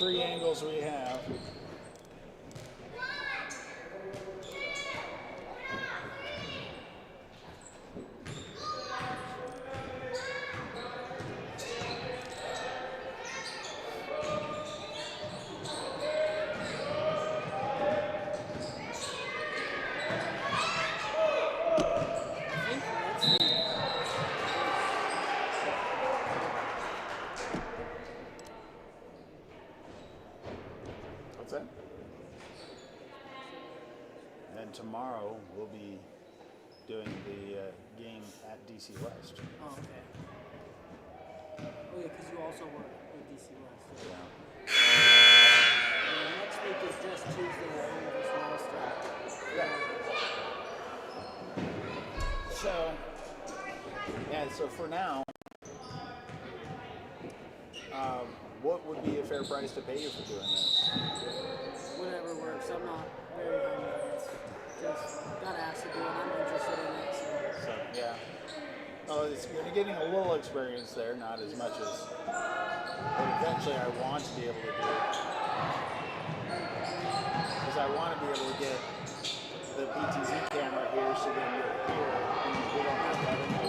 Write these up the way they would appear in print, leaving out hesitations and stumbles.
3 angles we have. What's that? And tomorrow we'll be doing the game at DC West. Oh, okay. Oh, yeah, because you also work with DC West. Yeah. Next week is just Tuesday at home versus Wallstar. Yeah. So for now, what would be a fair price to pay you for doing this? Whatever works. I'm not very high maintenance. Just got asked to do it. I'm interested in it. So yeah. Oh, you're getting a little experience there, not as much as. But eventually, I want to be able to do it because I want to be able to get the PTZ camera here, so then you're here, and we don't have that in there.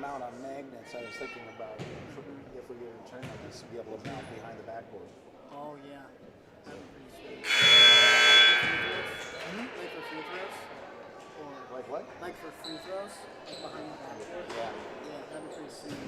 Mount on magnets. I was thinking about if we were to turn on this, to be able to mount behind the backboard. Oh, yeah. That'd be pretty sweet. Like for free throws? Or like what? Like for free throws? Like behind the backboard? Yeah. Yeah, that'd be pretty sweet.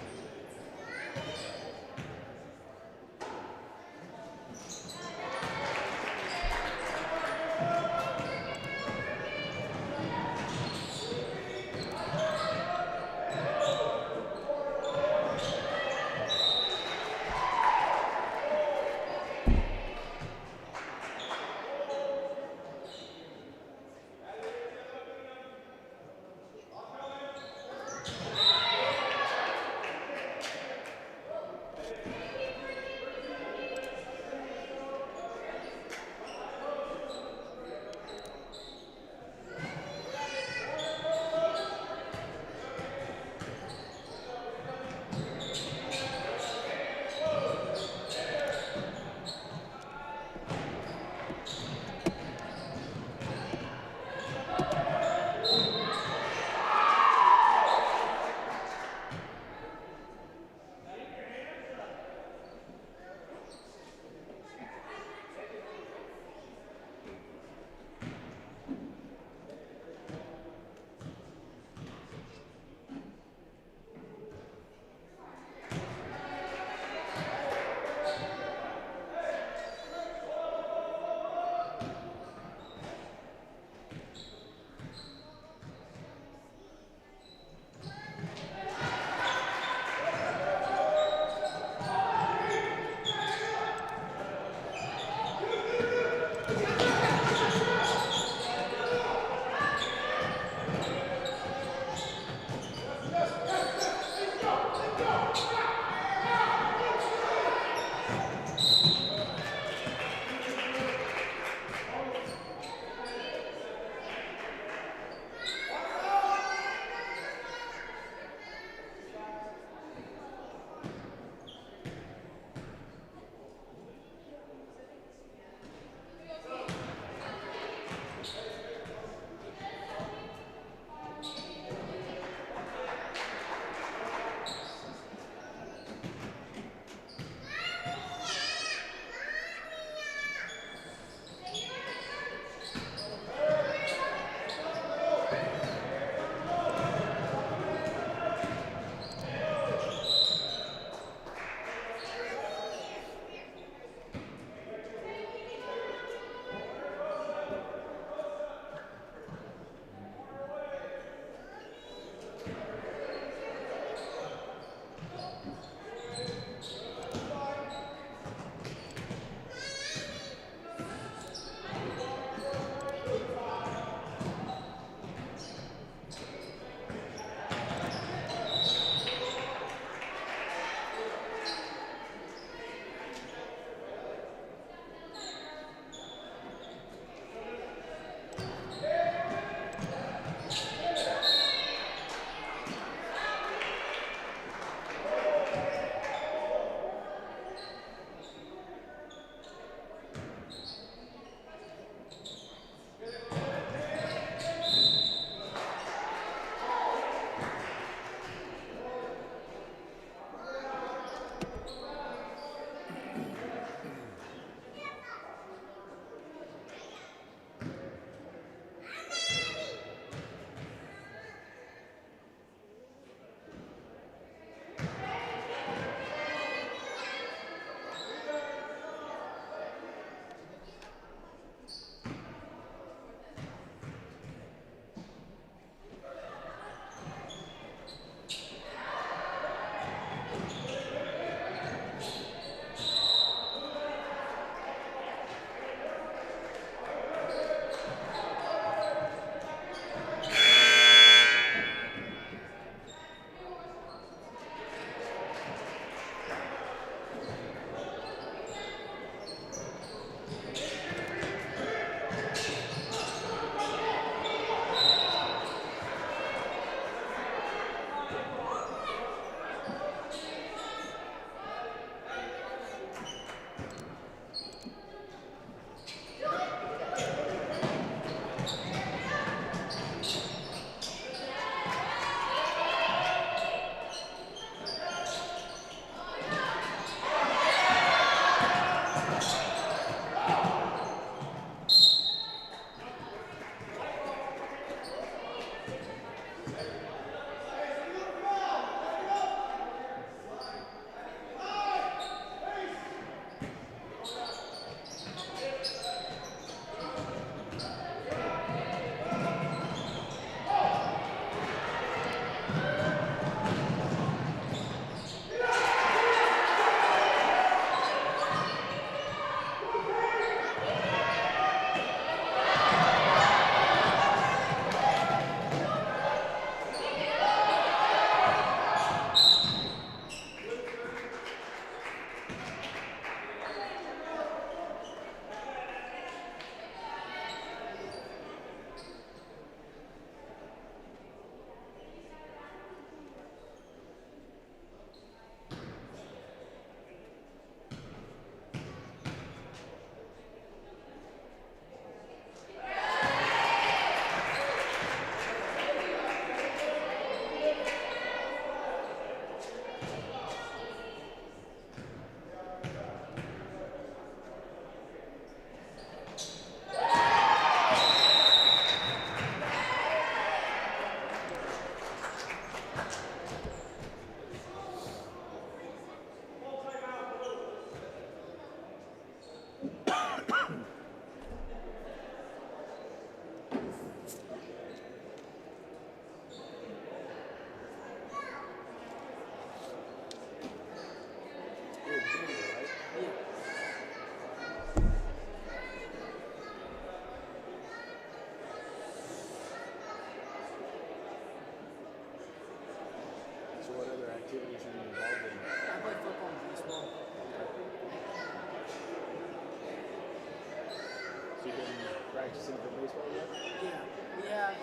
So you've been practicing for baseball yet? Yeah, we have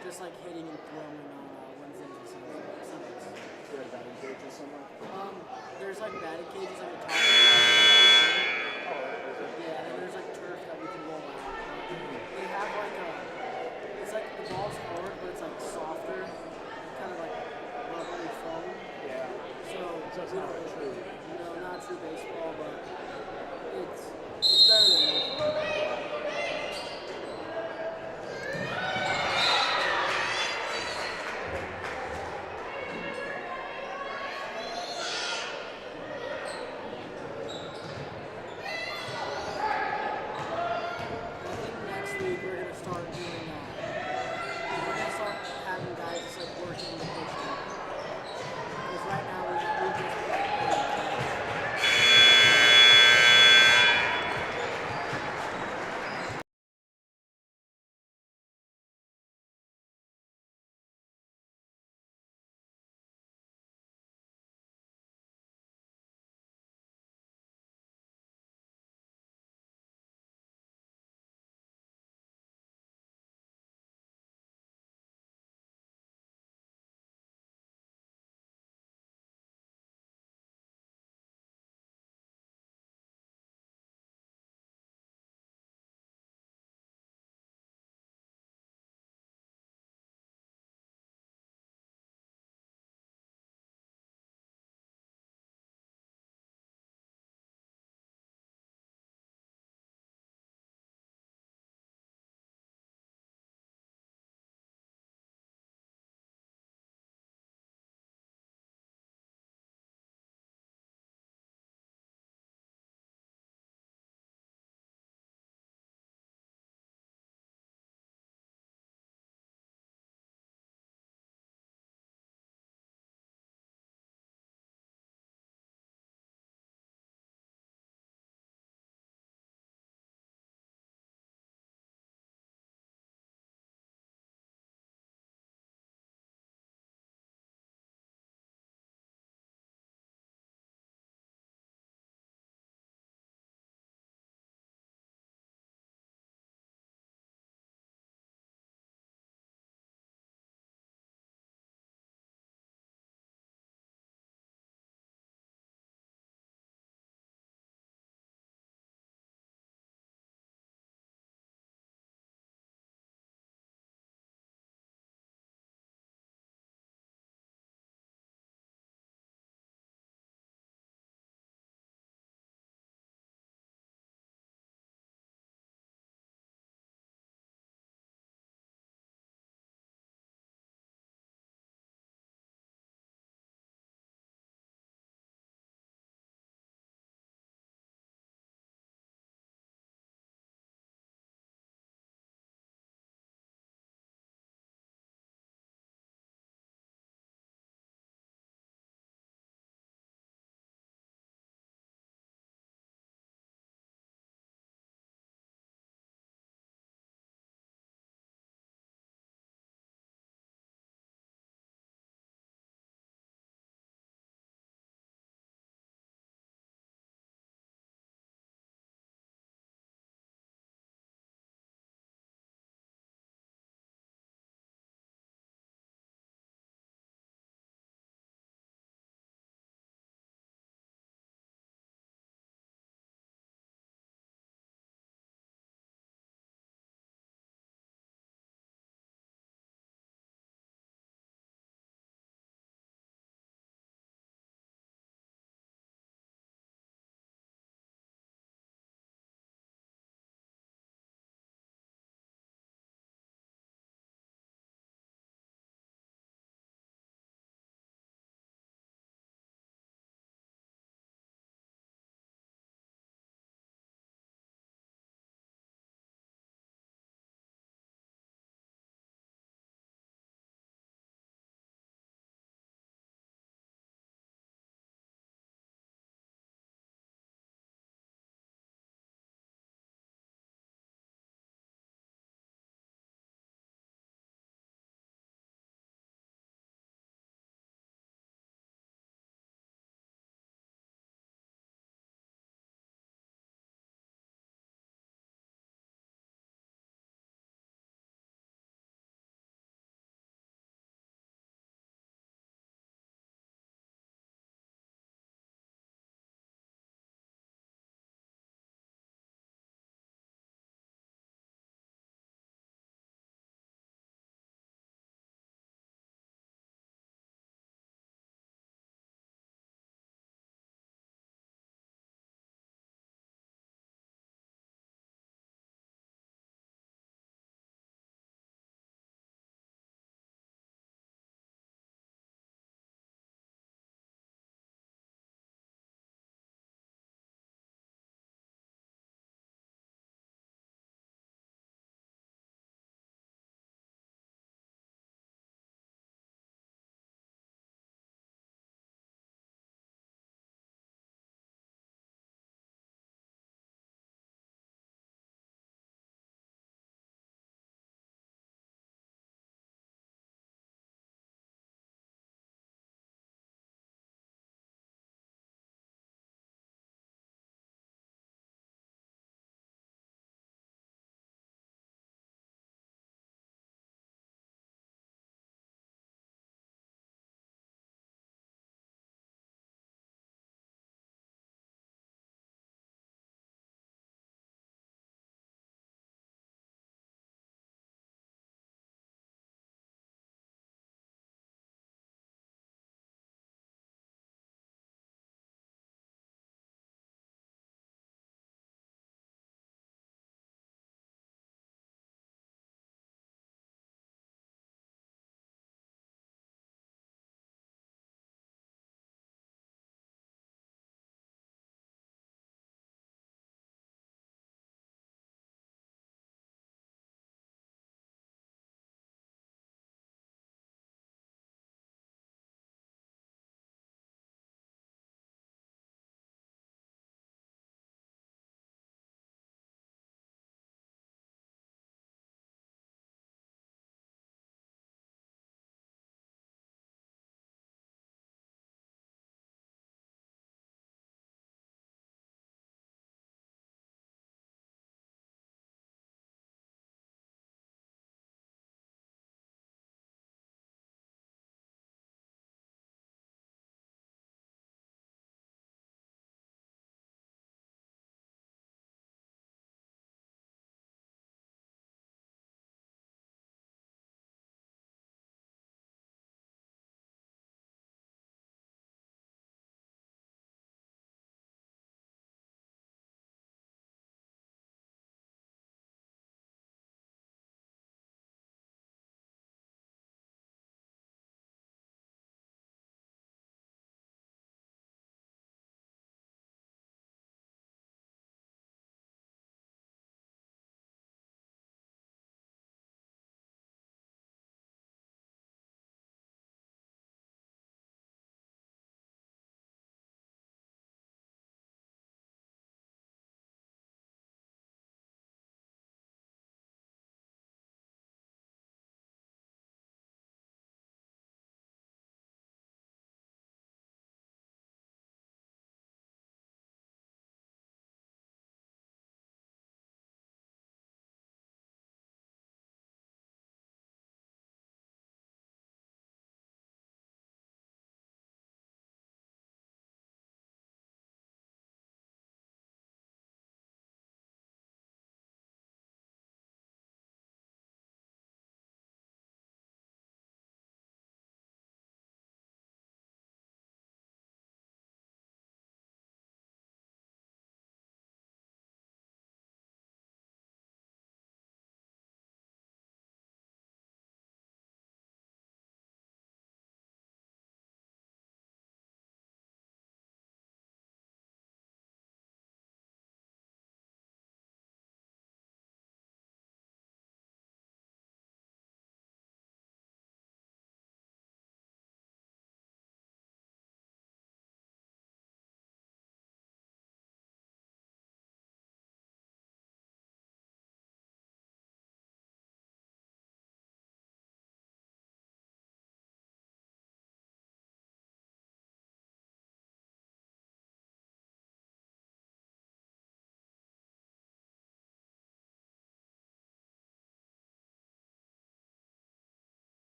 just like hitting and throwing on Wednesdays and Sundays. Do you have batting cages somewhere? There's like batting cages on the top. Oh, is it? Yeah, and then there's like turf that we can roll out. They have like it's like the ball's hard, but it's like softer, kind of like rubbery foam. Yeah. So it's not a true. No, not true baseball, but it's better than nothing.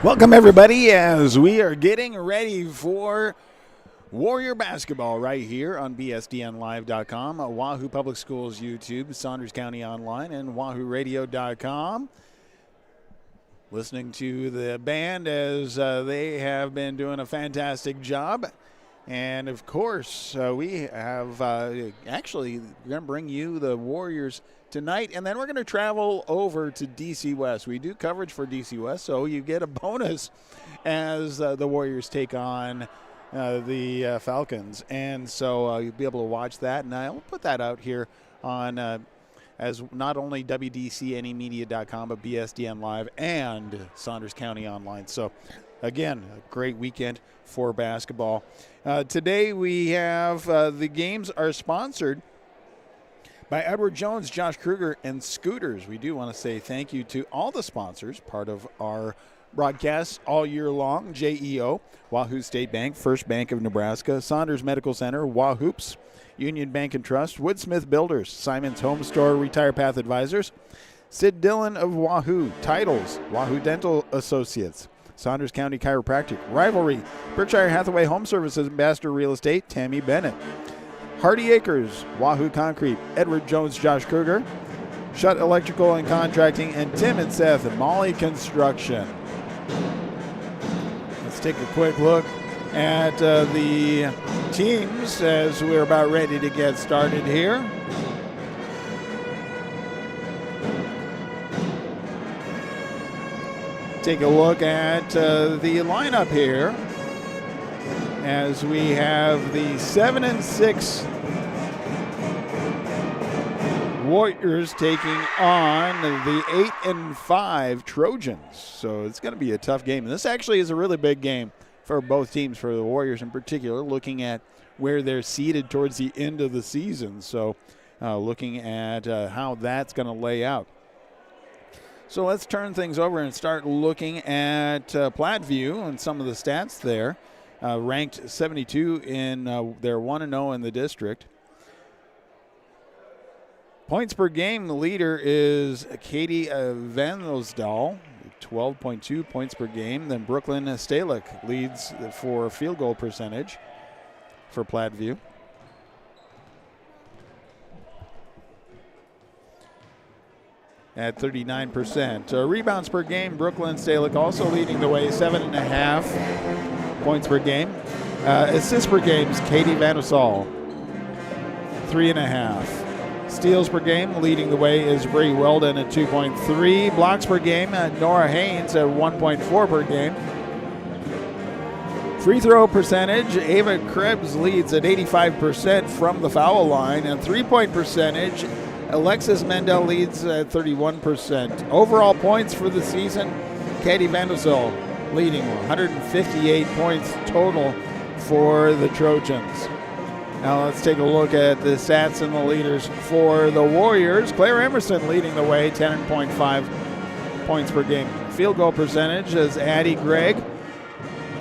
Welcome, everybody, as we are getting ready for Warrior basketball right here on bsdnlive.com, Wahoo Public Schools YouTube, Saunders County Online, and wahooradio.com. Listening to the band as they have been doing a fantastic job. And, of course, we have actually going to bring you the Warriors tonight, and then we're going to travel over to DC West. We do coverage for DC West, so you get a bonus as the Warriors take on the Falcons. And so you'll be able to watch that, and I'll put that out here on as not only WDCNEmedia.com, but BSDN Live and Saunders County Online. So, again, a great weekend for basketball. Today we have the games are sponsored by Edward Jones, Josh Kruger, and Scooters. We do want to say thank you to all the sponsors, part of our broadcasts all year long. JEO, Wahoo State Bank, First Bank of Nebraska, Saunders Medical Center, Wahoops, Union Bank and Trust, Woodsmith Builders, Simon's Home Store, Retire Path Advisors, Sid Dillon of Wahoo, Titles, Wahoo Dental Associates, Saunders County Chiropractic, Rivalry, Berkshire Hathaway Home Services, Ambassador Real Estate, Tammy Bennett, Hardy Acres, Wahoo Concrete, Edward Jones, Josh Kruger, Shutt Electrical and Contracting, and Tim and Seth at Molly Construction. Let's take a quick look at the teams as we're about ready to get started here. Take a look at the lineup here as we have the 7-6 Warriors taking on the 8-5 Trojans. So it's going to be a tough game. And this actually is a really big game for both teams, for the Warriors in particular, looking at where they're seated towards the end of the season. So looking at how that's going to lay out. So let's turn things over and start looking at Platteview and some of the stats there. Ranked 72 in their 1-0 in the district. Points per game, the leader is Katie Van Osdal, 12.2 points per game. Then Brooklyn Stalick leads for field goal percentage for Platteview. At 39%. Rebounds per game, Brooklyn Stalick also leading the way, 7.5 points per game. Assists per game, Katie Van Osdal, 3.5. Steals per game, leading the way is Bree Weldon at 2.3. Blocks per game, Nora Haynes at 1.4 per game. Free throw percentage, Ava Krebs leads at 85% from the foul line. And three-point percentage, Alexis Mendel leads at 31%. Overall points for the season, Katie Van Osdal leading 158 points total for the Trojans. Now let's take a look at the stats and the leaders for the Warriors. Claire Emerson leading the way, 10.5 points per game. Field goal percentage is Addie Gregg,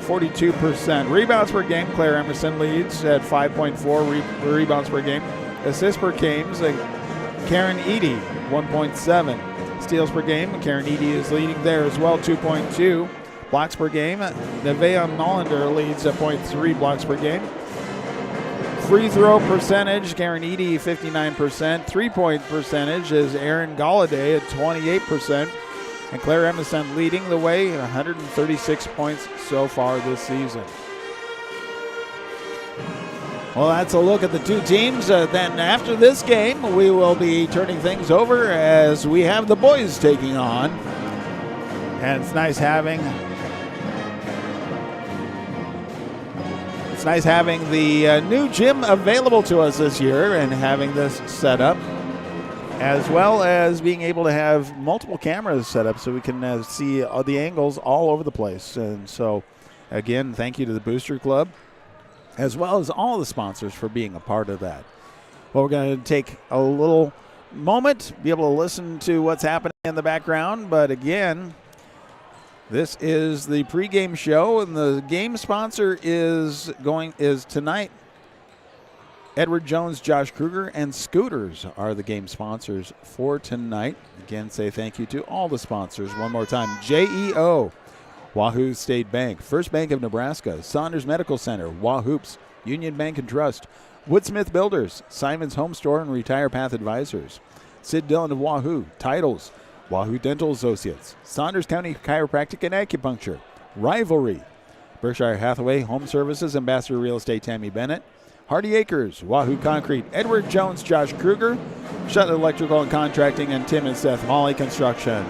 42%. Rebounds per game, Claire Emerson leads at 5.4 rebounds per game. Assists per game, Karen Eady, 1.7. Steals per game, Karen Eady is leading there as well, 2.2. Blocks per game, Nevaeh Nollander leads at 0.3 blocks per game. Free throw percentage, Karen Eady, 59%. Three-point percentage is Erin Galladay at 28%. And Claire Emerson leading the way, 136 points so far this season. Well, that's a look at the two teams. Then after this game, we will be turning things over as we have the boys taking on. And it's nice having the new gym available to us this year and having this set up, as well as being able to have multiple cameras set up so we can see the angles all over the place. And so, again, thank you to the Booster Club, as well as all the sponsors for being a part of that. Well, we're going to take a little moment, be able to listen to what's happening in the background. But again, this is the pregame show, and the game sponsor is tonight. Edward Jones, Josh Kruger, and Scooters are the game sponsors for tonight. Again, say thank you to all the sponsors one more time. JEO, Wahoo State Bank, First Bank of Nebraska, Saunders Medical Center, Wahoops, Union Bank and Trust, Woodsmith Builders, Simon's Home Store and Retire Path Advisors, Sid Dillon of Wahoo, Titles, Wahoo Dental Associates, Saunders County Chiropractic and Acupuncture, Rivalry, Berkshire Hathaway Home Services, Ambassador Real Estate Tammy Bennett, Hardy Acres, Wahoo Concrete, Edward Jones, Josh Kruger, Shetland Electrical and Contracting, and Tim and Seth Molly Construction.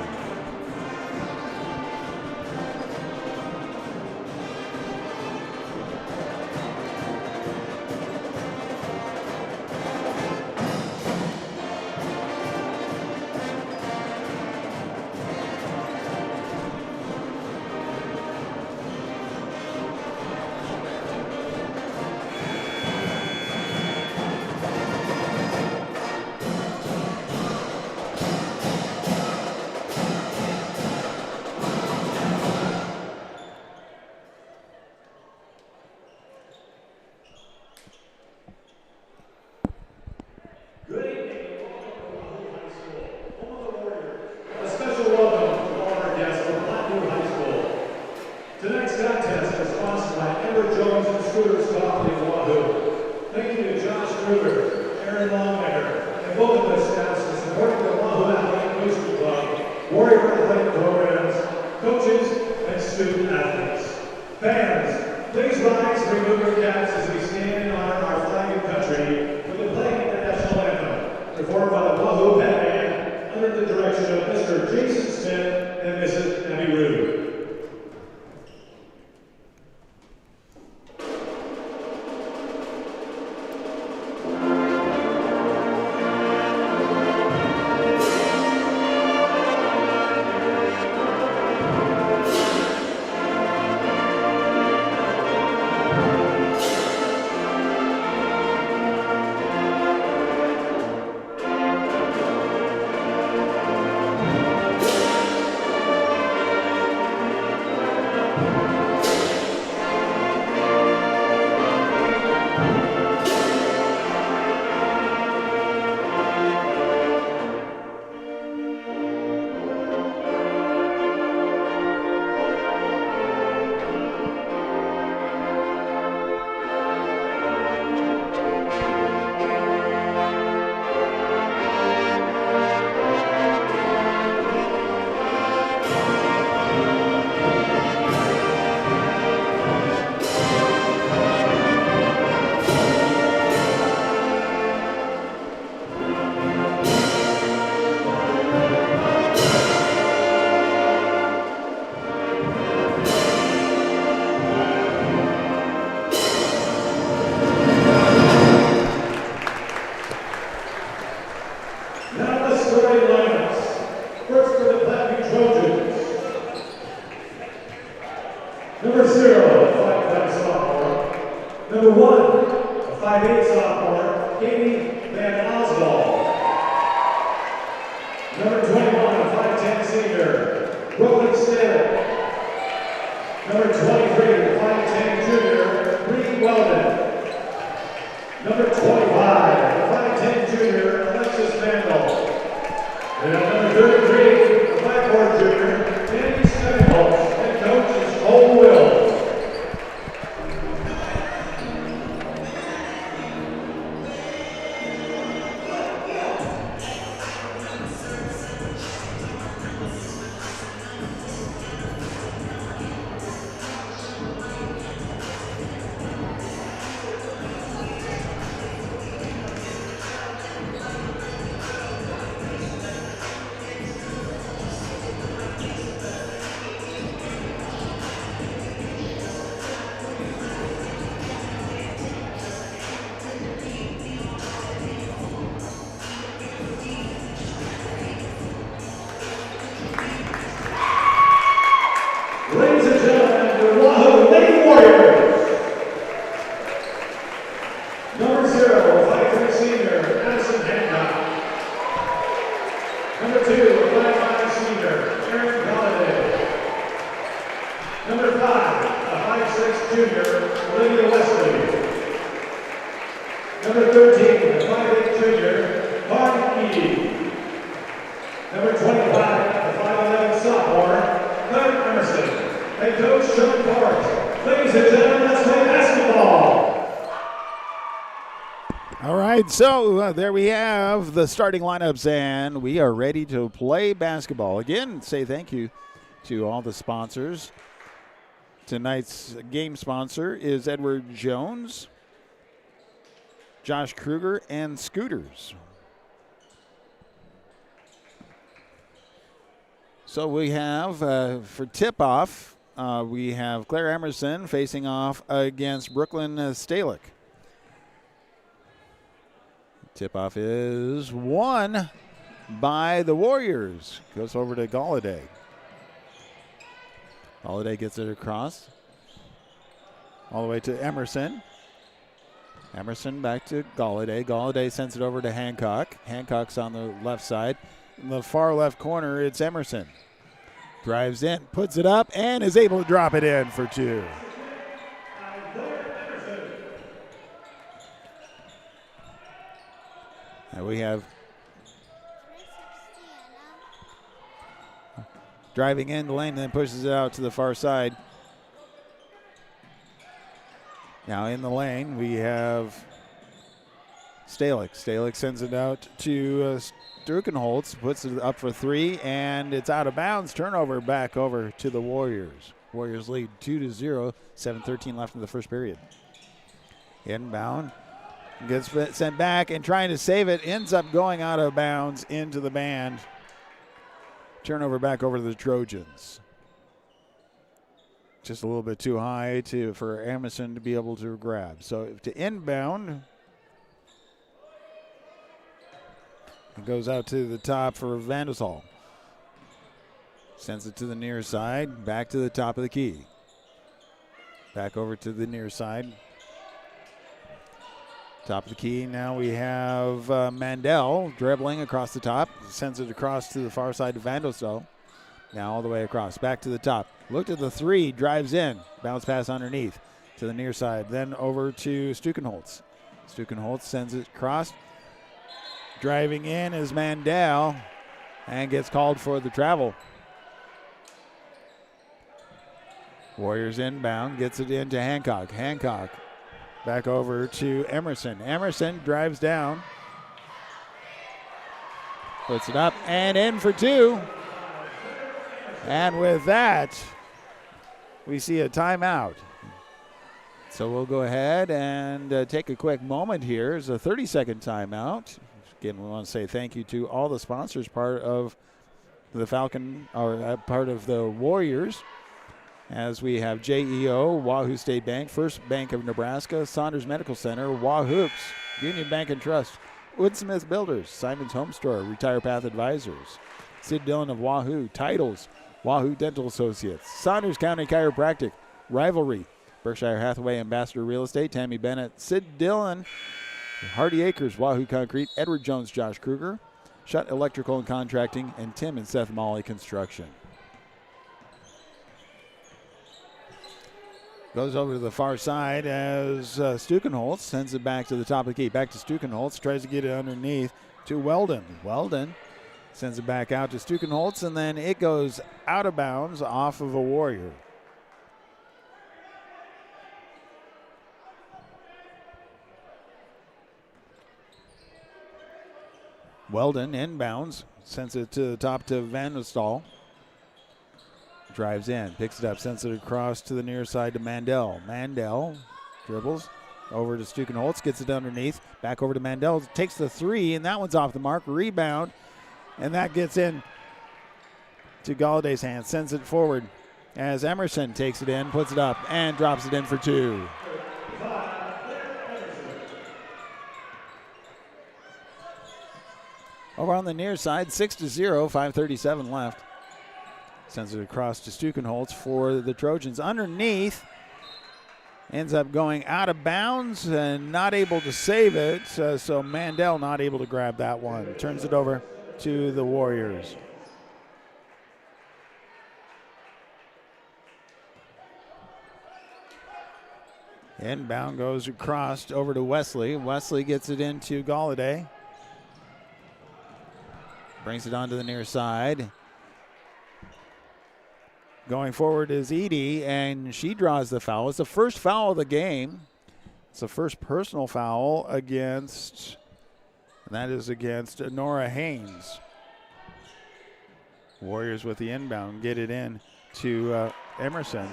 Number 25, the 5'11" sophomore, Clark Emerson. Head right, so there we have the starting lineups, and we are ready to play basketball. Again, say thank you to all the sponsors. Tonight's game sponsor is Edward Jones, Josh Kruger, and Scooters. So we have, for tip-off, we have Claire Emerson facing off against Brooklyn Stalick. Tip-off is won by the Warriors. Goes over to Galladay. Galladay gets it across. All the way to Emerson. Emerson back to Galladay. Galladay sends it over to Hancock. Hancock's on the left side. In the far left corner, it's Emerson. Drives in, puts it up, and is able to drop it in for two. And we have driving in the lane, then pushes it out to the far side. Now in the lane, we have Stalick. Stalick sends it out to Strukenholtz, puts it up for three, and it's out of bounds. Turnover back over to the Warriors. Warriors lead 2-0, 7:13 left in the first period. Inbound. Gets sent back and trying to save it. Ends up going out of bounds into the band. Turnover back over to the Trojans. Just a little bit too high for Emerson to be able to grab. So to inbound. It goes out to the top for Vandesal. Sends it to the near side. Back to the top of the key. Back over to the near side. Top of the key, now we have Mandel dribbling across the top. Sends it across to the far side to Vandosel. Now all the way across. Back to the top. Looked at the three, drives in. Bounce pass underneath to the near side. Then over to Strukenholtz. Strukenholtz sends it across. Driving in is Mandel and gets called for the travel. Warriors inbound, gets it into Hancock. Hancock back over to Emerson. Emerson drives down. Puts it up and in for two. And with that, we see a timeout. So we'll go ahead and take a quick moment here. It's a 30-second timeout. Again, we want to say thank you to all the sponsors, part of the Falcon, or part of the Warriors. As we have JEO, Wahoo State Bank, First Bank of Nebraska, Saunders Medical Center, Wahoops, Union Bank and Trust, Woodsmith Builders, Simon's Home Store, Retire Path Advisors, Sid Dillon of Wahoo, Titles, Wahoo Dental Associates, Saunders County Chiropractic, Rivalry, Berkshire Hathaway Ambassador Real Estate, Tammy Bennett, Sid Dillon, Hardy Acres, Wahoo Concrete, Edward Jones, Josh Kruger, Shutt Electrical and Contracting, and Tim and Seth Molly Construction. Goes over to the far side as Strukenholtz sends it back to the top of the key. Back to Strukenholtz, tries to get it underneath to Weldon. Weldon sends it back out to Strukenholtz, and then it goes out of bounds off of a Warrior. Weldon inbounds, sends it to the top to Van Nistel. Drives in, picks it up, sends it across to the near side to Mandel. Mandel dribbles over to Strukenholtz, gets it underneath, back over to Mandel, takes the three, and that one's off the mark. Rebound, and that gets in to Galladay's hands, sends it forward as Emerson takes it in, puts it up, and drops it in for two. Over on the near side, 6-0, 5:37 left. Sends it across to Strukenholtz for the Trojans. Underneath, ends up going out of bounds and not able to save it. So Mandel not able to grab that one. Turns it over to the Warriors. Inbound goes across over to Wesley. Wesley gets it into Galladay. Brings it onto the near side. Going forward is Edie, and she draws the foul. It's the first foul of the game. It's the first personal foul against And that is against Nora Haynes. Warriors with the inbound, get it in to Emerson.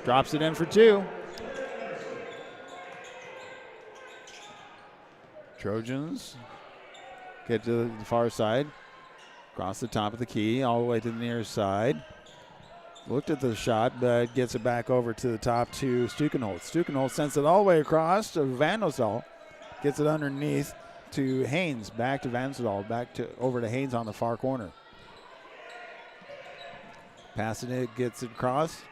Drops it in for two. Trojans get to the far side. Across the top of the key, all the way to the near side. Looked at the shot, but gets it back over to the top to Stukenholz. Stukenholz sends it all the way across to Vandelsdal. Gets it underneath to Haynes. Back to Vandelsdal. Over to Haynes on the far corner. Passing it, gets it across.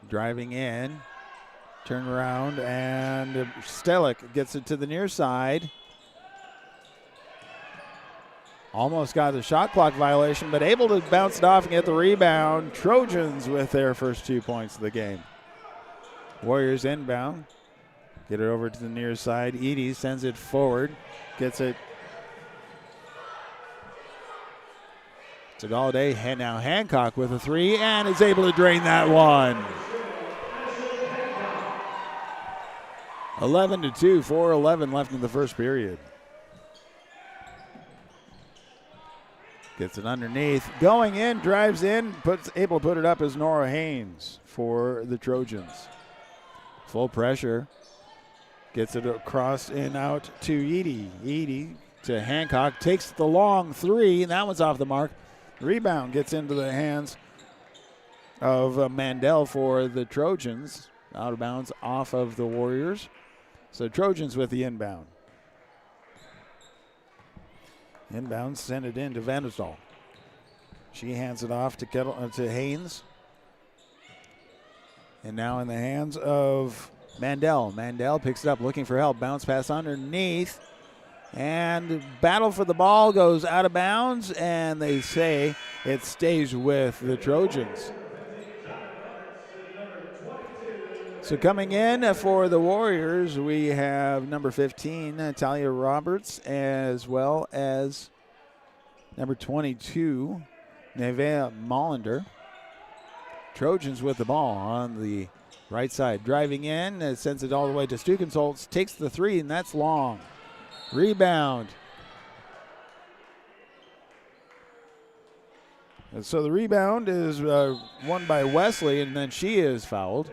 Driving in. Turn around, and Stelik gets it to the near side. Almost got the shot clock violation, but able to bounce it off and get the rebound. Trojans with their first 2 points of the game. Warriors inbound. Get it over to the near side. Edie sends it forward. Gets it to Galladay. And now Hancock with a three, and is able to drain that one. 11-2, 4:11 left in the first period. Gets it underneath. Going in, drives in, able to put it up as Nora Haynes for the Trojans. Full pressure. Gets it across and out to Edie. Edie to Hancock. Takes the long three, and that one's off the mark. Rebound gets into the hands of Mandel for the Trojans. Out of bounds off of the Warriors. So Trojans with the inbound. Inbound, send it in to Vandelsdal. She hands it off to Haynes. And now in the hands of Mandel. Mandel picks it up, looking for help. Bounce pass underneath. And battle for the ball goes out of bounds, and they say it stays with the Trojans. So coming in for the Warriors, we have number 15, Talia Roberts, as well as number 22, Nevea Mollender. Trojans with the ball on the right side. Driving in, sends it all the way to Stukenholz, takes the three, and that's long. Rebound. And so the rebound is won by Wesley, and then she is fouled.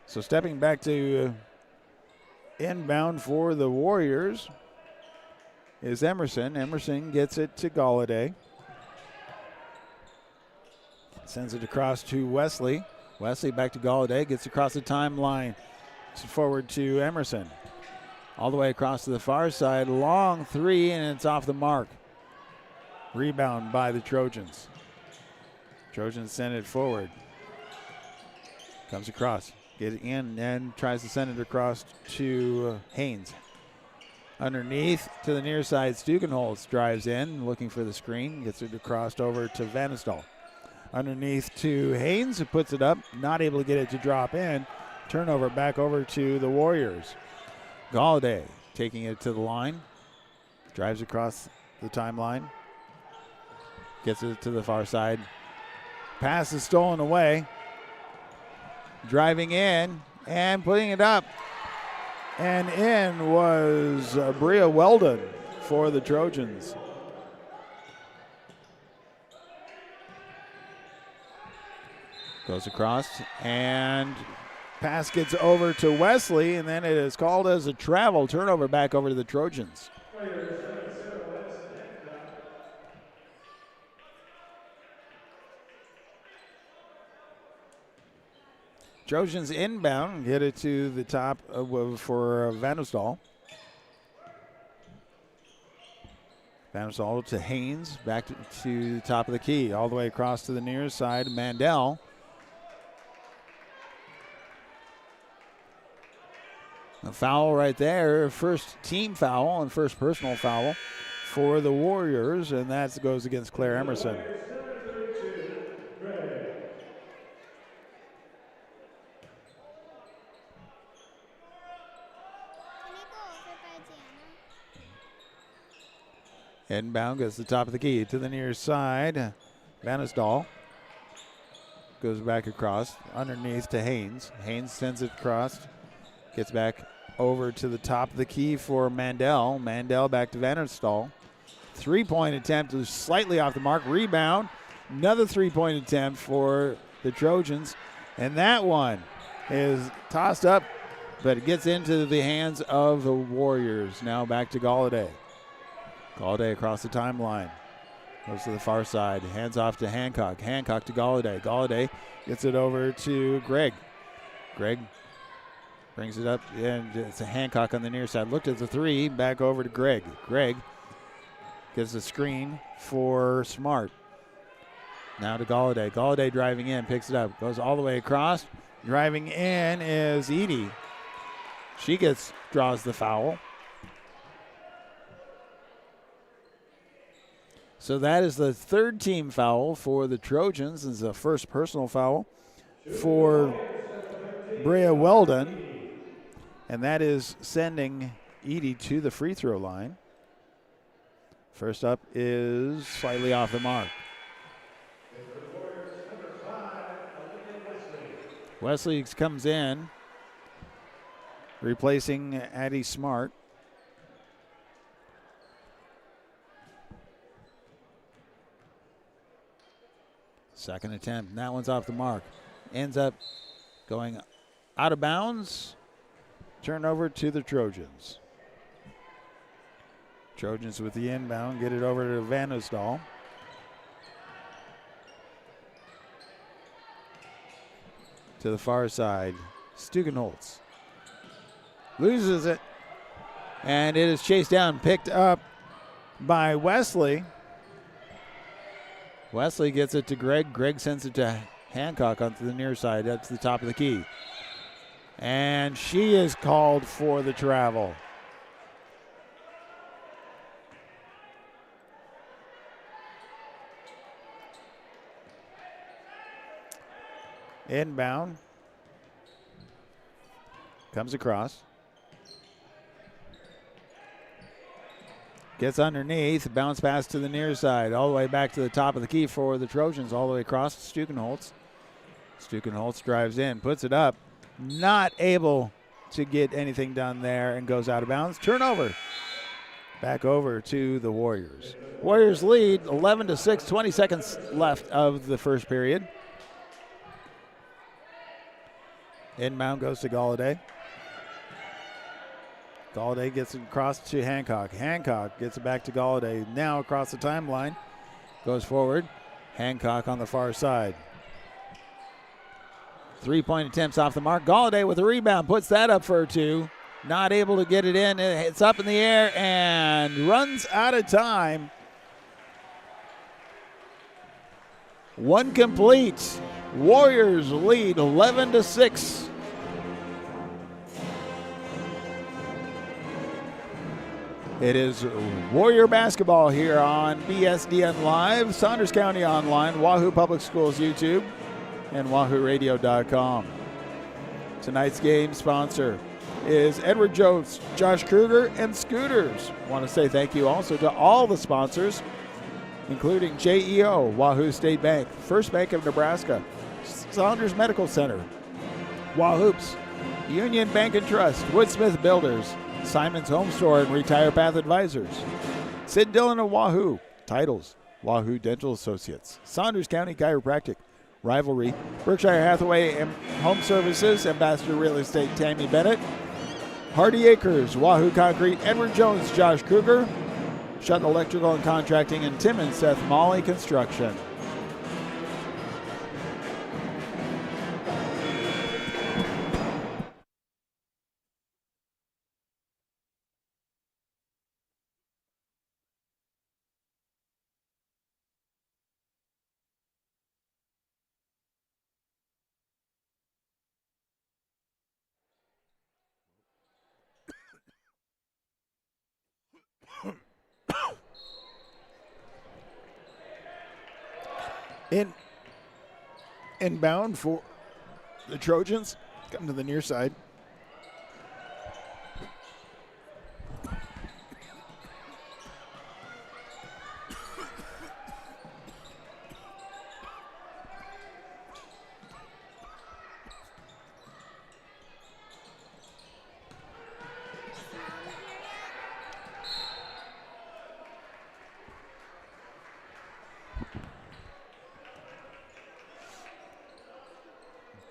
So stepping back to inbound for the Warriors is Emerson. Emerson gets it to Galladay. Sends it across to Wesley. Wesley back to Galladay. Gets across the timeline. Forward to Emerson. All the way across to the far side. Long three, and it's off the mark. Rebound by the Trojans. Trojans send it forward. Comes across. Get it in and tries to send it across to Haynes. Underneath to the near side, Stukenholz drives in, looking for the screen. Gets it across over to Vandelsdal. Underneath to Haynes, who puts it up. Not able to get it to drop in. Turnover back over to the Warriors. Galladay taking it to the line. Drives across the timeline. Gets it to the far side. Pass is stolen away. Driving in and putting it up. And in was Bria Weldon for the Trojans. Goes across and pass gets over to Wesley, and then it is called as a travel. Turnover back over to the Trojans. Trojans inbound, get it to the top for Vandelsdal. Vandelsdal to Haynes, back to the top of the key, all the way across to the near side. Mandel. A foul right there, first team foul and first personal foul for the Warriors, and that goes against Claire Emerson. Inbound goes to the top of the key to the near side. Vandelsdal goes back across underneath to Haynes. Haynes sends it across Gets back over to the top of the key for Mandel. Mandel back to Vanderstal. 3-point attempt is slightly off the mark. Rebound. Another 3-point attempt for the Trojans. And that one is tossed up, but it gets into the hands of the Warriors. Now back to Galladay. Galladay across the timeline. Goes to the far side. Hands off to Hancock. Hancock to Galladay. Galladay gets it over to Greg. Greg brings it up, and it's a Hancock on the near side. Looked at the three. Back over to Greg. Greg gets a screen for Smart. Now to Galladay. Galladay driving in. Picks it up. Goes all the way across. Driving in is Edie. She draws the foul. So that is the third team foul for the Trojans. This is the first personal foul for Brea Weldon. And that is sending Edie to the free throw line. First up is slightly off the mark. Wesley comes in, replacing Addie Smart. Second attempt, and that one's off the mark. Ends up going out of bounds. Turnover to the Trojans. Trojans with the inbound, get it over to Vanderstal. To the far side, Stugenholtz loses it, and it is chased down, picked up by Wesley. Wesley gets it to Greg. Greg sends it to Hancock onto the near side. That's the top of the key. And she is called for the travel. Inbound. Comes across. Gets underneath. Bounce pass to the near side. All the way back to the top of the key for the Trojans. All the way across to Stukenholtz. Stukenholtz drives in. Puts it up. Not able to get anything done there and goes out of bounds. Turnover. Back over to the Warriors. Warriors lead 11-6. 20 seconds left of the first period. Inbound goes to Galladay. Galladay gets it across to Hancock. Hancock gets it back to Galladay. Now across the timeline. Goes forward. Hancock on the far side. 3-point attempts off the mark. Galladay with a rebound. Puts that up for two. Not able to get it in. It's up in the air and runs out of time. One complete. Warriors lead 11-6. It is Warrior basketball here on BSDN Live, Saunders County Online, Wahoo Public Schools YouTube, and WahooRadio.com. Tonight's game sponsor is Edward Jones, Josh Kruger, and Scooters. I want to say thank you also to all the sponsors, including JEO, Wahoo State Bank, First Bank of Nebraska, Saunders Medical Center, Wahoops, Union Bank and Trust, Woodsmith Builders, Simon's Home Store and Retire Path Advisors, Sid Dillon of Wahoo, Titles, Wahoo Dental Associates, Saunders County Chiropractic, Rivalry, Berkshire Hathaway and Home Services, Ambassador Real Estate Tammy Bennett, Hardy Acres, Wahoo Concrete, Edward Jones, Josh Kruger, Shutton Electrical and Contracting, and Tim and Seth Molly Construction. Inbound for the Trojans. Come to the near side.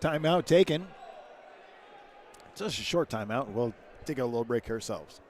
Timeout taken. Just a short timeout. We'll take a little break ourselves.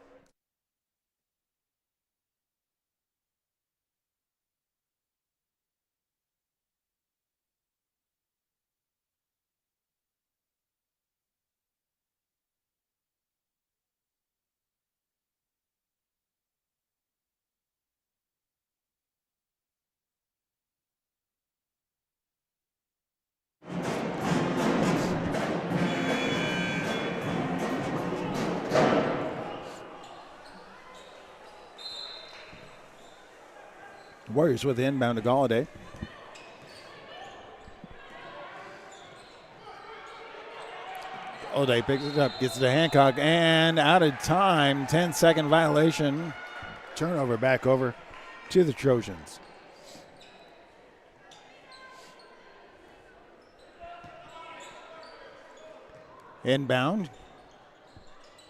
Warriors with the inbound to Galladay. Galladay picks it up, gets it to Hancock, and out of time. 10-second violation. Turnover back over to the Trojans. Inbound.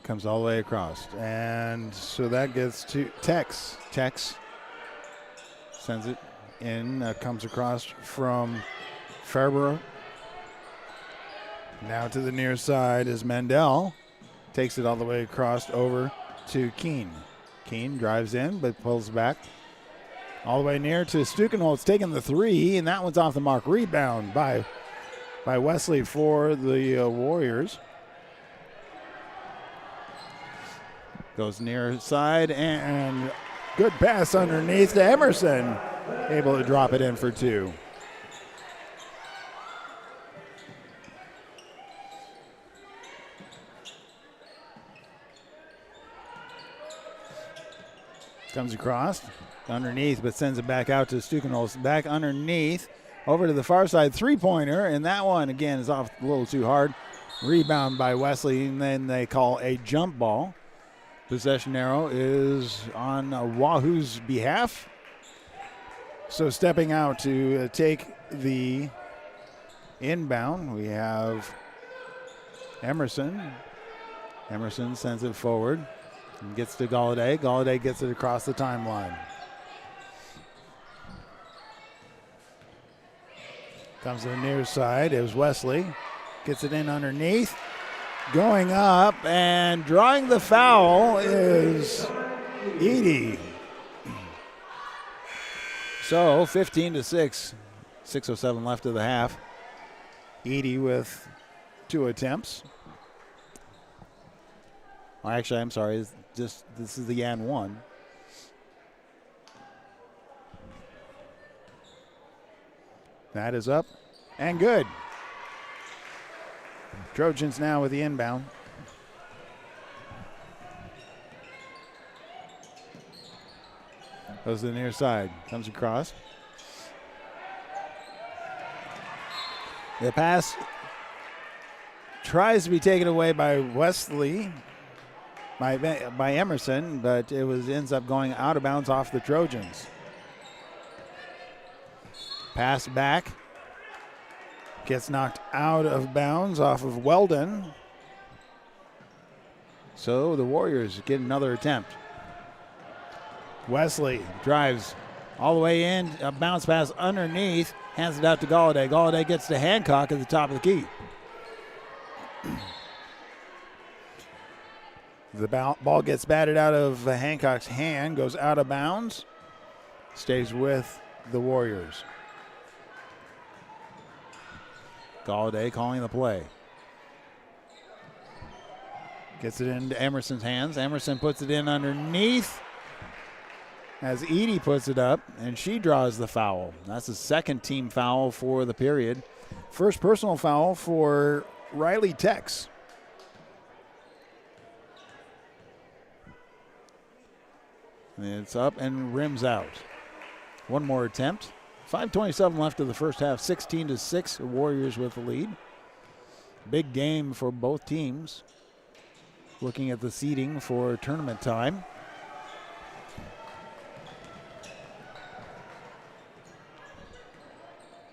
Comes all the way across. And so that gets to Tex. Tex sends it in, comes across from Farborough. Now to the near side is Mendel. Takes it all the way across over to Keene. Keene drives in but pulls back. All the way near to Stukenholtz taking the three, and that one's off the mark. Rebound by Wesley for the Warriors. Goes near side and good pass underneath to Emerson. Able to drop it in for two. Comes across underneath, but sends it back out to Stukenholtz. Back underneath, over to the far side, three-pointer, and that one, again, is off a little too hard. Rebound by Wesley, and then they call a jump ball. Possession arrow is on Wahoo's behalf. So stepping out to take the inbound, we have Emerson. Emerson sends it forward and gets to Galladay. Galladay gets it across the timeline. Comes to the near side is Wesley. Gets it in underneath. Going up and drawing the foul is Edie. So 15-6, 6:07 left of the half. Edie with two attempts. Well, actually, I'm sorry. This is the and one. That is up and good. Trojans now with the inbound. Goes to the near side. Comes across. The pass tries to be taken away by Wesley, by Emerson, but it ends up going out of bounds off the Trojans. Pass back. Gets knocked out of bounds off of Weldon. So the Warriors get another attempt. Wesley drives all the way in, a bounce pass underneath, hands it out to Galladay. Galladay gets to Hancock at the top of the key. The ball gets batted out of Hancock's hand, goes out of bounds, stays with the Warriors. Galladay calling the play. Gets it into Emerson's hands. Emerson puts it in underneath as Edie puts it up, and she draws the foul. That's the second team foul for the period. First personal foul for Riley Tex. And it's up and rims out. One more attempt. 5:27 left of the first half, 16-6, Warriors with the lead. Big game for both teams. Looking at the seeding for tournament time.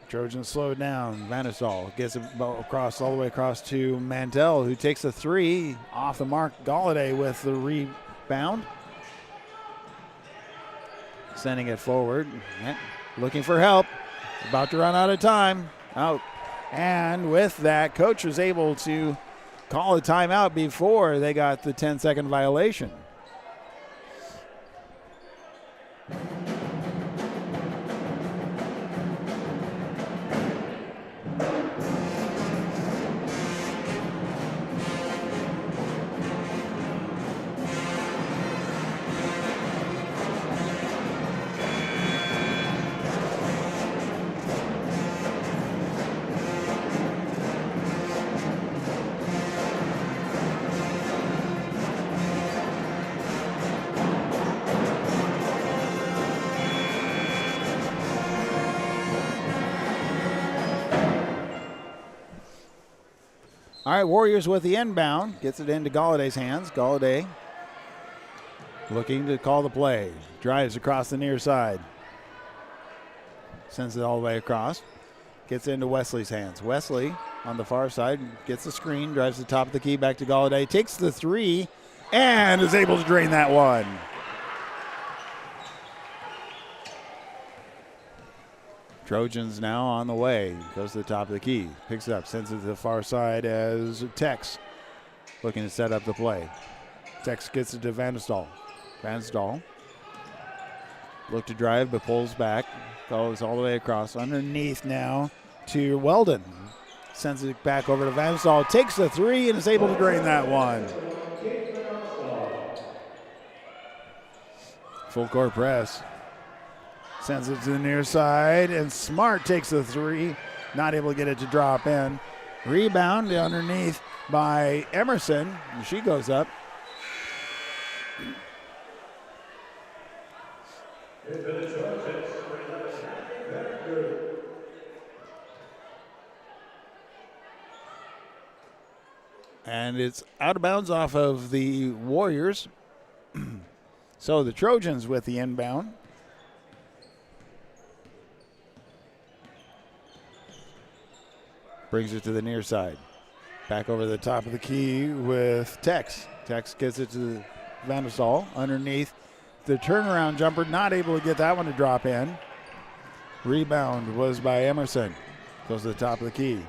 Trojans slow down. Vanisal gets it across all the way across to Mantel, who takes a three off the mark. Galladay with the rebound. Sending it forward. Looking for help. About to run out of time. Out. And with that, coach was able to call a timeout before they got the 10-second violation. All right, Warriors with the inbound. Gets it into Galladay's hands. Galladay looking to call the play. Drives across the near side. Sends it all the way across. Gets into Wesley's hands. Wesley on the far side gets the screen. Drives the top of the key back to Galladay. Takes the three and is able to drain that one. Trojans now on the way. Goes to the top of the key. Picks it up. Sends it to the far side as Tex looking to set up the play. Tex gets it to Vandestall. Vandestall look to drive but pulls back. Goes all the way across. Underneath now to Weldon. Sends it back over to Vandestall. Takes the three and is able to drain that one. Full court press. Sends it to the near side, and Smart takes the three. Not able to get it to drop in. Rebound underneath by Emerson, and she goes up. And it's out of bounds off of the Warriors. So the Trojans with the inbound. Brings it to the near side. Back over the top of the key with Tex. Tex gets it to Vandestall underneath the turnaround jumper. Not able to get that one to drop in. Rebound was by Emerson. Goes to the top of the key.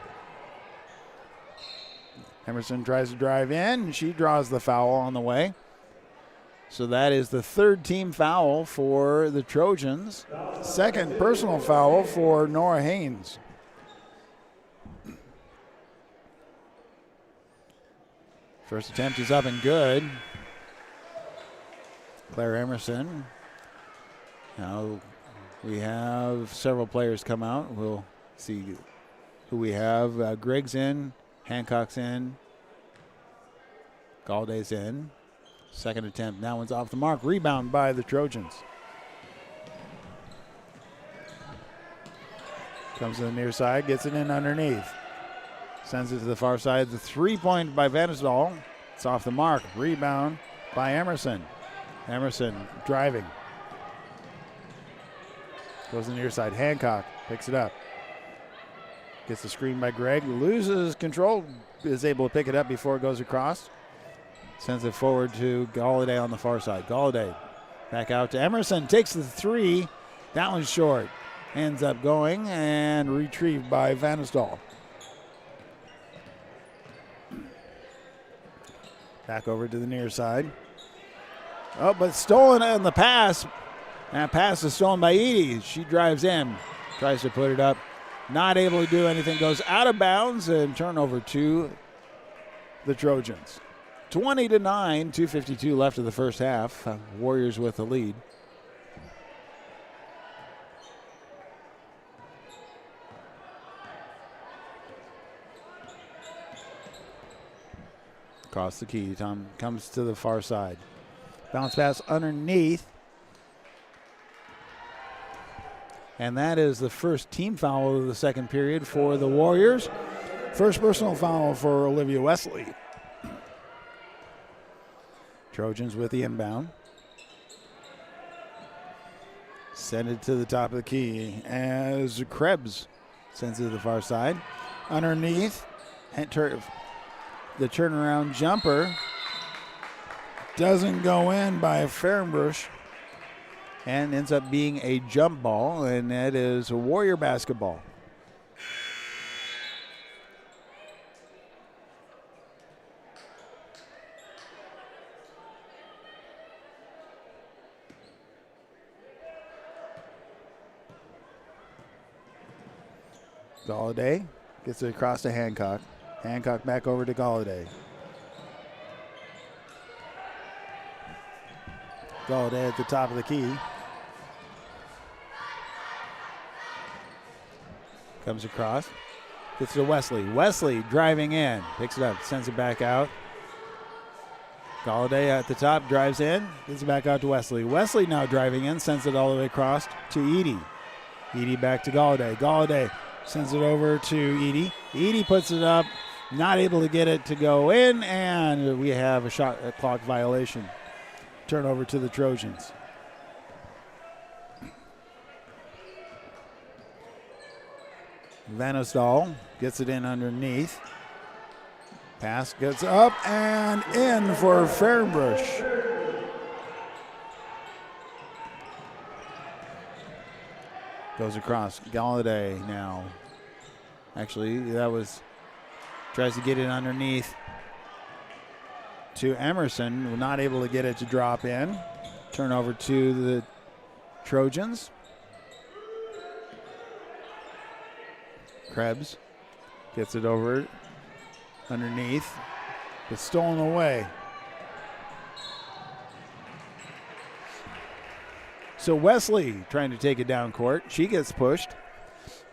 Emerson tries to drive in. She draws the foul on the way. So that is the third team foul for the Trojans. Second personal foul for Nora Haynes. First attempt is up and good. Claire Emerson. Now we have several players come out. We'll see who we have. Gregg's in. Hancock's in. Galladay's in. Second attempt. That one's off the mark. Rebound by the Trojans. Comes to the near side. Gets it in underneath. Sends it to the far side. The 3-point by Vandestall. It's off the mark. Rebound by Emerson. Emerson driving. Goes to the near side. Hancock picks it up. Gets the screen by Gregg. Loses control. Is able to pick it up before it goes across. Sends it forward to Galladay on the far side. Galladay back out to Emerson. Takes the three. That one's short. Ends up going and retrieved by Vandestall. Back over to the near side. Oh, but stolen on the pass. That pass is stolen by Edie. She drives in. Tries to put it up. Not able to do anything. Goes out of bounds and turnover to the Trojans. 20-9, 2:52 left of the first half. Warriors with the lead. Across the key. Tom comes to the far side. Bounce pass underneath. And that is the first team foul of the second period for the Warriors. First personal foul for Olivia Wesley. Trojans with the inbound. Send it to the top of the key as Krebs sends it to the far side. Underneath. The turnaround jumper doesn't go in by Fehrenbush and ends up being a jump ball, and that is a Warrior basketball. Galladay gets it across to Hancock. Hancock back over to Galladay. Galladay at the top of the key. Comes across. Gets to Wesley. Wesley driving in. Picks it up. Sends it back out. Galladay at the top. Drives in. Gets it back out to Wesley. Wesley now driving in. Sends it all the way across to Edie. Edie back to Galladay. Galladay sends it over to Edie. Edie puts it up. Not able to get it to go in. And we have a shot clock violation. Turnover to the Trojans. Vanisdal gets it in underneath. Pass gets up and in for Fairbush. Goes across. Galladay now. Actually, tries to get it underneath to Emerson. Not able to get it to drop in. Turnover to the Trojans. Krebs gets it over underneath. It's stolen away. So Wesley trying to take it down court. She gets pushed.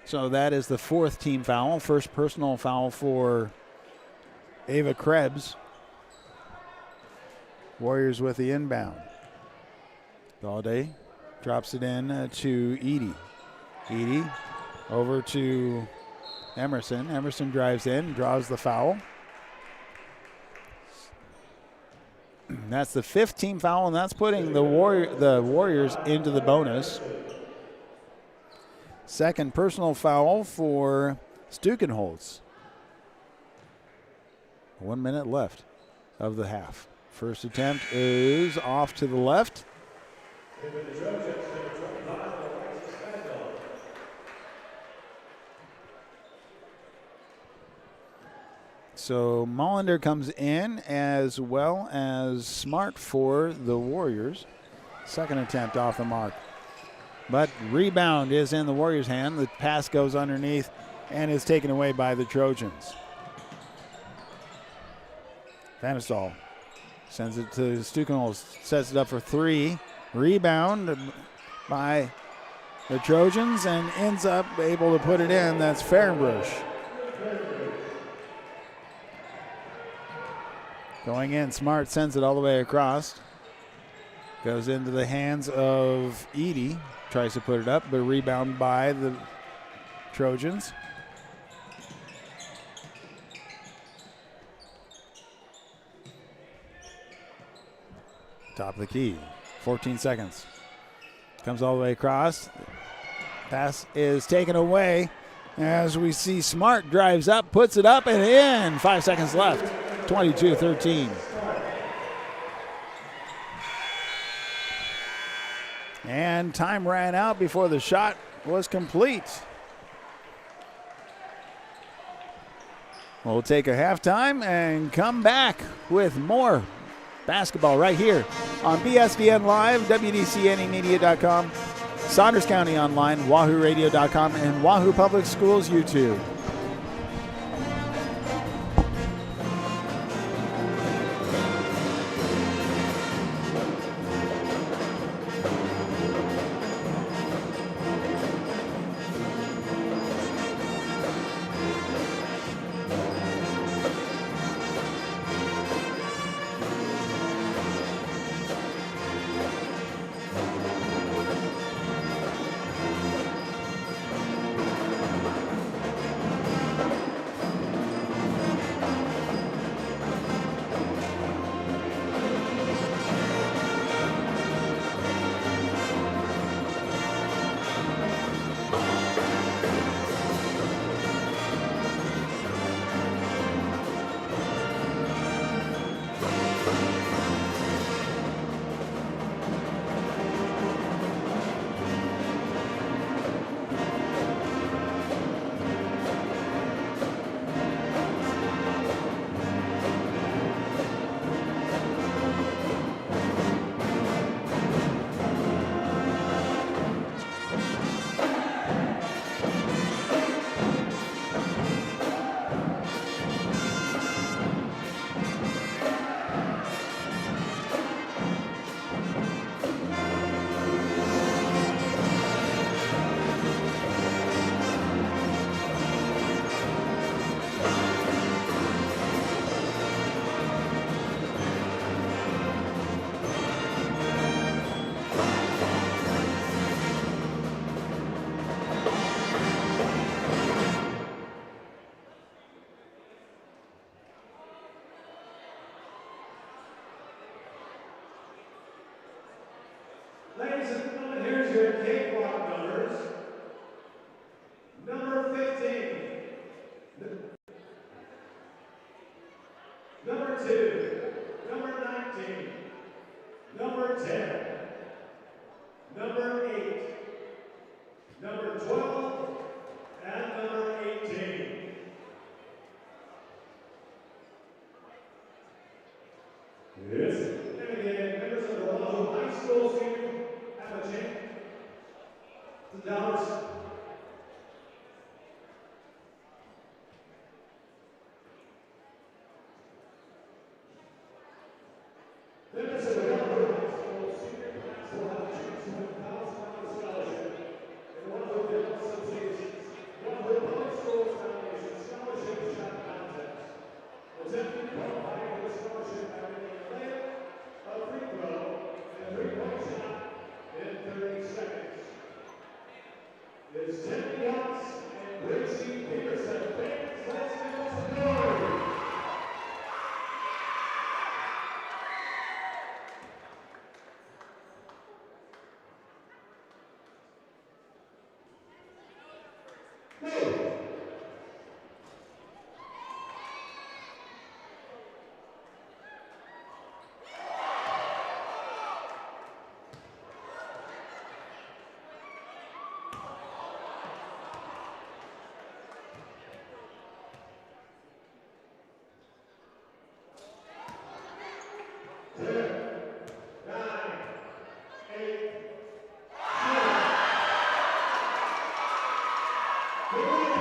So that is the fourth team foul. First personal foul for Ava Krebs. Warriors with the inbound. Galladay drops it in to Edie. Edie over to Emerson. Emerson drives in, draws the foul. That's the fifth team foul, and that's putting the Warriors into the bonus. Second personal foul for Stukenholz. 1 minute left of the half. First attempt is off to the left. So Molander comes in as well as Smart for the Warriors. Second attempt off the mark. But rebound is in the Warriors' hand. The pass goes underneath and is taken away by the Trojans. Vanisdal sends it to Stukenholz, sets it up for three. Rebound by the Trojans and ends up able to put it in. That's Fahrenbruch. Going in, Smart sends it all the way across. Goes into the hands of Edie. Tries to put it up, but rebound by the Trojans. Top of the key. 14 seconds. Comes all the way across. Pass is taken away as we see Smart drives up, puts it up and in. 5 seconds left. 22-13. And time ran out before the shot was complete. We'll take a halftime and come back with more basketball right here on BSDN Live, WDCNEmedia.com, Saunders County Online, WahooRadio.com, and Wahoo Public Schools YouTube. Ladies and gentlemen, here's your cakewalk numbers. Number 15. Number 2. Number 19. Number 10. Number 8. Number 12. And number 18. Yes. And again, members of the Wahoo High School senior have a chance. $1. Members of the Wahoo High School senior class will have a chance to win $1,000 scholarship in one of the Bill Association's Wahoo Public Schools Foundation Scholarship Shot Contest. Attempting to qualify for the scholarship by winning a layup, a free throw, and a three-point shot in 30 seconds. It's Timmy Youngs and Gracie Peterson. Fans, let's give us a glory. Come on.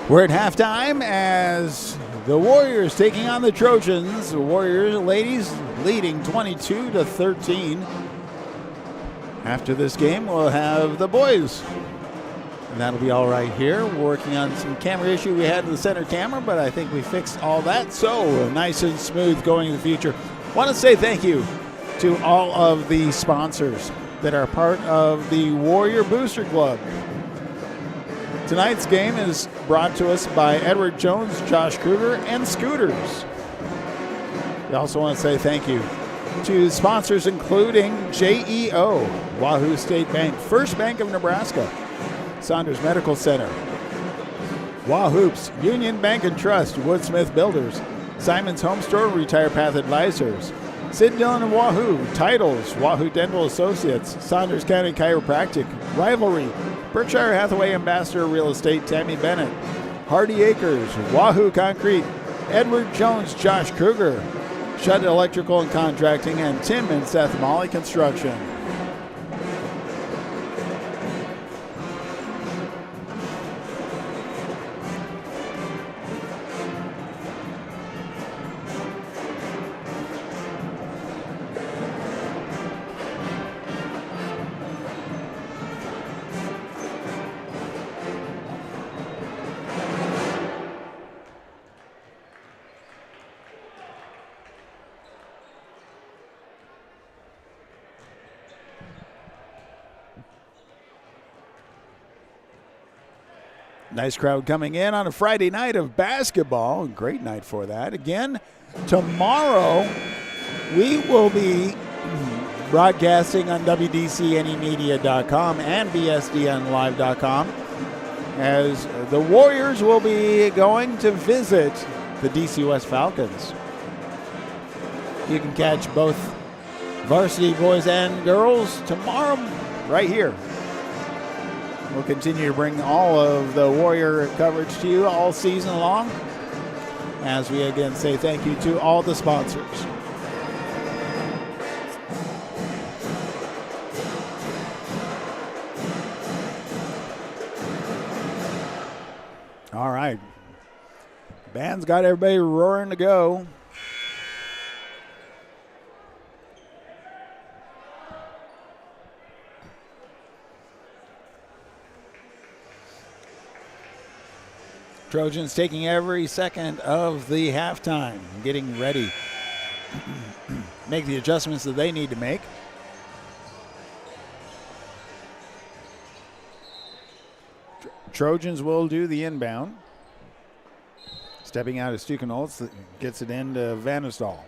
We're at halftime as the Warriors taking on the Trojans. The Warriors ladies leading 22-13. After this game, we'll have the boys. And that'll be all right here. We're working on some camera issue we had with the center camera, but I think we fixed all that. So nice and smooth going in the future. Want to say thank you to all of the sponsors that are part of the Warrior Booster Club. Tonight's game is brought to us by Edward Jones, Josh Kruger, and Scooters. We also want to say thank you to sponsors including JEO, Wahoo State Bank, First Bank of Nebraska, Saunders Medical Center, Wahoops, Union Bank and Trust, Woodsmith Builders, Simon's Home Store, Retire Path Advisors, Sid Dillon and Wahoo, Titles, Wahoo Dental Associates, Saunders County Chiropractic, Rivalry, Berkshire Hathaway Ambassador Real Estate, Tammy Bennett, Hardy Acres, Wahoo Concrete, Edward Jones, Josh Kruger, Shutt Electrical and Contracting, and Tim and Seth Molly Construction. Nice crowd coming in on a Friday night of basketball. Great night for that. Again, tomorrow we will be broadcasting on WDCNEmedia.com and BSDNlive.com as the Warriors will be going to visit the DC West Falcons. You can catch both varsity boys and girls tomorrow right here. We'll continue to bring all of the Warrior coverage to you all season long as we again say thank you to all the sponsors. All right. Band's got everybody roaring to go. Trojans taking every second of the halftime, getting ready, make the adjustments that they need to make. Trojans will do the inbound. Stepping out of Stukenholtz, gets it into Vanesdahl.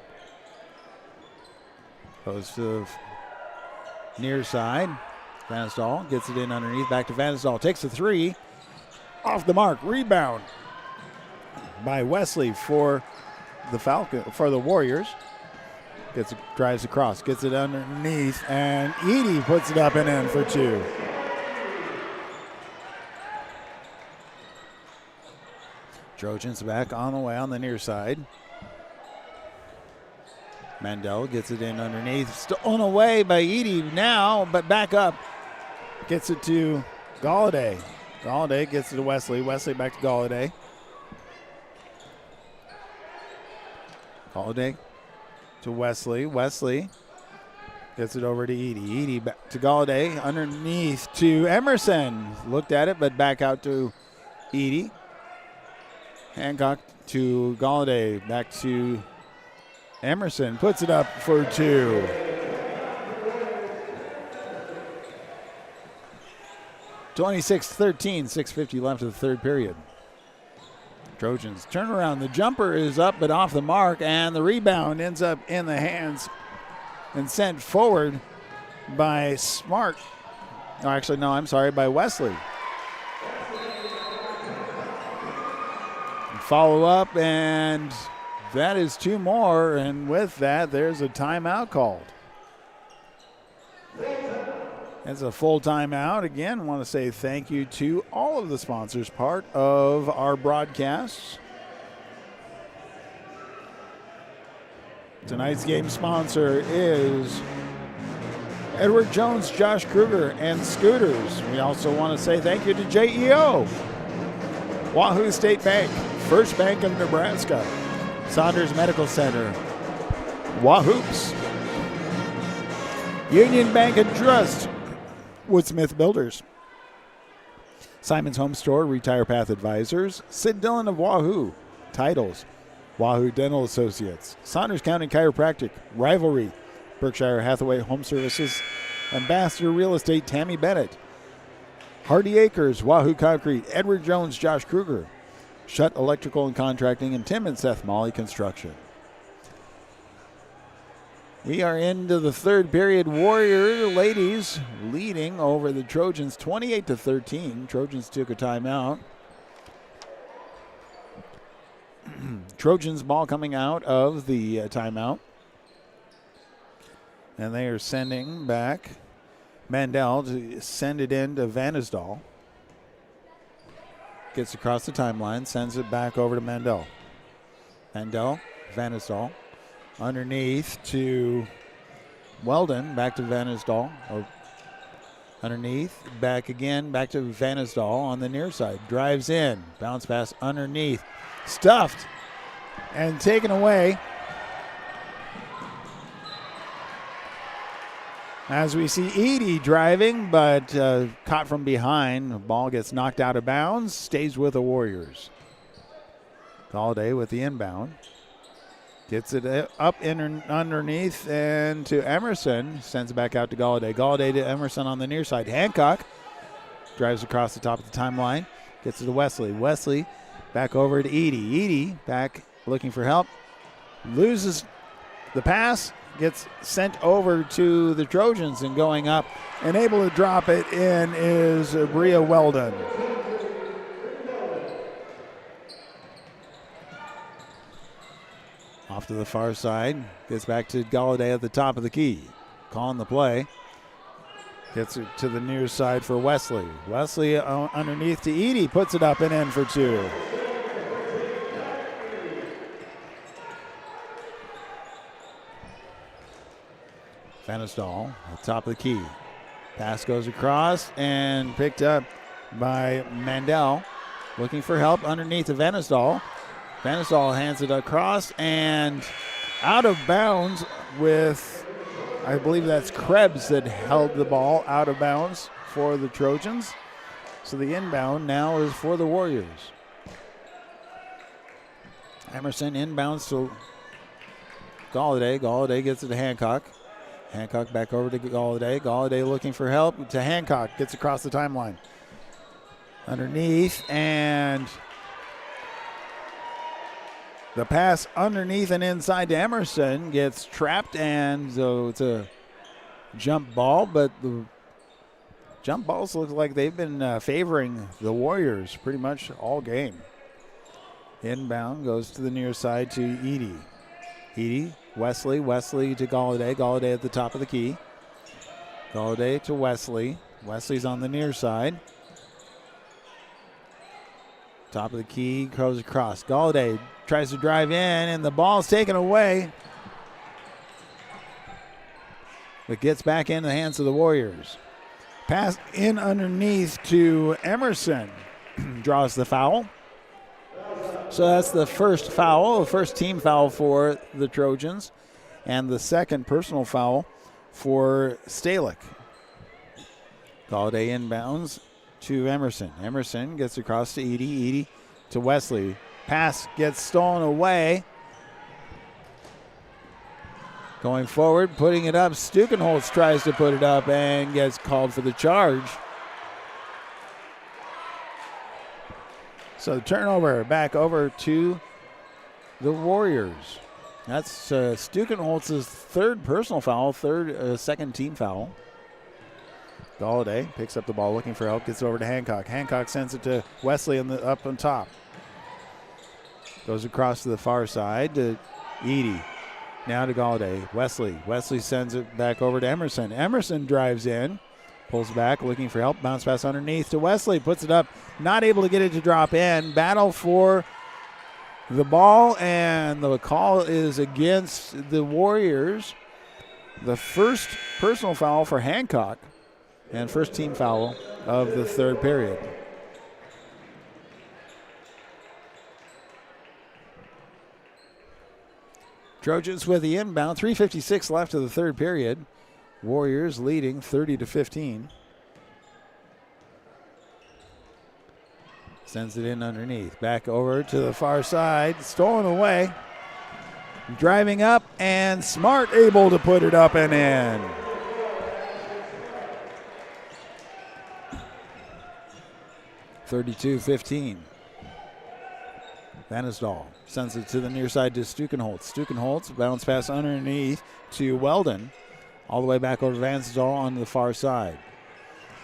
Goes to the near side. Vanesdahl gets it in underneath, back to Vanesdahl, takes the three. Off the mark, rebound by Wesley for the Warriors. Drives across, gets it underneath, and Edie puts it up and in for two. Trojans back on the way on the near side. Mandel gets it in underneath, stolen away by Edie now, but back up. Gets it to Galladay. Galladay gets it to Wesley. Wesley back to Galladay. Galladay to Wesley. Wesley gets it over to Edie. Edie back to Galladay. Underneath to Emerson. Looked at it, but back out to Edie. Hancock to Galladay. Back to Emerson. Puts it up for two. 26-13, 6:50 left of the third period. Trojans turn around. The jumper is up but off the mark, and the rebound ends up in the hands and sent forward by Smart. Oh, actually, no, I'm sorry, by Wesley. Follow up, and that is two more, and with that, there's a timeout called. It's a full timeout. Again, want to say thank you to all of the sponsors part of our broadcasts. Tonight's game sponsor is Edward Jones, Josh Kruger, and Scooters. We also want to say thank you to JEO, Wahoo State Bank, First Bank of Nebraska, Saunders Medical Center, Wahoops, Union Bank and Trust, Woodsmith Builders, Simon's Home Store, Retire Path Advisors, Sid Dillon of Wahoo, Titles, Wahoo Dental Associates, Saunders County Chiropractic, Rivalry, Berkshire Hathaway Home Services, Ambassador Real Estate, Tammy Bennett, Hardy Acres, Wahoo Concrete, Edward Jones, Josh Kruger, Shutt Electrical and Contracting, and Tim and Seth Molly Construction. We are into the third period. Warrior ladies leading over the Trojans 28-13. Trojans took a timeout. Trojans ball coming out of the timeout. And they are sending back Mandel to send it in to Vanisdal. Gets across the timeline, sends it back over to Mandel. Mandel, Vanisdal. Underneath to Weldon, back to Vanisdal. Underneath, back again, back to Vanisdal on the near side. Drives in, bounce pass underneath. Stuffed and taken away. As we see Edie driving, but caught from behind. The ball gets knocked out of bounds, stays with the Warriors. Galladay with the inbound. Gets it up underneath and to Emerson. Sends it back out to Galladay. Galladay to Emerson on the near side. Hancock drives across the top of the timeline. Gets it to Wesley. Wesley back over to Edie. Edie back looking for help. Loses the pass. Gets sent over to the Trojans and going up. And able to drop it in is Bria Weldon. Off to the far side. Gets back to Galladay at the top of the key. Calling the play. Gets it to the near side for Wesley. Wesley underneath to Edie. Puts it up and in for two. Vanisdal at the top of the key. Pass goes across and picked up by Mandel. Looking for help underneath to Vanisdal. Vanisdal hands it across and out of bounds with, I believe that's Krebs that held the ball out of bounds for the Trojans. So the inbound now is for the Warriors. Emerson inbounds to Galladay. Galladay gets it to Hancock. Hancock back over to Galladay. Galladay looking for help to Hancock. Gets across the timeline. Underneath and the pass underneath and inside to Emerson gets trapped, and so it's a jump ball, but the jump balls look like they've been favoring the Warriors pretty much all game. Inbound goes to the near side to Edie. Edie, Wesley to Galladay. Galladay at the top of the key. Galladay to Wesley. Wesley's on the near side. Top of the key, goes across. Galladay tries to drive in, and the ball's taken away. It gets back in the hands of the Warriors. Pass in underneath to Emerson. Draws the foul. So that's the first foul, the first team foul for the Trojans, and the second personal foul for Stalick. Galladay inbounds to Emerson. Emerson gets across to Edie. Edie to Wesley. Pass gets stolen away. Going forward, putting it up. Stukenholtz tries to put it up and gets called for the charge. So turnover back over to the Warriors. That's Stukenholtz's third personal foul, second team foul. Galladay picks up the ball looking for help, gets it over to Hancock. Hancock sends it to Wesley up on top. Goes across to the far side to Edie. Now to Galladay. Wesley sends it back over to Emerson. Emerson drives in, pulls back, looking for help. Bounce pass underneath to Wesley. Puts it up, not able to get it to drop in. Battle for the ball, and the call is against the Warriors. The first personal foul for Hancock, and first team foul of the third period. Trojans with the inbound. 3:56 left of the third period. Warriors leading 30-15. Sends it in underneath. Back over to the far side. Stolen away. Driving up, and Smart able to put it up and in. (32-15). Vanisdahl sends it to the near side to Stukenholtz. Stukenholtz bounce pass underneath to Weldon. All the way back over to Vanisdahl on the far side.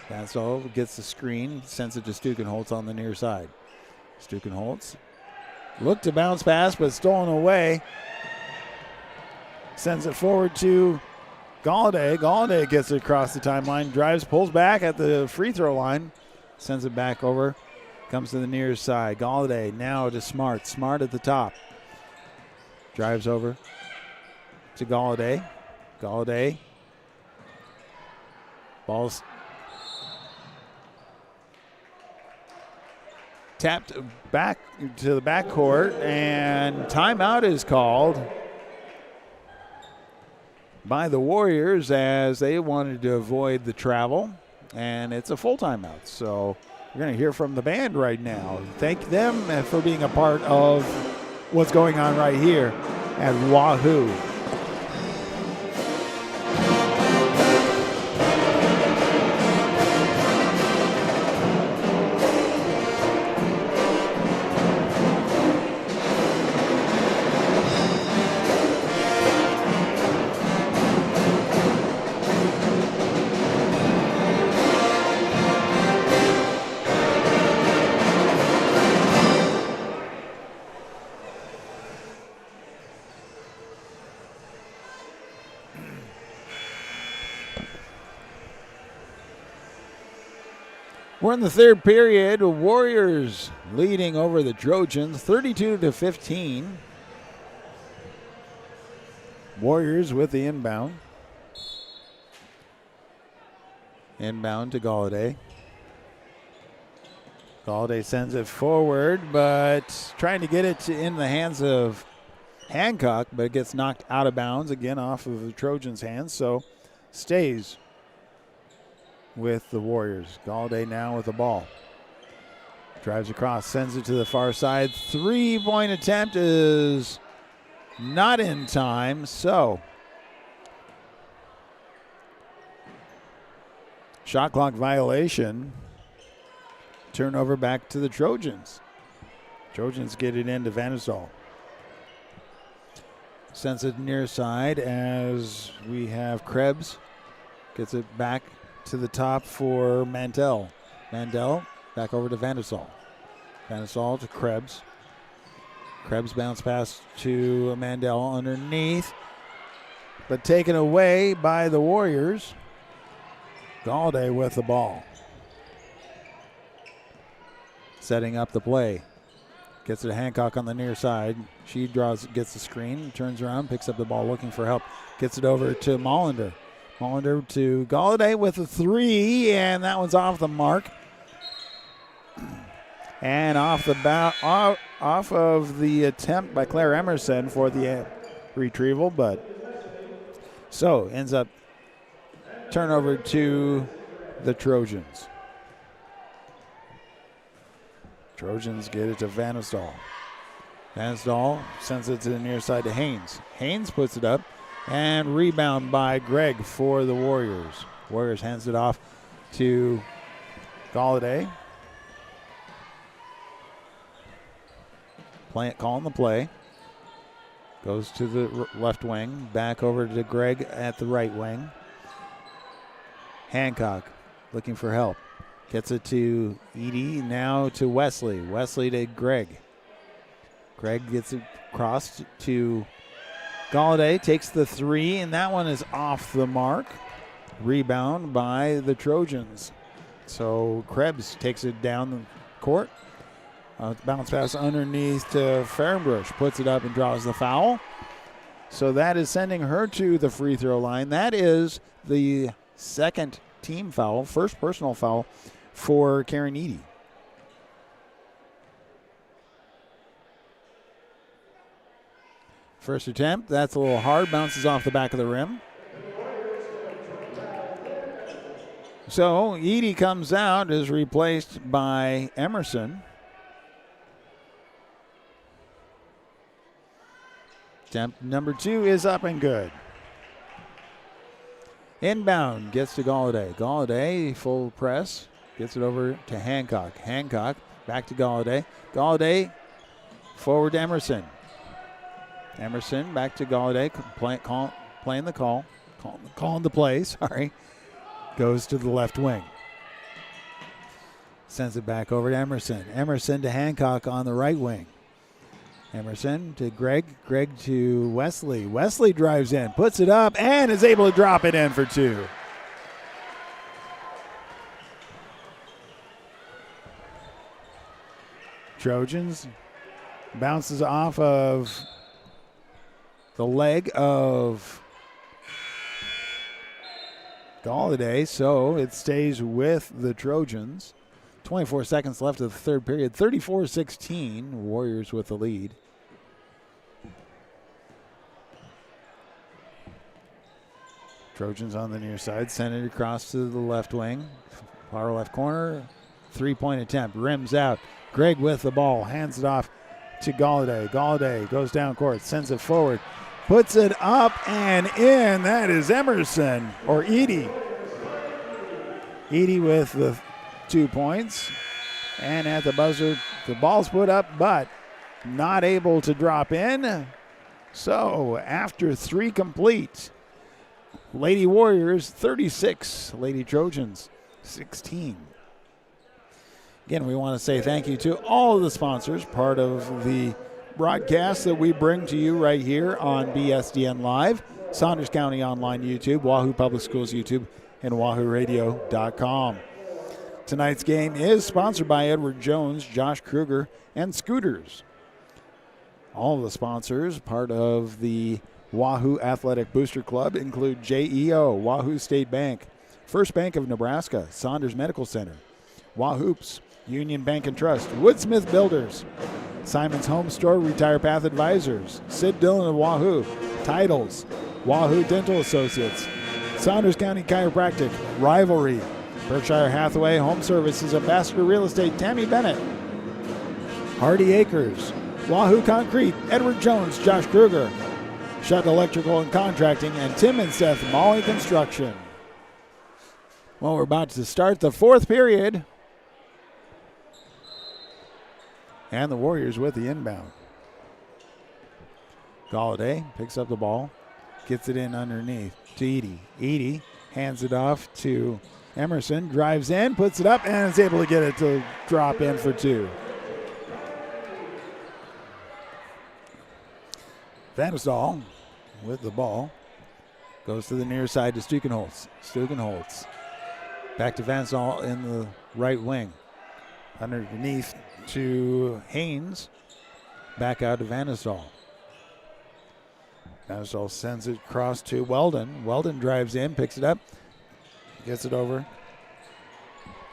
Vanisdahl gets the screen, sends it to Stukenholtz on the near side. Stukenholtz looked to bounce pass, but stolen away. Sends it forward to Galladay. Galladay gets it across the timeline, drives, pulls back at the free throw line, sends it back over, comes to the near side. Galladay now to Smart. Smart at the top. Drives over to Galladay. Galladay. Ball's tapped back to the backcourt, and timeout is called by the Warriors as they wanted to avoid the travel, and it's a full timeout. So we're going to hear from the band right now. Thank them for being a part of what's going on right here at Wahoo. We're in the third period. Warriors leading over the Trojans 32-15. Warriors with the inbound. Inbound to Galladay. Galladay sends it forward, but trying to get it in the hands of Hancock, but it gets knocked out of bounds again off of the Trojans' hands, so stays with the Warriors. Galladay now with the ball. Drives across, sends it to the far side. 3-point attempt is not in time, so shot clock violation. Turnover back to the Trojans. Trojans get it into Vanisdahl. Sends it near side as we have Krebs. Gets it back to the top for Mandel. Mandel back over to Vanisdahl. Vanisdahl to Krebs. Krebs bounce pass to Mandel underneath, but taken away by the Warriors. Galladay with the ball. Setting up the play. Gets it to Hancock on the near side. She gets the screen, turns around, picks up the ball looking for help. Gets it over to Molinder. Molinder to Galladay with a three, and that one's off the mark. And off of the attempt by Claire Emerson for the retrieval, but so ends up turnover to the Trojans. Trojans get it to Vanisdahl. Vanisdahl sends it to the near side to Haynes. Haynes puts it up, and rebound by Gregg for the Warriors. Warriors hands it off to Galladay. Calling the play. Goes to the left wing. Back over to Gregg at the right wing. Hancock looking for help. Gets it to Edie. Now to Wesley. Wesley to Gregg. Gregg gets it crossed to Galladay. Takes the three, and that one is off the mark. Rebound by the Trojans. So Krebs takes it down the court. Bounce pass underneath to Fehrenbusch. Puts it up and draws the foul. So that is sending her to the free throw line. That is the second team foul, first personal foul for Karen Edie. First attempt, that's a little hard, bounces off the back of the rim. So Edie comes out, is replaced by Emerson. Attempt number 2 is up and good. Inbound, gets to Galladay. Galladay, full press, gets it over to Hancock. Hancock, back to Galladay. Galladay, forward to Emerson. Emerson back to Galladay, playing the call, calling the play, sorry. Goes to the left wing. Sends it back over to Emerson. Emerson to Hancock on the right wing. Emerson to Greg. Greg to Wesley. Wesley drives in, puts it up, and is able to drop it in for 2. Trojans bounces off of the leg of Galladay, so it stays with the Trojans. 24 seconds left of the third period. 34-16, Warriors with the lead. Trojans on the near side, send it across to the left wing. Far left corner, 3-point attempt, rims out. Greg with the ball, hands it off to Galladay. Galladay goes down court, sends it forward, puts it up and in. That is Emerson, or Edie. Edie with the 2 points. And at the buzzer, the ball's put up, but not able to drop in. So after 3 complete, Lady Warriors 36, Lady Trojans 16. Again, we want to say thank you to all of the sponsors, part of the broadcast that we bring to you right here on BSDN Live, Saunders County Online YouTube, Wahoo Public Schools YouTube, and WahooRadio.com. Tonight's game is sponsored by Edward Jones, Josh Kruger, and Scooters. All of the sponsors, part of the Wahoo Athletic Booster Club, include JEO, Wahoo State Bank, First Bank of Nebraska, Saunders Medical Center, Wahoops, Union Bank and Trust, Woodsmith Builders, Simon's Home Store, Retire Path Advisors, Sid Dillon of Wahoo, Titles, Wahoo Dental Associates, Saunders County Chiropractic, Rivalry, Berkshire Hathaway Home Services, Ambassador Real Estate, Tammy Bennett, Hardy Acres, Wahoo Concrete, Edward Jones, Josh Kruger, Shutt Electrical and Contracting, and Tim and Seth Molly Construction. Well, we're about to start the 4th period. And the Warriors with the inbound. Galladay picks up the ball, gets it in underneath to Edie. Edie hands it off to Emerson, drives in, puts it up, and is able to get it to drop in for 2. Vandesdahl with the ball goes to the near side to Stukenholtz. Stukenholtz back to Vandesdahl in the right wing. Underneath to Haynes. Back out to Vandesdahl. Vandesdahl sends it across to Weldon. Weldon drives in, picks it up, gets it over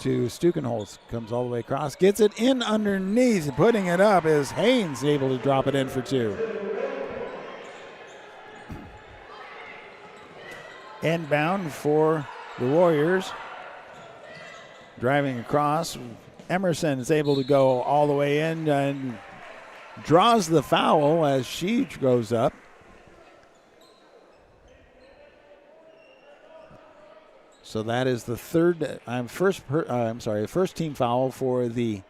to Stukenholtz. Comes all the way across, gets it in underneath. Putting it up is Haynes, able to drop it in for 2. Inbound for the Warriors. Driving across. Emerson is able to go all the way in and draws the foul as she goes up. So that is the first team foul for the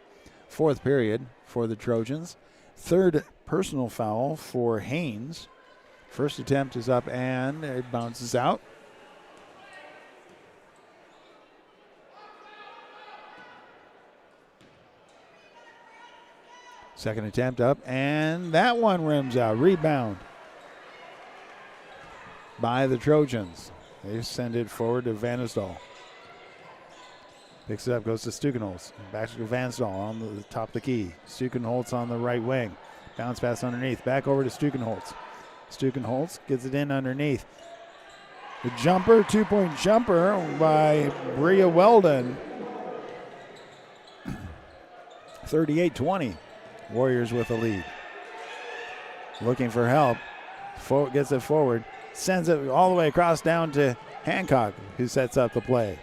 4th period for the Trojans. 3rd personal foul for Haynes. First attempt is up and it bounces out. Second attempt up, and that one rims out. Rebound by the Trojans. They send it forward to Vandesdahl. Picks it up, goes to Stukenholtz. Back to Vandesdahl on the top of the key. Stukenholtz on the right wing. Bounce pass underneath. Back over to Stukenholtz. Stukenholtz gets it in underneath. The jumper, 2-point jumper by Bria Weldon. 38-20. Warriors with the lead. Looking for help. Gets it forward. Sends it all the way across down to Hancock, who sets up the play.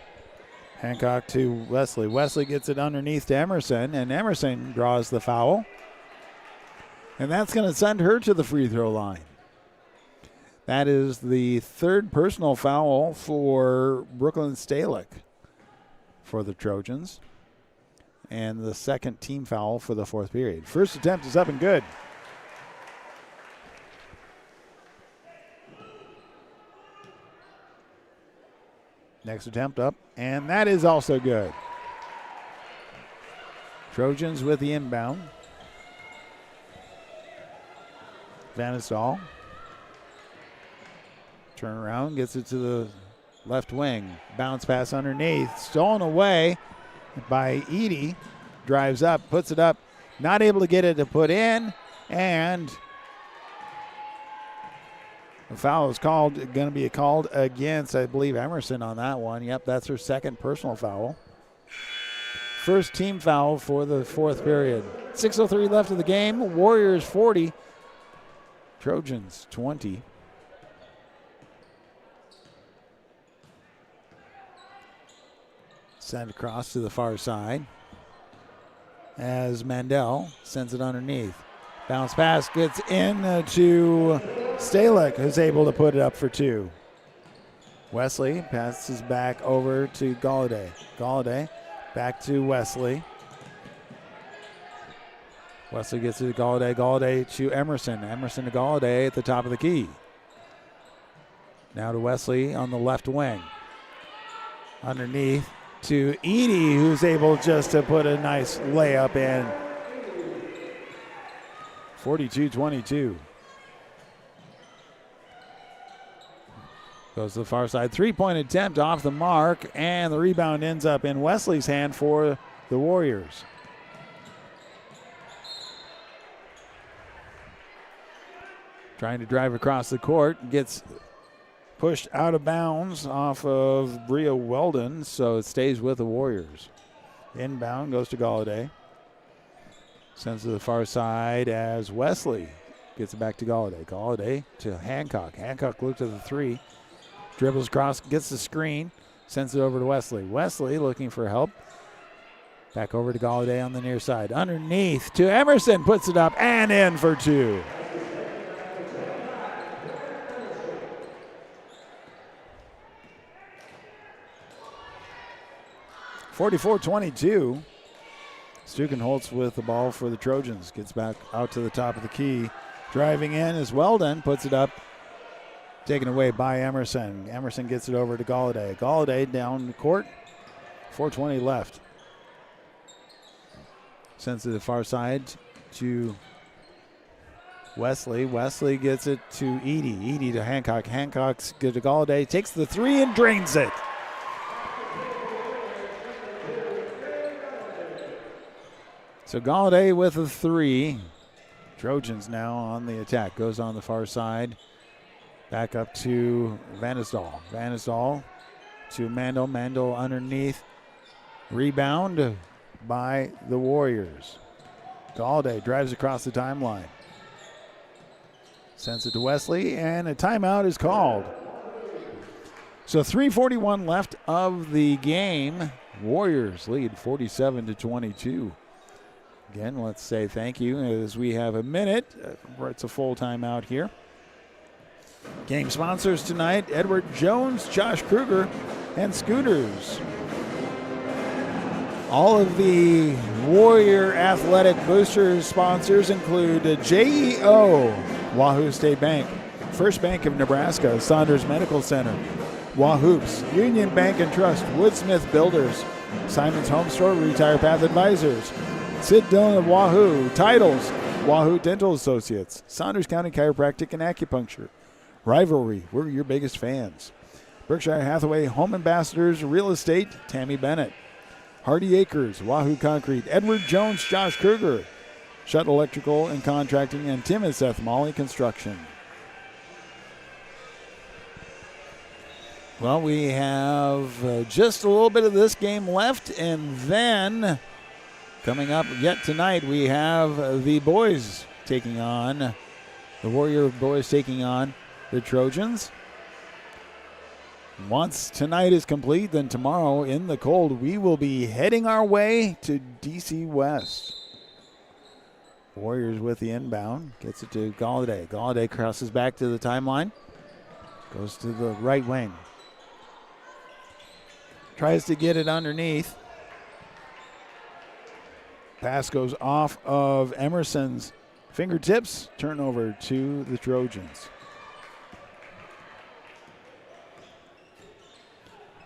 Hancock to Wesley. Wesley gets it underneath to Emerson, and Emerson draws the foul. And that's going to send her to the free throw line. That is the third personal foul for Brooklyn Stalick for the Trojans, and the second team foul for the fourth period. First attempt is up and good. Next attempt up, and that is also good. Trojans with the inbound. Vanisall. Turn around, gets it to the left wing. Bounce pass underneath. Stolen away by Edie. Drives up, puts it up. Not able to get it to put in, and the foul is going to be called against, I believe, Emerson on that one. Yep, that's her second personal foul. First team foul for the fourth period. 6:03 left of the game. Warriors 40, Trojans 20. Send across to the far side as Mandel sends it underneath. Bounce pass gets in to Stalick, who's able to put it up for two. Wesley passes back over to Galladay. Galladay back to Wesley. Wesley gets it to Galladay. Galladay to Emerson. Emerson to Galladay at the top of the key. Now to Wesley on the left wing. Underneath to Edie, who's able just to put a nice layup in. 42-22. Goes to the far side. Three-point attempt off the mark, and the rebound ends up in Wesley's hand for the Warriors. Trying to drive across the court. Gets pushed out of bounds off of Bria Weldon, so it stays with the Warriors. Inbound goes to Galladay. Sends to the far side as Wesley gets it back to Galladay. Galladay to Hancock. Hancock looks at the three. Dribbles across, gets the screen, sends it over to Wesley. Wesley looking for help. Back over to Galladay on the near side. Underneath to Emerson, puts it up and in for two. (44-22). Stukenholtz with the ball for the Trojans. Gets back out to the top of the key. Driving in is Weldon, puts it up. Taken away by Emerson. Emerson gets it over to Galladay. Galladay down the court. 4:20 left. Sends to the far side to Wesley. Wesley gets it to Edie. Edie to Hancock. Hancock's good to Galladay. Takes the three and drains it. So Galladay with a three. Trojans now on the attack. Goes on the far side. Back up to Vanisall. Vanisall to Mandel. Mandel underneath. Rebound by the Warriors. Galladay drives across the timeline. Sends it to Wesley, and a timeout is called. So 3:41 left of the game. Warriors lead 47-22. Again, let's say thank you as we have a minute. It's a full timeout here. Game sponsors tonight, Edward Jones, Josh Kruger, and Scooters. All of the Warrior Athletic Boosters sponsors include JEO, Wahoo State Bank, First Bank of Nebraska, Saunders Medical Center, Wahoops, Union Bank and Trust, Woodsmith Builders, Simon's Home Store, Retire Path Advisors, Sid Dillon of Wahoo, Titles, Wahoo Dental Associates, Saunders County Chiropractic and Acupuncture, Rivalry, we're your biggest fans, Berkshire Hathaway Home Ambassadors Real Estate, Tammy Bennett, Hardy Acres, Wahoo Concrete, Edward Jones, Josh Kruger, Shutt Electrical and Contracting, and Tim and Seth Molly Construction. Well, we have just a little bit of this game left, and then coming up yet tonight, we have the boys taking on The Warrior boys taking on the Trojans. Once tonight is complete, then tomorrow in the cold, we will be heading our way to DC West. Warriors with the inbound. Gets it to Galladay. Galladay crosses back to the timeline. Goes to the right wing. Tries to get it underneath. Pass goes off of Emerson's fingertips. Turnover to the Trojans.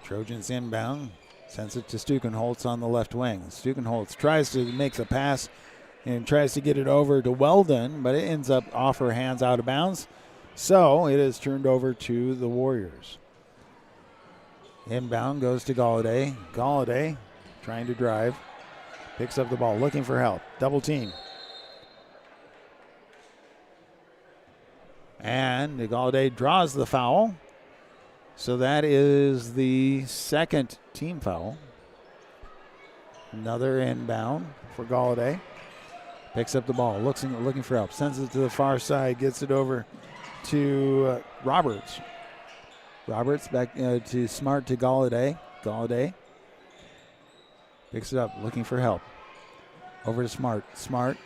Trojans inbound. Sends it to Stukenholtz on the left wing. Stukenholtz tries to make the pass and tries to get it over to Weldon, but it ends up off her hands out of bounds. So it is turned over to the Warriors. Inbound goes to Galladay. Galladay trying to drive. Picks up the ball, looking for help. Double team. And Galladay draws the foul. So that is the second team foul. Another inbound for Galladay. Picks up the ball, looking for help. Sends it to the far side, gets it over to Roberts. Roberts back to Smart to Galladay. Galladay picks it up, looking for help. Over to Smart. Smart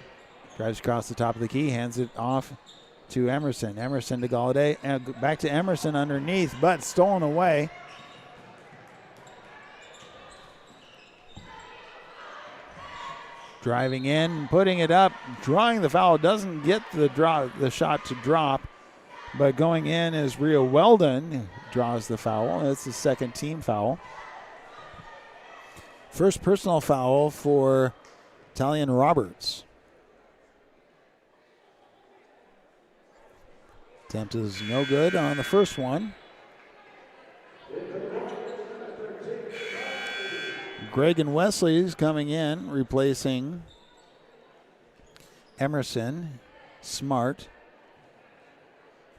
drives across the top of the key, hands it off to Emerson. Emerson to Galladay, and back to Emerson underneath, but stolen away. Driving in, putting it up, drawing the foul. Doesn't get the shot to drop, but going in is Rhea Weldon. Draws the foul. That's the second team foul. First personal foul for Talion Roberts. Attempt is no good on the first one. Greg and Wesley's coming in, replacing Emerson. Smart.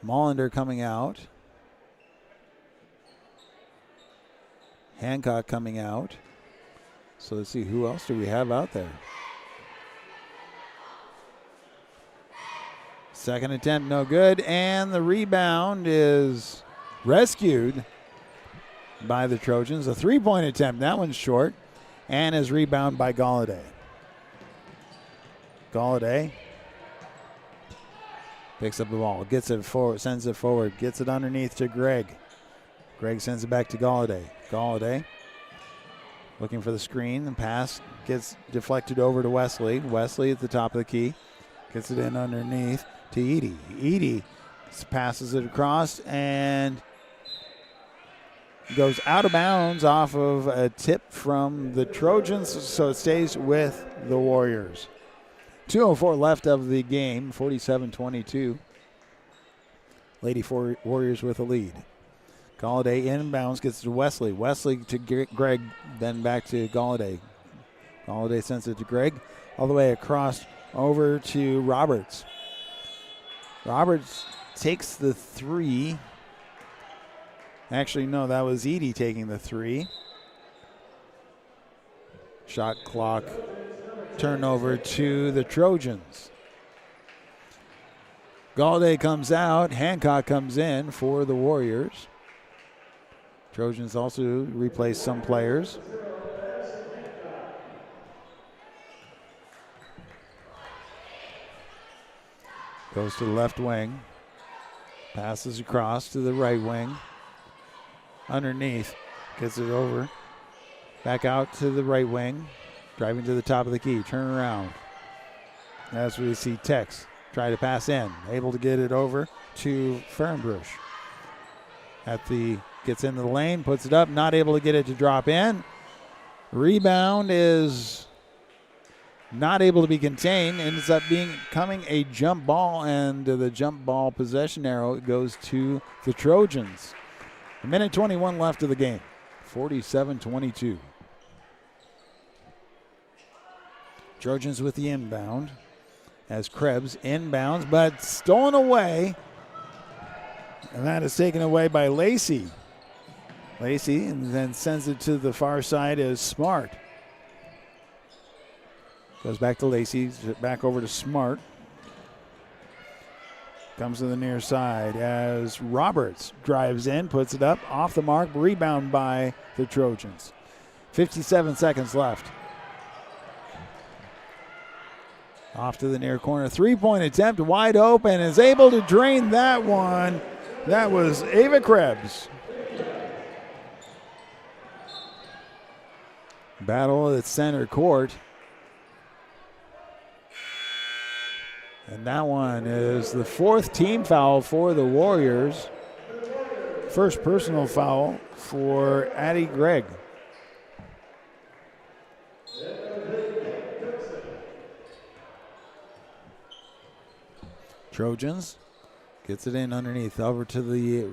Mollander coming out. Hancock coming out. So let's see, who else do we have out there? Second attempt, no good. And the rebound is rescued by the Trojans. A three-point attempt, that one's short. And is rebound by Galladay. Galladay picks up the ball, gets it forward, sends it forward, gets it underneath to Greg. Greg sends it back to Galladay. Galladay looking for the screen. The pass gets deflected over to Wesley. Wesley at the top of the key. Gets it in underneath to Edie. Edie passes it across and goes out of bounds off of a tip from the Trojans, so it stays with the Warriors. 2:04 left of the game, 47-22. Lady Warriors with a lead. Galladay inbounds, gets to Wesley. Wesley to Greg, then back to Galladay. Galladay sends it to Greg, all the way across over to Roberts. Roberts takes the three. Actually, no, that was Edie taking the three. Shot clock turnover to the Trojans. Galladay comes out. Hancock comes in for the Warriors. Trojans also replace some players. Goes to the left wing. Passes across to the right wing. Underneath. Gets it over. Back out to the right wing. Driving to the top of the key. Turn around. As we see Tex try to pass in. Able to get it over to Fehrenbusch. Gets into the lane. Puts it up. Not able to get it to drop in. Rebound is not able to be contained. Ends up becoming a jump ball. And the jump ball possession arrow goes to the Trojans. A minute 21 left of the game. 47-22. Trojans with the inbound as Krebs inbounds, but stolen away. And that is taken away by Lacey. Lacey, and then sends it to the far side as Smart. Goes back to Lacey, back over to Smart. Comes to the near side as Roberts drives in, puts it up, off the mark, rebound by the Trojans. 57 seconds left. Off to the near corner, three-point attempt, wide open, is able to drain that one. That was Ava Krebs. Battle at center court. And that one is the fourth team foul for the Warriors. First personal foul for Addie Gregg. Trojans gets it in underneath, over to the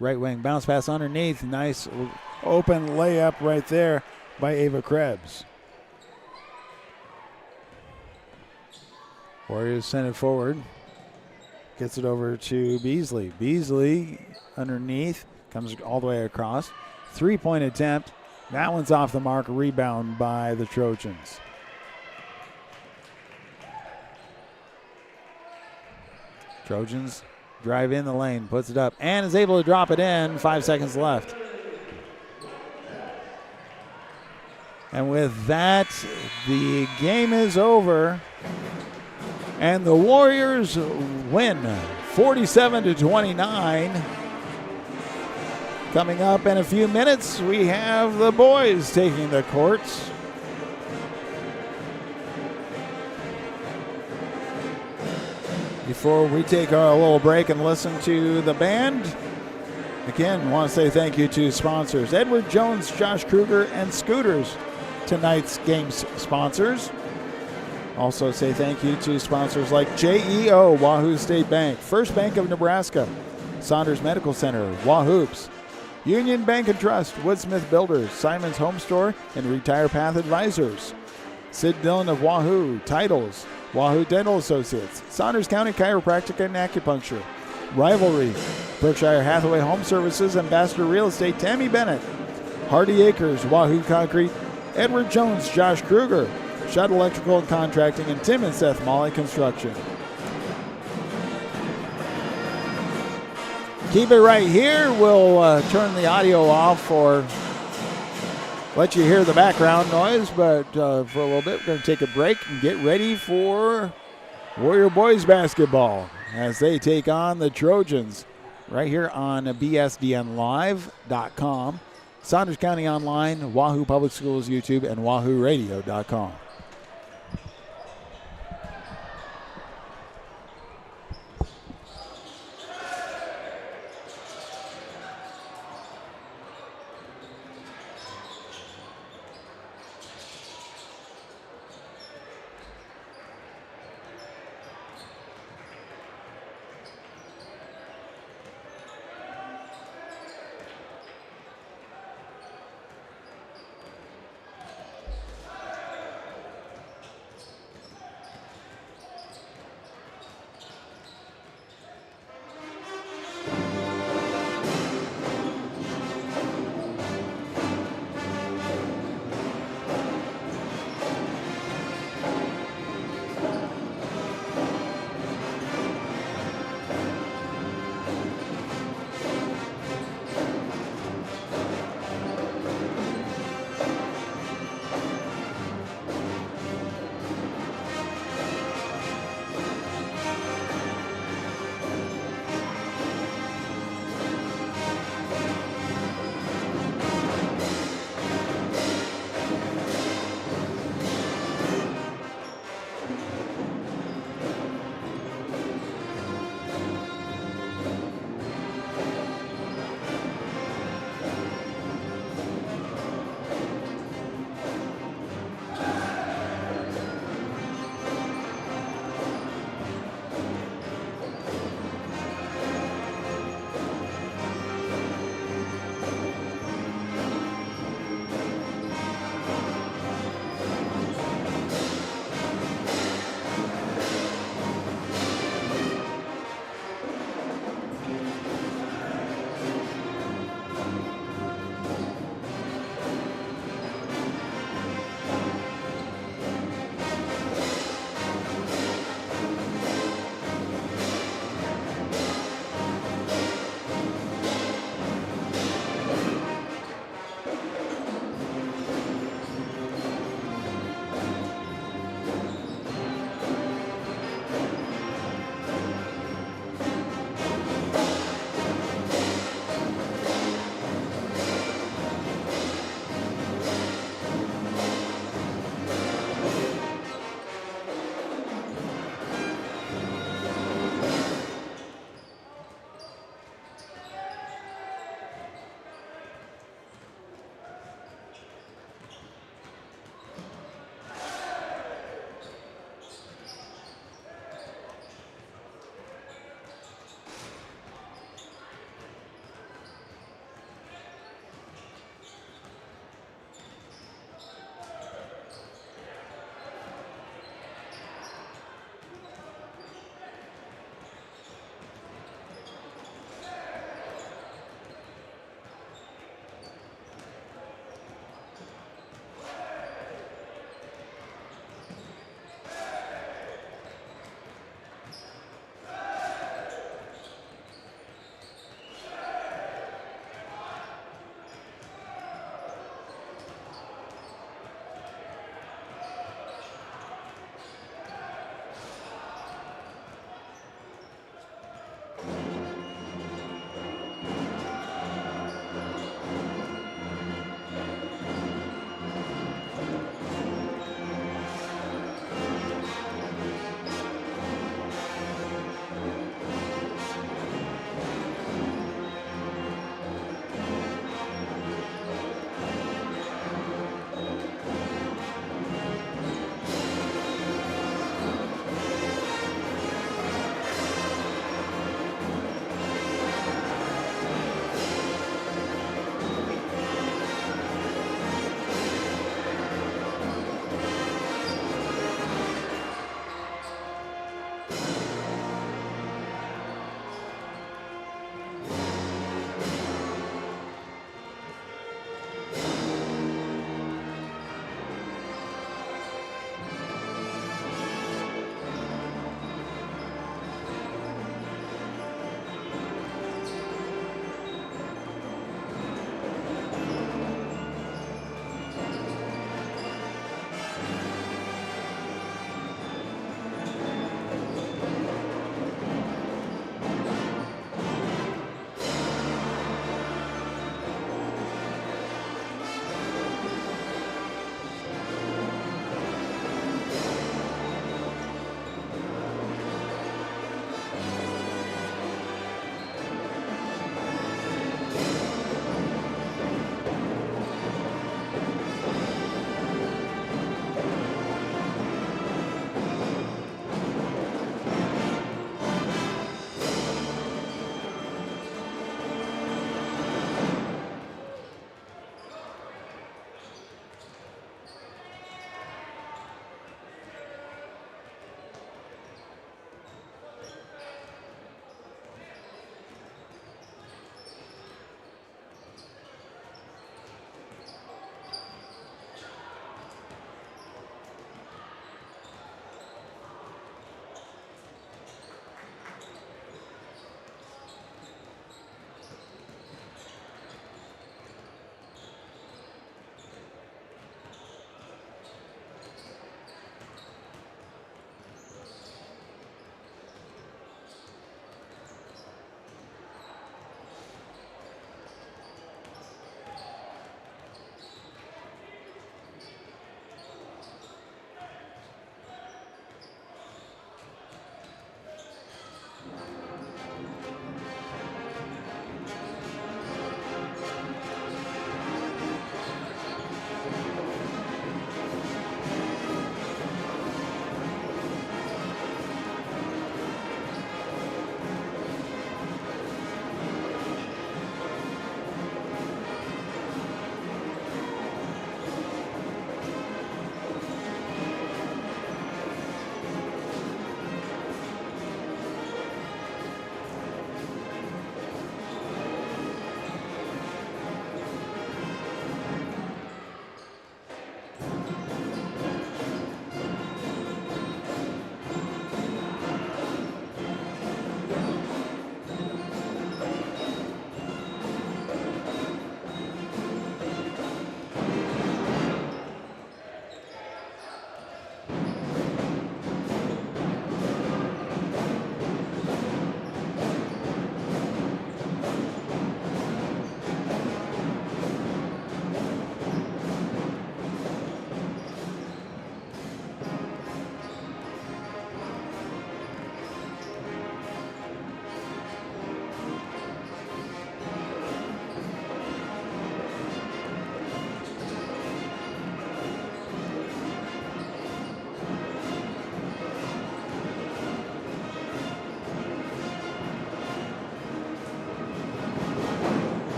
right wing. Bounce pass underneath. Nice open layup right there by Ava Krebs. Warriors send it forward. Gets it over to Beasley. Beasley underneath. Comes all the way across. Three-point attempt. That one's off the mark. Rebound by the Trojans. Trojans drive in the lane. Puts it up. And is able to drop it in. 5 seconds left. And with that, the game is over. And the Warriors win 47-29. Coming up in a few minutes, we have the boys taking the courts. Before we take our little break and listen to the band, again, want to say thank you to sponsors. Edward Jones, Josh Kruger, and Scooters, tonight's game sponsors. Also say thank you to sponsors like JEO, Wahoo State Bank, First Bank of Nebraska, Saunders Medical Center, Wahoops, Union Bank and Trust, Woodsmith Builders, Simon's Home Store, and Retire Path Advisors. Sid Dillon of Wahoo, Titles, Wahoo Dental Associates, Saunders County Chiropractic and Acupuncture, Rivalry, Berkshire Hathaway Home Services, Ambassador Real Estate, Tammy Bennett, Hardy Acres, Wahoo Concrete, Edward Jones, Josh Kruger, Shutt Electrical and Contracting, and Tim and Seth Molly Construction. Keep it right here. We'll turn the audio off or let you hear the background noise, but for a little bit, we're going to take a break and get ready for Warrior Boys basketball as they take on the Trojans right here on bsdnlive.com, Saunders County Online, Wahoo Public Schools YouTube, and wahooradio.com.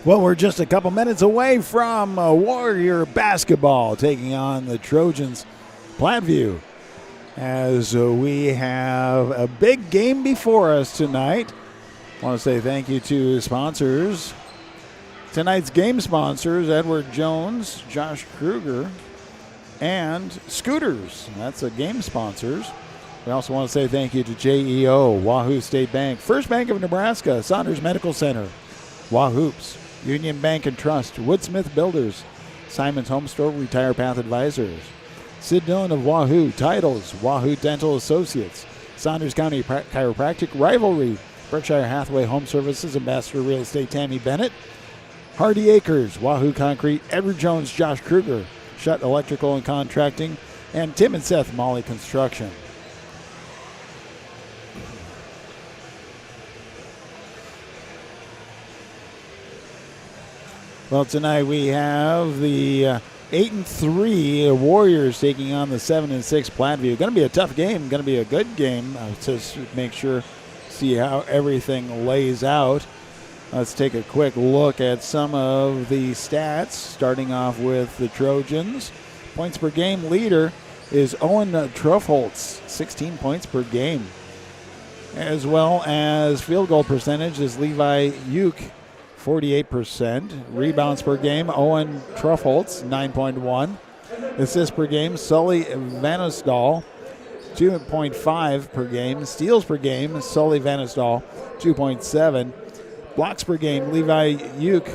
Well, we're just a couple minutes away from Warrior basketball taking on the Trojans, Platteview, as we have a big game before us tonight. I want to say thank you to sponsors. Tonight's game sponsors, Edward Jones, Josh Kruger, and Scooters. That's the game sponsors. We also want to say thank you to JEO, Wahoo State Bank, First Bank of Nebraska, Saunders Medical Center, Wahoops, Union Bank and Trust, Woodsmith Builders, Simon's Home Store, Retire Path Advisors, Sid Dillon of Wahoo, Titles, Wahoo Dental Associates, Saunders County Chiropractic, Rivalry, Berkshire Hathaway Home Services, Ambassador Real Estate, Tammy Bennett, Hardy Acres, Wahoo Concrete, Edward Jones, Josh Kruger, Shutt Electrical and Contracting, and Tim and Seth Molly Construction. Well, tonight we have the 8-3 Warriors taking on the 7-6 Platteview. Going to be a tough game. Going to be a good game. Just make sure, see how everything lays out. Let's take a quick look at some of the stats, starting off with the Trojans. Points per game leader is Owen Truffholtz, 16 points per game. As well as field goal percentage is Levi Uke, 48%. Rebounds per game, Owen Truffholtz, 9.1. Assists per game, Sully Vanisdal, 2.5 per game. Steals per game, Sully Vanisdal, 2.7. Blocks per game, Levi Uke,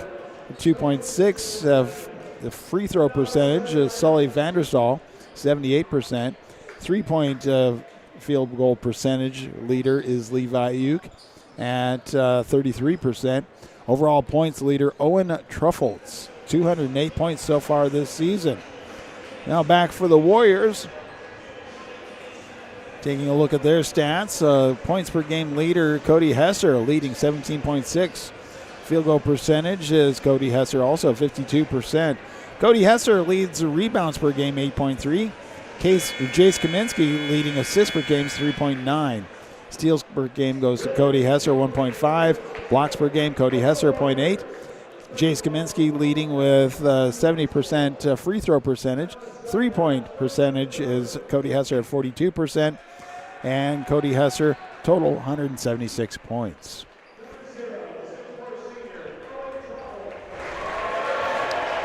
2.6. The free throw percentage, Sully Vanderstal, 78%. 3-point field goal percentage leader is Levi Uke at 33%. Overall points leader, Owen Truffholtz, 208 points so far this season. Now back for the Warriors. Taking a look at their stats, points per game leader, Cody Hesser, leading 17.6. Field goal percentage is Cody Hesser, also 52%. Cody Hesser leads rebounds per game, 8.3. Jace Kaminsky leading assists per game, 3.9. Steals per game goes to Cody Hesser, 1.5. Blocks per game, Cody Hesser, 0.8. Jace Kaminsky leading with 70% free throw percentage. 3-point percentage is Cody Hesser at 42%. And Cody Hesser, total 176 points.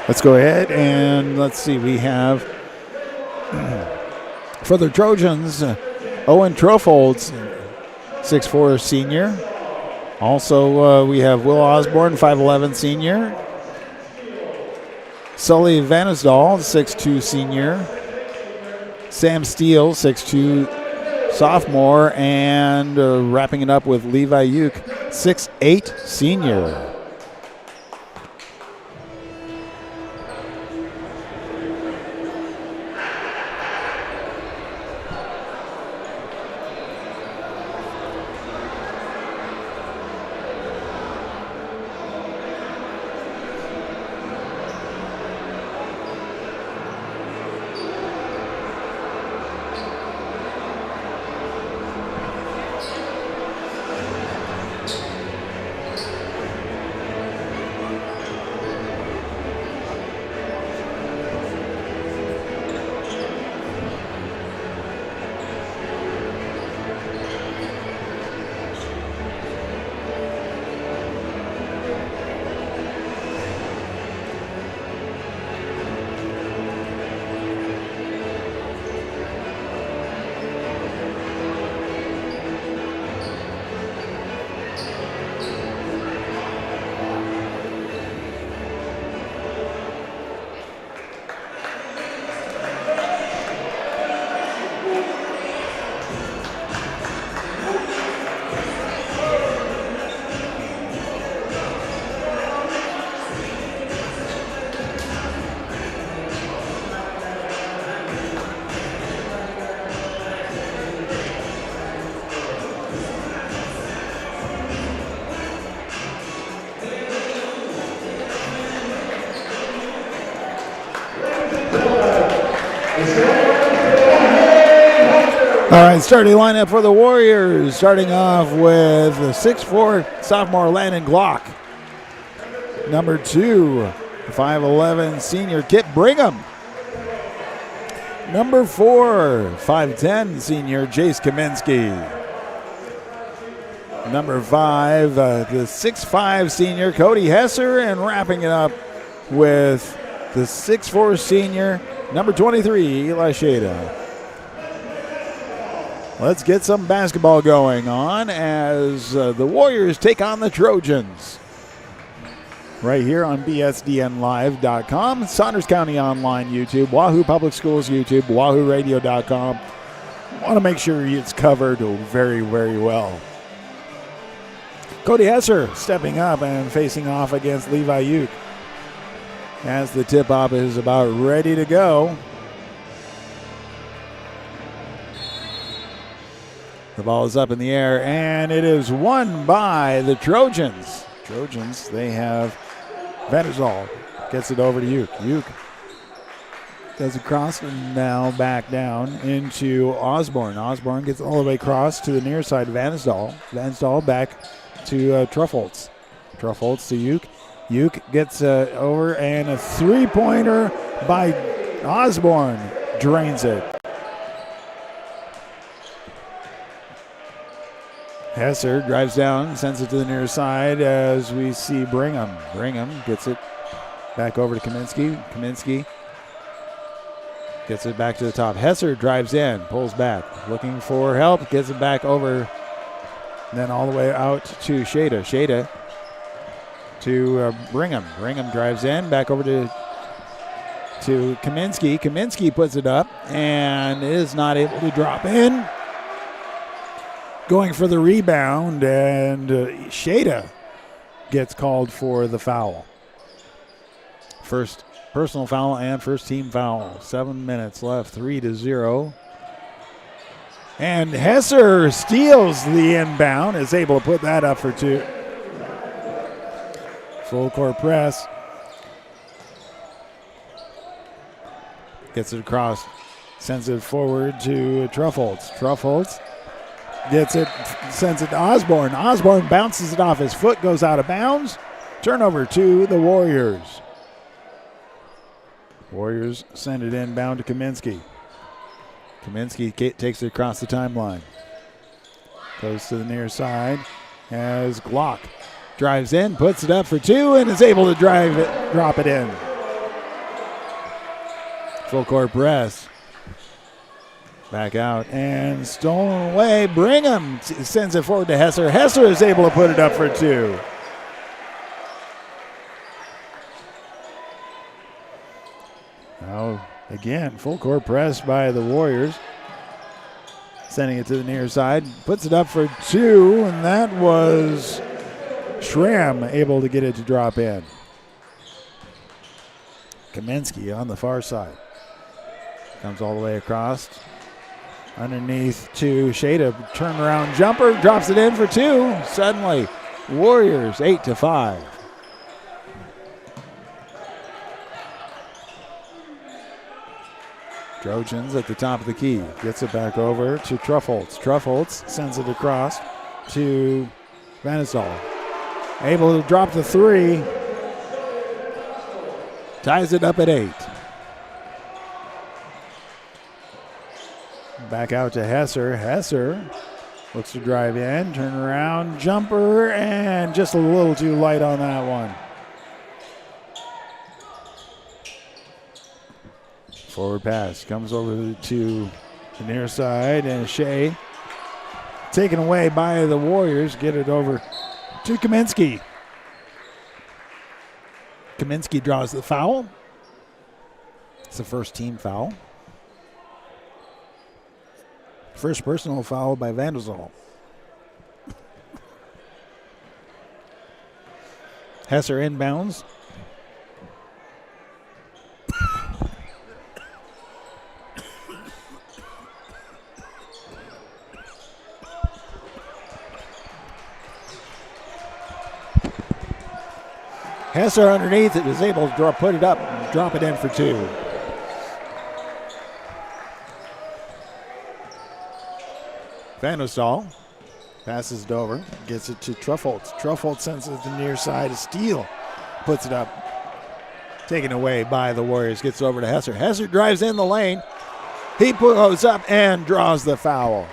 Let's go ahead and let's see. We have for the Trojans, Owen Truffholtz, 6'4" senior. Also, we have Will Osborne, 5'11" senior. Sully Vanisdal, 6'2" senior. Sam Steele, 6'2" sophomore. And wrapping it up with Levi Uke, 6'8" senior. All right, starting lineup for the Warriors. Starting off with the 6'4" sophomore Landon Glock. Number 2, 5'11" senior Kip Brigham. Number 4, 5'10" senior Jace Kaminsky. Number 5, the 6'5" senior Cody Hesser, and wrapping it up with the 6'4" senior, number 23, Eli Shada. Let's get some basketball going on as the Warriors take on the Trojans. Right here on BSDNLive.com, Saunders County Online YouTube, Wahoo Public Schools YouTube, WahooRadio.com. Want to make sure it's covered very, very well. Cody Hesser stepping up and facing off against Levi Uke as the tip-off is about ready to go. The ball is up in the air, and it is won by the Trojans. Trojans, they have Vanderzal. Gets it over to Uke. Uke does it cross and now back down into Osborne. Osborne gets all the way across to the near side of Vanderzal. Vanderzal back to Truffholtz. Truffholtz to Uke. Uke gets over, and a three-pointer by Osborne drains it. Hesser drives down, sends it to the near side as we see Brigham. Brigham gets it back over to Kaminsky. Kaminsky gets it back to the top. Hesser drives in, pulls back, looking for help, gets it back over, then all the way out to Shada. Shada to Brigham. Brigham drives in, back over to Kaminsky. Kaminsky puts it up and is not able to drop in. Going for the rebound, and Shada gets called for the foul. First personal foul and first team foul. 7 minutes left, 3-0. And Hesser steals the inbound, is able to put that up for 2. Full court press. Gets it across, sends it forward to Truffholtz. Truffholtz gets it, sends it to Osborne. Osborne bounces it off his foot, goes out of bounds. Turnover to the Warriors. Warriors send it inbound to Kaminsky. Kaminsky takes it across the timeline. Goes to the near side as Glock drives in, puts it up for 2, and is able to drop it in. Full court press. Back out and stolen away. Brigham sends it forward to Hesser. Hesser is able to put it up for 2. Now, again, full court press by the Warriors. Sending it to the near side. Puts it up for 2, and that was Schramm able to get it to drop in. Kaminsky on the far side. Comes all the way across. Underneath to Shada, turnaround jumper, drops it in for 2. Suddenly, Warriors 8-5. Trojans at the top of the key. Gets it back over to Truffholtz. Truffholtz sends it across to Vanderzal. Able to drop the 3. Ties it up at 8. Back out to Hesser. Hesser looks to drive in, turn around, jumper, and just a little too light on that one. Forward pass comes over to the near side, and Shea taken away by the Warriors. Get it over to Kaminsky. Kaminsky draws the foul. It's the first team foul. First personal foul by Vanderzal. Hesser inbounds. Hesser underneath it is able to put it up and drop it in for 2. Vanderzal passes it over, gets it to Truffholtz. Truffholtz sends it to the near side, a steal puts it up. Taken away by the Warriors. Gets over to Hesser. Hesser drives in the lane. He goes up and draws the foul.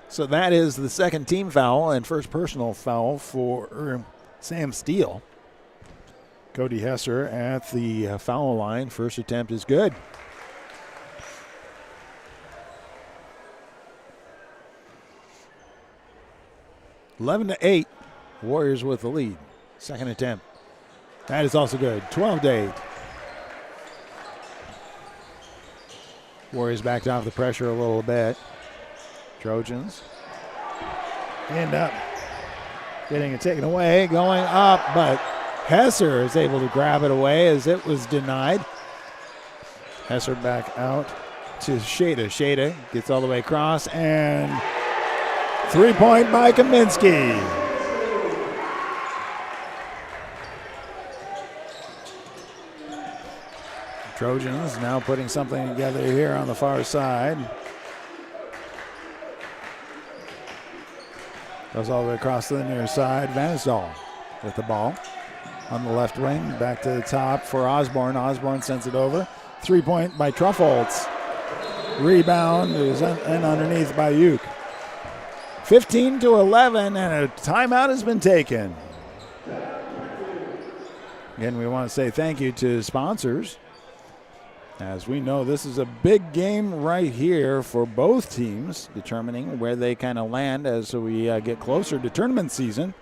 So that is the second team foul and first personal foul for Sam Steele. Cody Hesser at the foul line. First attempt is good. (11 to 8). Warriors with the lead. Second attempt. That is also good. 12 to 8. Warriors backed off the pressure a little bit. Trojans end up getting it taken away, going up, but Hesser is able to grab it away as it was denied. Hesser back out to Shada. Shada gets all the way across, and 3-point by Kaminsky. Trojans now putting something together here on the far side. Goes all the way across to the near side. Vanisdal with the ball on the left wing. Back to the top for Osborne. Osborne sends it over. 3-point by Truffholtz. Rebound is in underneath by Uke. 15 to 11, and a timeout has been taken. Again, we want to say thank you to sponsors. As we know, this is a big game right here for both teams, determining where they kind of land as we get closer to tournament season.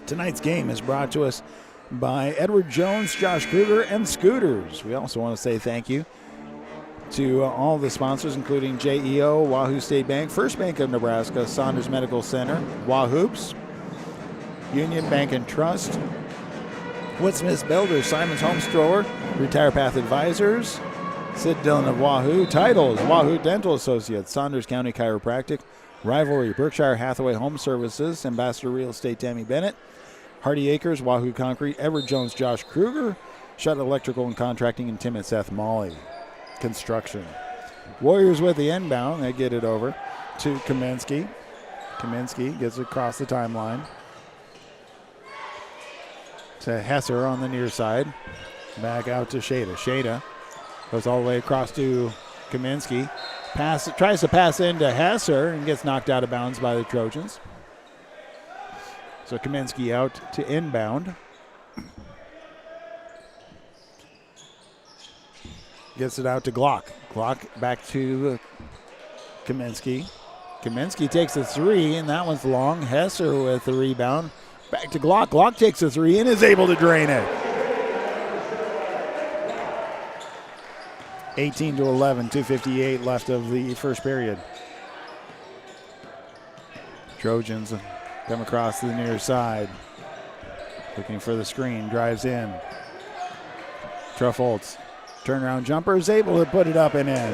Tonight's game is brought to us by Edward Jones, Josh Kruger, and Scooters. We also want to say thank you to all the sponsors, including JEO, Wahoo State Bank, First Bank of Nebraska, Saunders Medical Center, Wahoops, Union Bank and Trust, Woodsmith's Builders, Simon's Home Stroller, Retire Path Advisors, Sid Dillon of Wahoo, Titles, Wahoo Dental Associates, Saunders County Chiropractic, Rivalry, Berkshire Hathaway Home Services, Ambassador Real Estate Tammy Bennett, Hardy Acres, Wahoo Concrete, Edward Jones, Josh Kruger, Shutt Electrical and Contracting, and Tim and Seth Molly Construction. Warriors with the inbound. They get it over to Kaminsky. Kaminsky gets it across the timeline to Hesser on the near side. Back out to Shada. Shada goes all the way across to Kaminsky. Tries to pass into Hesser and gets knocked out of bounds by the Trojans. So Kaminsky out to inbound. Gets it out to Glock. Glock back to Kaminsky. Kaminsky takes a three, and that one's long. Hesser with the rebound. Back to Glock. Glock takes a three and is able to drain it. 18 to 11, 2:58 left of the first period. Trojans come across to the near side. Looking for the screen, drives in. Truffholtz, turnaround jumper, is able to put it up and in.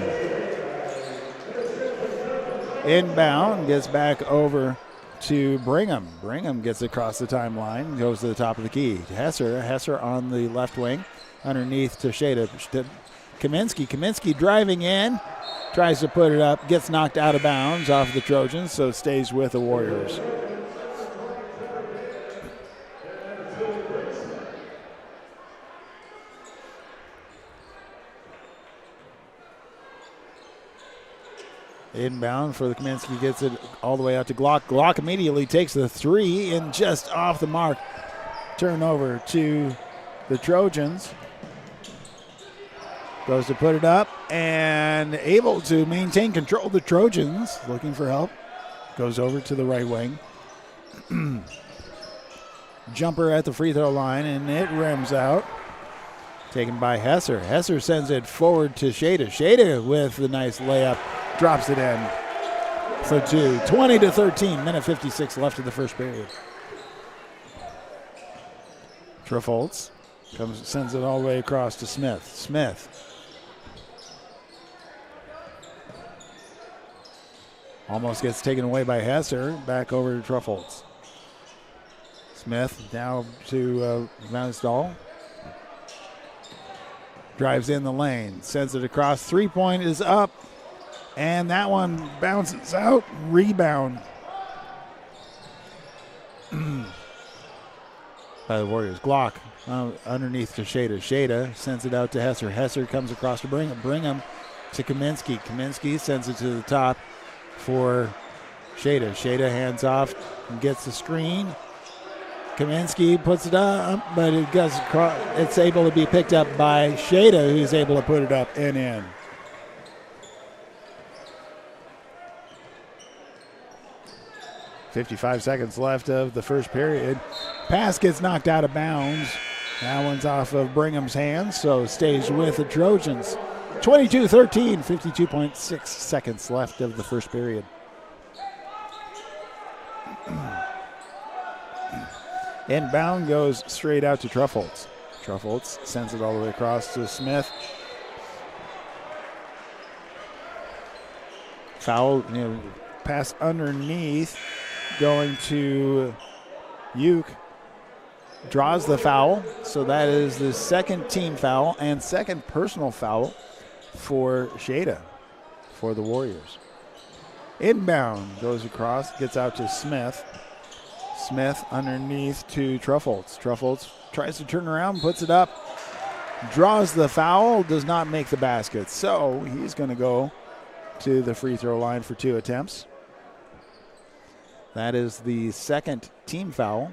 Inbound, gets back over to Brigham. Brigham gets across the timeline, goes to the top of the key. Hesser on the left wing, underneath to Shada. Kaminsky driving in, tries to put it up, gets knocked out of bounds off the Trojans, so stays with the Warriors. Inbound for the Kaminsky, gets it all the way out to Glock. Glock immediately takes the three and just off the mark. Turnover to the Trojans. Goes to put it up and able to maintain control. The Trojans looking for help. Goes over to the right wing. Jumper at the free throw line, and it rims out. Taken by Hesser. Hesser sends it forward to Shada. Shada with the nice layup. Drops it in for two. 20 to 13. Minute 56 left of the first period. Truffholtz sends it all the way across to Smith. Smith. Almost gets taken away by Hesser. Back over to Truffholtz. Smith now to Vansdal. Drives in the lane. Sends it across. 3-point is up. And that one bounces out. Rebound by the Warriors. Glock underneath to Shada. Shada sends it out to Hesser. Hesser comes across to Brigham to Kaminsky. Kaminsky sends it to the top for Shada. Shada hands off and gets the screen. Kaminsky puts it up, but it's able to be picked up by Shada, who's able to put it up and in. .55 seconds left of the first period. Pass gets knocked out of bounds. That one's off of Brigham's hands, so stays with the Trojans. 22-13, 52.6 seconds left of the first period. Inbound goes straight out to Truffholtz. Truffholtz sends it all the way across to Smith. Foul, pass underneath, going to Uke. Draws the foul, so that is the second team foul and second personal foul for Shada for the Warriors. Inbound goes across, gets out to Smith. Smith underneath to Truffholtz. Truffholtz tries to turn around, puts it up, draws the foul, does not make the basket. So he's going to go to the free throw line for 2 attempts. That is the second team foul.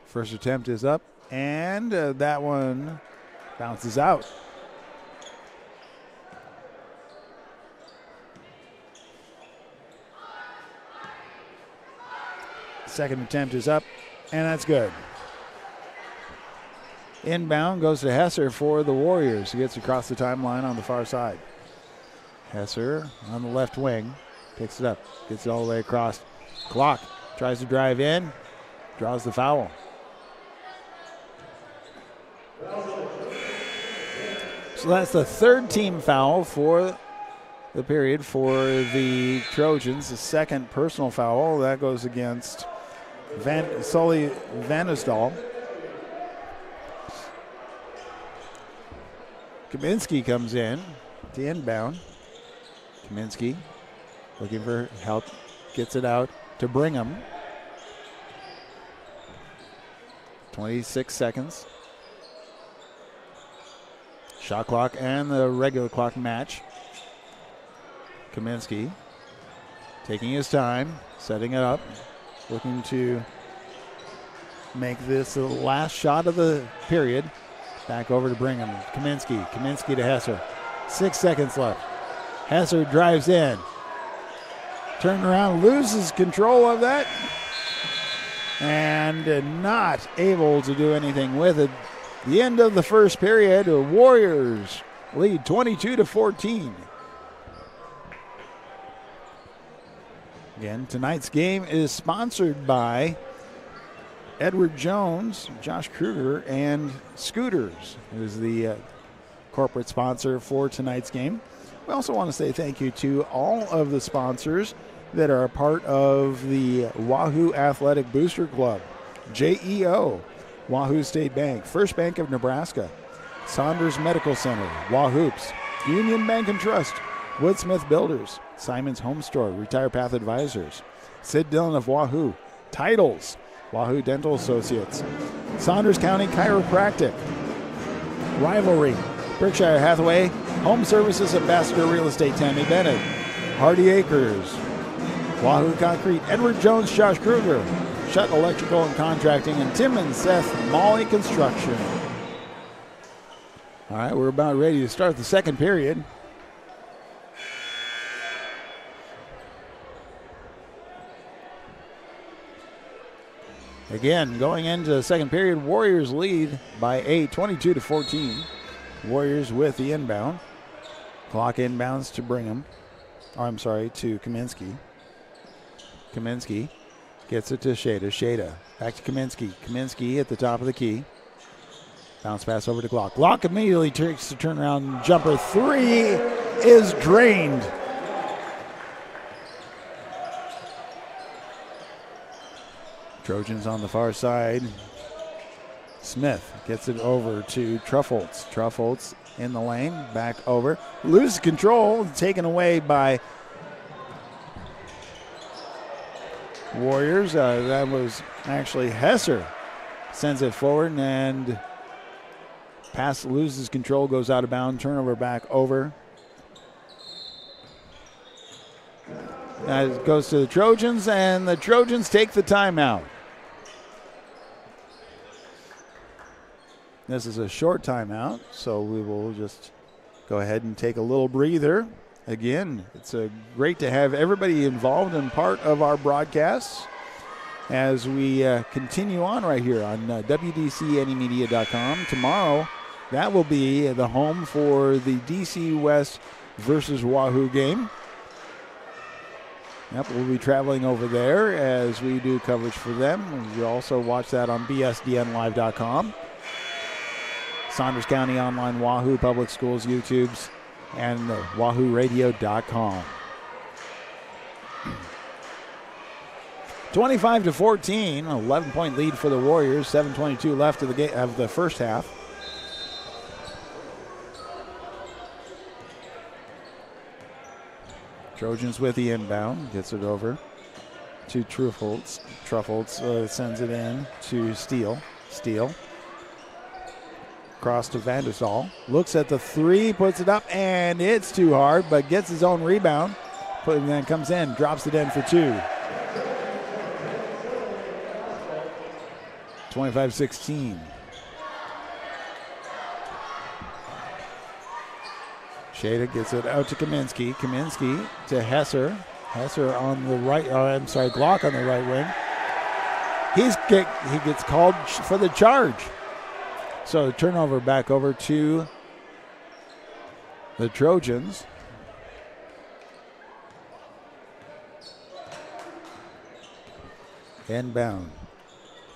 First attempt is up, and that one bounces out. Second attempt is up, and that's good. Inbound goes to Hesser for the Warriors. He gets across the timeline on the far side. Hesser on the left wing, picks it up, gets it all the way across. Glock tries to drive in, draws the foul. So that's the third team foul for the period for the Trojans. The second personal foul, that goes against Sully Vanisdal. Kaminsky comes in to inbound. Kaminsky looking for help, gets it out to Brigham. 26 seconds. Shot clock and the regular clock match. Kaminsky taking his time, setting it up, looking to make this the last shot of the period. Back over to Brigham. Kaminsky to Hesser. 6 seconds left. Hesser drives in. Turn around, loses control of that. And not able to do anything with it. The end of the first period, the Warriors lead 22-14. Again, tonight's game is sponsored by Edward Jones, Josh Kruger, and Scooters, who's the corporate sponsor for tonight's game. We also want to say thank you to all of the sponsors that are a part of the Wahoo Athletic Booster Club. JEO, Wahoo State Bank, First Bank of Nebraska, Saunders Medical Center, Wahoops, Union Bank and Trust, Woodsmith Builders, Simon's Home Store, Retire Path Advisors, Sid Dillon of Wahoo, Titles, Wahoo Dental Associates, Saunders County Chiropractic, Rivalry, Berkshire Hathaway, Home Services Ambassador Real Estate Tammy Bennett, Hardy Acres, Wahoo Concrete, Edward Jones, Josh Kruger, Shutt Electrical and Contracting, and Tim and Seth Molly Construction. All right, we're about ready to start the second period. Again, going into the second period, Warriors lead by 8, 22-14. Warriors with the inbound. Clock inbounds to Brigham. Oh, I'm sorry, to Kaminsky. Kaminsky gets it to Shada. Shada back to Kaminsky. Kaminsky at the top of the key. Bounce pass over to Glock. Glock immediately takes the turnaround jumper. 3 is drained. Trojans on the far side. Smith gets it over to Truffholtz. Truffholtz in the lane, back over. Loses control, taken away by Warriors. That was actually Hesser. Sends it forward and pass loses control, goes out of bounds. Turnover back over. It goes to the Trojans, and the Trojans take the timeout. This is a short timeout, so we will just go ahead and take a little breather. Again, it's great to have everybody involved and part of our broadcasts as we continue on right here on WDCNEmedia.com. Tomorrow, that will be the home for the DC West versus Wahoo game. Yep, we'll be traveling over there as we do coverage for them. You also watch that on BSDNlive.com. Saunders County Online, Wahoo Public Schools YouTubes, and WahooRadio.com. 25-14, 11-point lead for the Warriors. 7:22 left of the first half. Trojans with the inbound, gets it over to Truffholtz. Truffholtz sends it in to Steele. Cross to Vanderstal. Looks at the three, puts it up, and it's too hard, but gets his own rebound. And then comes in, drops it in for two. 25-16. Shada gets it out to Kaminsky. Kaminsky to Hesser. Hesser on the right, Glock on the right wing. He gets called for the charge. So turnover back over to the Trojans. Inbound.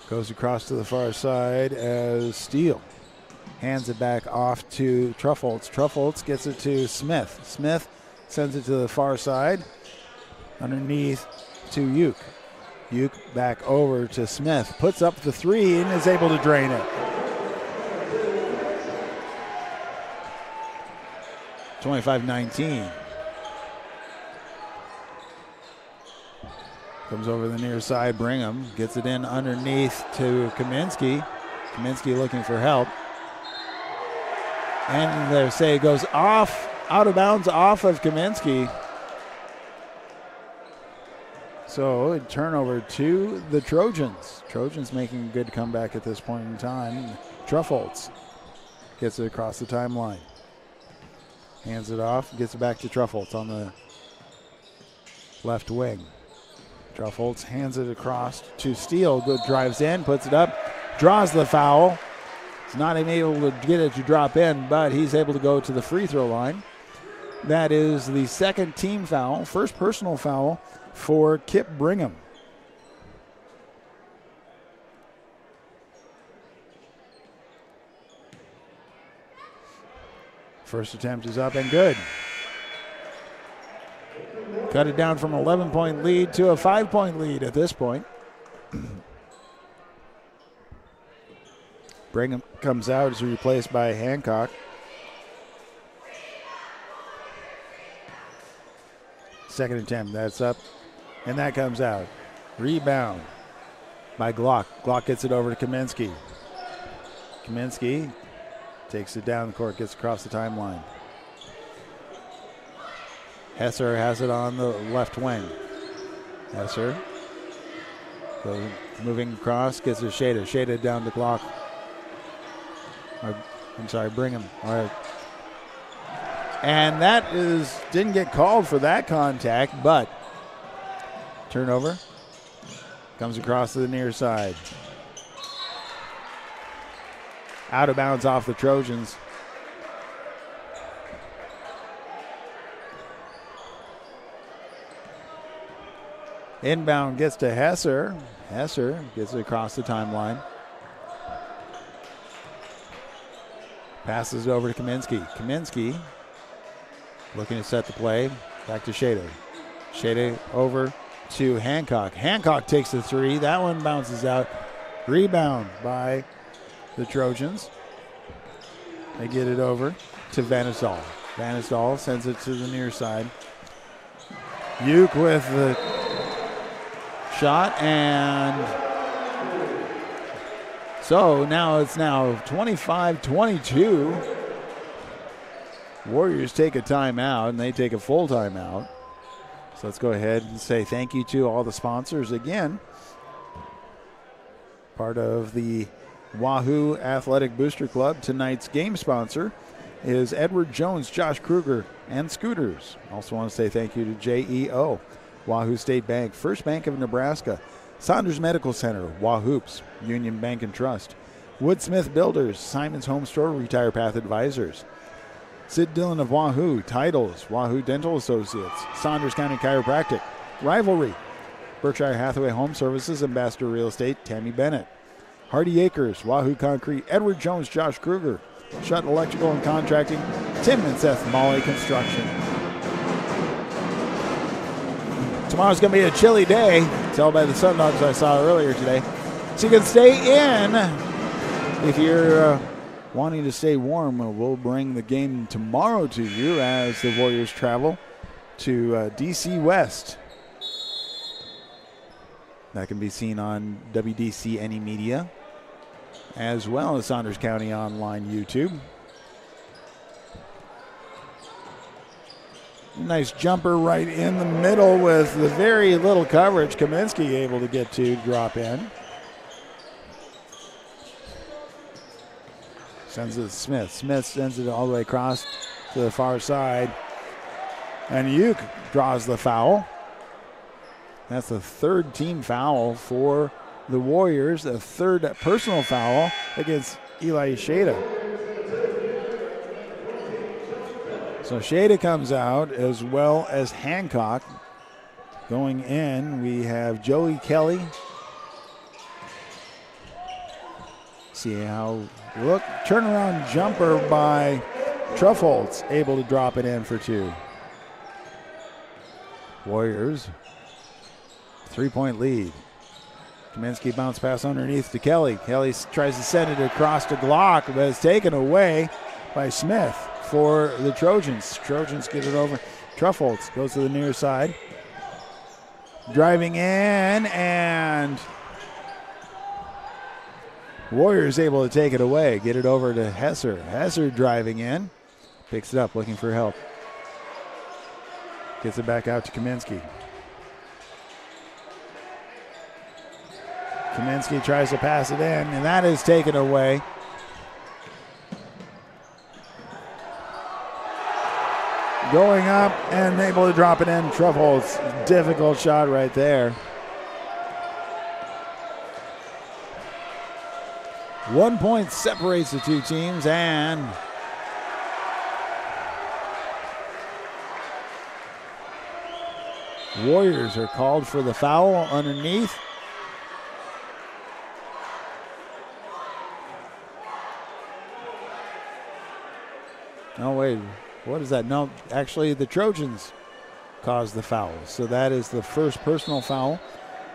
Goes across to the far side as Steele hands it back off to Truffholtz. Truffholtz gets it to Smith. Smith sends it to the far side. Underneath to Uke. Uke back over to Smith. Puts up the three and is able to drain it. 25-19. Comes over the near side. Brigham gets it in underneath to Kaminsky. Kaminsky looking for help. And they say it goes off, out of bounds off of Kaminsky. So a turnover to the Trojans. Trojans making a good comeback at this point in time. Truffholtz gets it across the timeline. Hands it off, gets it back to Truffholtz on the left wing. Truffholtz hands it across to Steele. Good, drives in, puts it up, draws the foul. He's not able to get it to drop in, but he's able to go to the free throw line. That is the second team foul, first personal foul for Kip Brigham. First attempt is up and good. Cut it down from an 11-point lead to a 5-point lead at this point. Brigham comes out, is replaced by Hancock. Second attempt, that's up, and that comes out. Rebound by Glock. Glock gets it over to Kaminsky. Kaminsky takes it down the court, gets across the timeline. Hesser has it on the left wing. Hesser goes moving across, gets it to Shada. Shada down to Glock. Brigham. All right. And that didn't get called for that contact, but turnover. Comes across to the near side. Out of bounds off the Trojans. Inbound gets to Hesser. Hesser gets it across the timeline. Passes it over to Kaminsky. Kaminsky looking to set the play. Back to Shada. Shada over to Hancock. Hancock takes the three. That one bounces out. Rebound by the Trojans. They get it over to Vanisdal. Vanisdal sends it to the near side. Uke with the shot, and so now it's 25-22. Warriors take a timeout, and they take a full timeout. So let's go ahead and say thank you to all the sponsors again. Part of the Wahoo Athletic Booster Club. Tonight's game sponsor is Edward Jones, Josh Kruger, and Scooters. Also want to say thank you to JEO, Wahoo State Bank, First Bank of Nebraska, Saunders Medical Center, Wahoops, Union Bank and Trust, Woodsmith Builders, Simon's Home Store, Retire Path Advisors, Sid Dillon of Wahoo, Titles, Wahoo Dental Associates, Saunders County Chiropractic, Rivalry, Berkshire Hathaway Home Services, Ambassador Real Estate, Tammy Bennett, Hardy Acres, Wahoo Concrete, Edward Jones, Josh Kruger, Shutt Electrical and Contracting, Tim and Seth Molly Construction. Tomorrow's going to be a chilly day, tell by the sun dogs I saw earlier today. So you can stay in if you're wanting to stay warm. We'll bring the game tomorrow to you as the Warriors travel to DC West. That can be seen on WDC Any Media, as well as Saunders County Online YouTube. Nice jumper right in the middle with the very little coverage Kaminsky able to get to drop in. Sends it to Smith. Smith sends it all the way across to the far side. And Uke draws the foul. That's the third team foul for the Warriors, a third personal foul against Eli Shada. So Shada comes out as well as Hancock. Going in, we have Joey Kelly. See how, look, turnaround jumper by Truffholtz, able to drop it in for two. Warriors, 3-point lead. Kaminsky bounce pass underneath to Kelly. Kelly tries to send it across to Glock, but it's taken away by Smith for the Trojans. Trojans get it over. Truffholtz goes to the near side. Driving in, and Warriors able to take it away. Get it over to Hesser. Hesser driving in. Picks it up, looking for help. Gets it back out to Kaminsky. Kaminsky tries to pass it in, and that is taken away. Going up and able to drop it in. Truffholtz, difficult shot right there. 1 point separates the two teams, and Warriors are called for the foul underneath. Oh, wait. What is that? No, actually, the Trojans caused the foul. So that is the first personal foul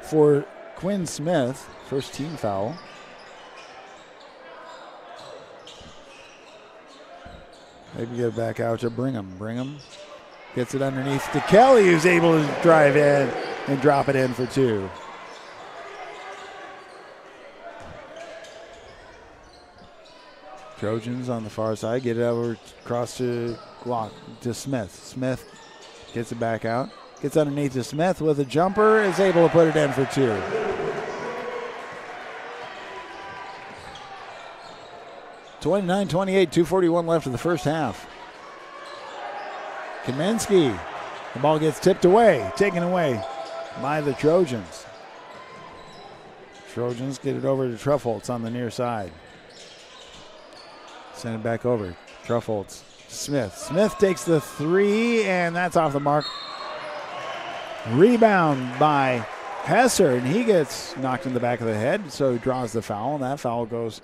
for Quinn Smith. First team foul. Maybe get it back out to Brigham. Brigham gets it underneath to Kelly, who's able to drive in and drop it in for two. Trojans on the far side get it over across to Glock to Smith. Smith gets it back out. Gets underneath to Smith with a jumper. Is able to put it in for two. (29-28), 2:41 left in the first half. Kaminsky. The ball gets tipped away, taken away by the Trojans. Trojans get it over to Truffholtz on the near side. Send it back over. Truffholtz. Smith. Smith takes the three, and that's off the mark. Rebound by Hesser, and he gets knocked in the back of the head, so he draws the foul, and that foul goes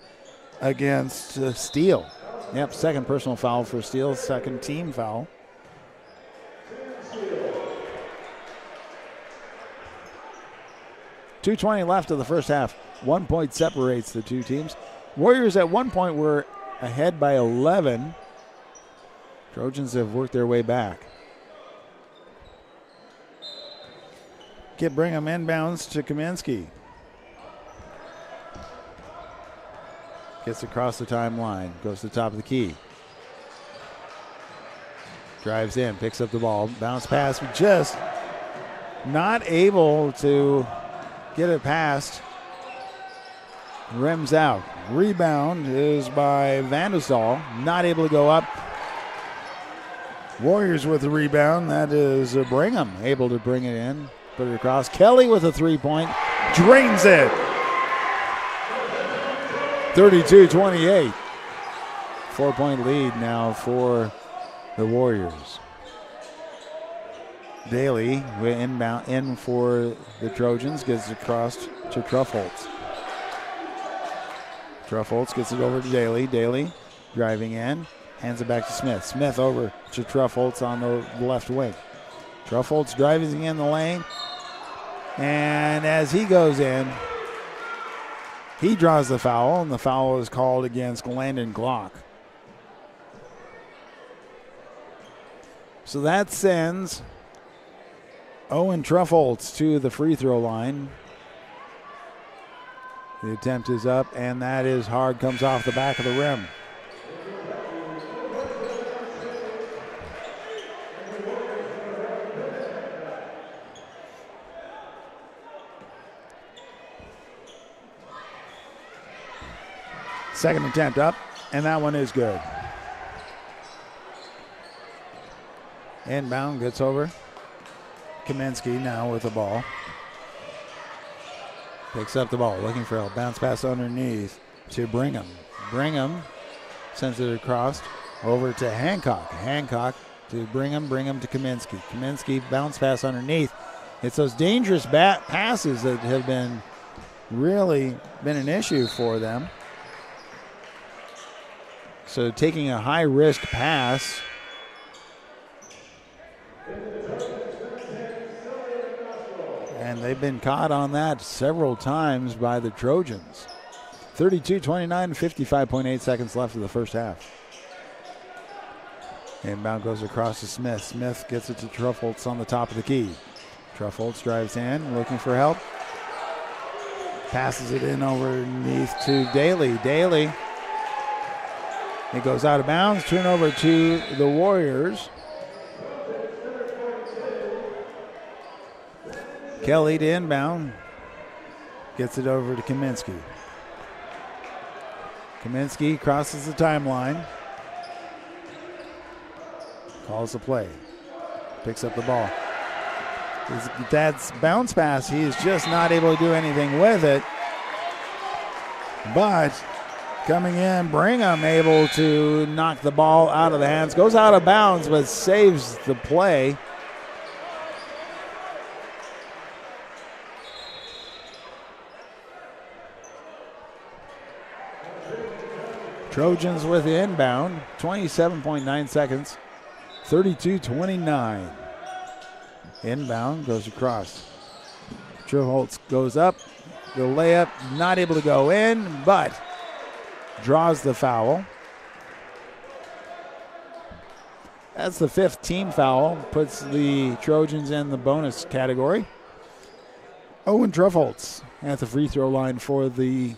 against Steele. Yep, second personal foul for Steele, second team foul. .220 left of the first half. 1 point separates the two teams. Warriors at one point were ahead by 11. Trojans have worked their way back. Kip Brigham inbounds to Kaminsky. Gets across the timeline, goes to the top of the key. Drives in, picks up the ball, bounce pass, just not able to get it past. Rims out. Rebound is by Vandesal, not able to go up. Warriors with the rebound, that is Brigham, able to bring it in, put it across. Kelly with a three-point, drains it. 32-28. 4-point lead now for the Warriors. Daly inbound in for the Trojans, gets it across to Truffholtz. Truffholtz gets it over to Daly. Daly driving in, hands it back to Smith. Smith over to Truffholtz on the left wing. Truffholtz driving in the lane, and as he goes in, he draws the foul, and the foul is called against Landon Glock. So that sends Owen Truffholtz to the free throw line. The attempt is up, and that is hard, comes off the back of the rim. Second attempt up, and that one is good. Inbound, gets over. Kaminsky now with the ball. Picks up the ball, looking for help. Bounce pass underneath to Brigham. Brigham sends it across over to Hancock. Hancock to Brigham. Brigham to Kaminsky. Kaminsky bounce pass underneath. It's those dangerous passes that have been really been an issue for them. So taking a high-risk pass. And they've been caught on that several times by the Trojans. 32-29, 55.8 seconds left of the first half. Inbound goes across to Smith. Smith gets it to Truffholtz on the top of the key. Truffholtz drives in, looking for help. Passes it in underneath to Daly. Daly. It goes out of bounds. Turnover to the Warriors. Kelly to inbound. Gets it over to Kaminsky. Kaminsky crosses the timeline. Calls the play. Picks up the ball. That's bounce pass. He is just not able to do anything with it. But coming in, Brigham able to knock the ball out of the hands. Goes out of bounds, but saves the play. Trojans with the inbound. 27.9 seconds. 32-29. Inbound goes across. Truffholtz goes up. The layup not able to go in, but draws the foul. That's the fifth team foul. Puts the Trojans in the bonus category. Owen Truffholtz at the free throw line for the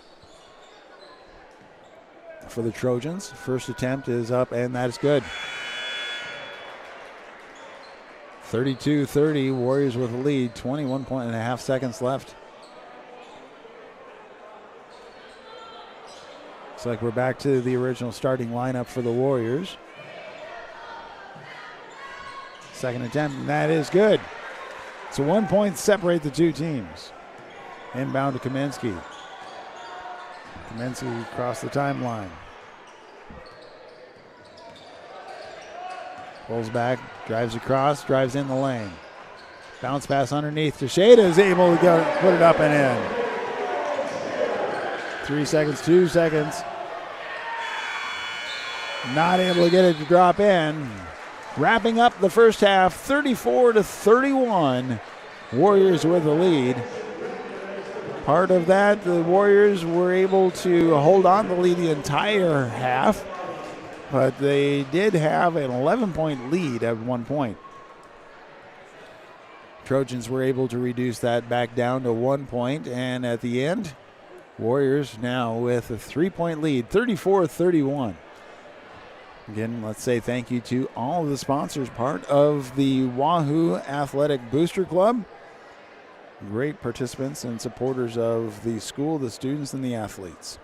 Trojans. First attempt is up, and that is good. 32-30, Warriors with a lead, 21.5 seconds left. Looks like we're back to the original starting lineup for the Warriors. Second attempt, and that is good. So 1 point separate the two teams. Inbound to Kaminsky. Kaminsky across the timeline. Pulls back, drives across, drives in the lane. Bounce pass underneath. Teixeira is able to put it up and in. 3 seconds, 2 seconds. Not able to get it to drop in. Wrapping up the first half, 34-31. Warriors with the lead. part of that, the Warriors were able to hold on to the lead the entire half, but they did have an 11-point lead at one point. Trojans were able to reduce that back down to 1 point, and at the end, Warriors now with a 3-point lead, 34-31. Again, let's say thank you to all of the sponsors, part of the Wahoo Athletic Booster Club. Great participants and supporters of the school, the students, and the athletes.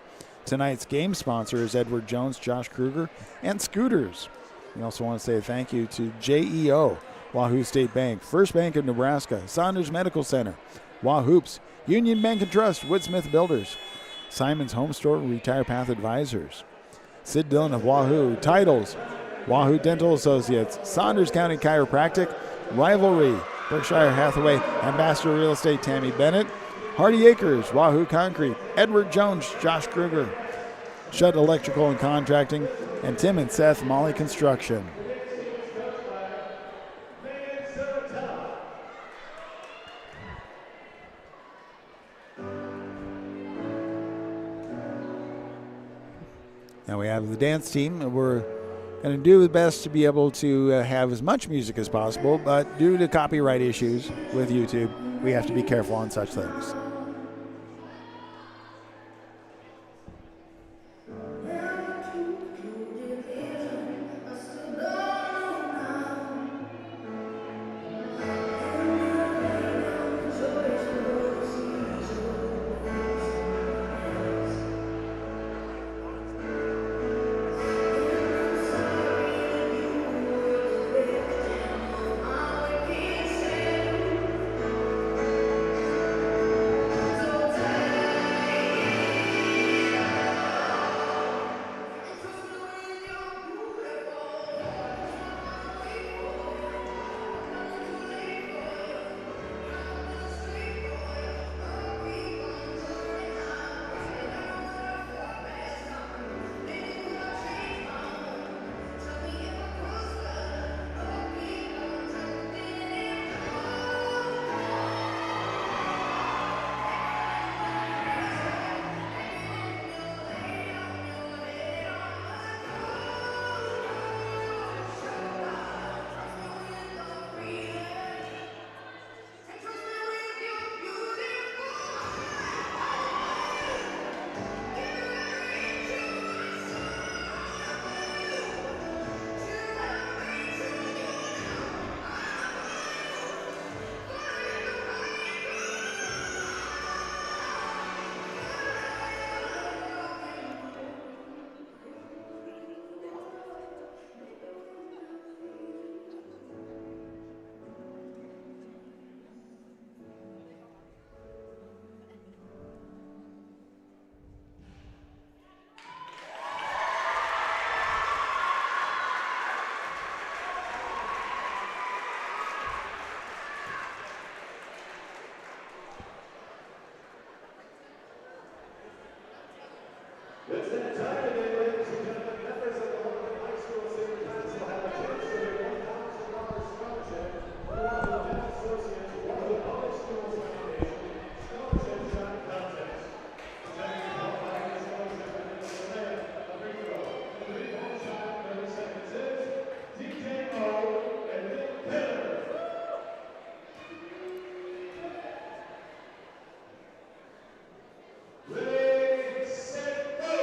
Tonight's game sponsor is Edward Jones, Josh Kruger, and Scooters. We also want to say thank you to JEO, Wahoo State Bank, First Bank of Nebraska, Saunders Medical Center, Wahoops, Union Bank and Trust, Woodsmith Builders, Simon's Home Store, Retire Path Advisors, Sid Dillon of Wahoo, Titles, Wahoo Dental Associates, Saunders County Chiropractic, Rivalry, Berkshire Hathaway, Ambassador Real Estate, Tammy Bennett, Hardy Acres, Wahoo Concrete, Edward Jones, Josh Kruger, Shutt Electrical and Contracting, and Tim and Seth Molly Construction. Now we have the dance team. We're going to do the best to be able to have as much music as possible, but due to copyright issues with YouTube, we have to be careful on such things. It's that time again, ladies and gentlemen. Members of the Wahoo High School Senior Class will have a chance to win $1,000 scholarship for Wahoo Dental Associates Wahoo Public Schools Foundation Scholarship Shot Contest. Attending the qualifying scholarship and in the land of Rico. The three-point shot, 30 seconds is DJ O and Nick Taylor. Ready, set, go!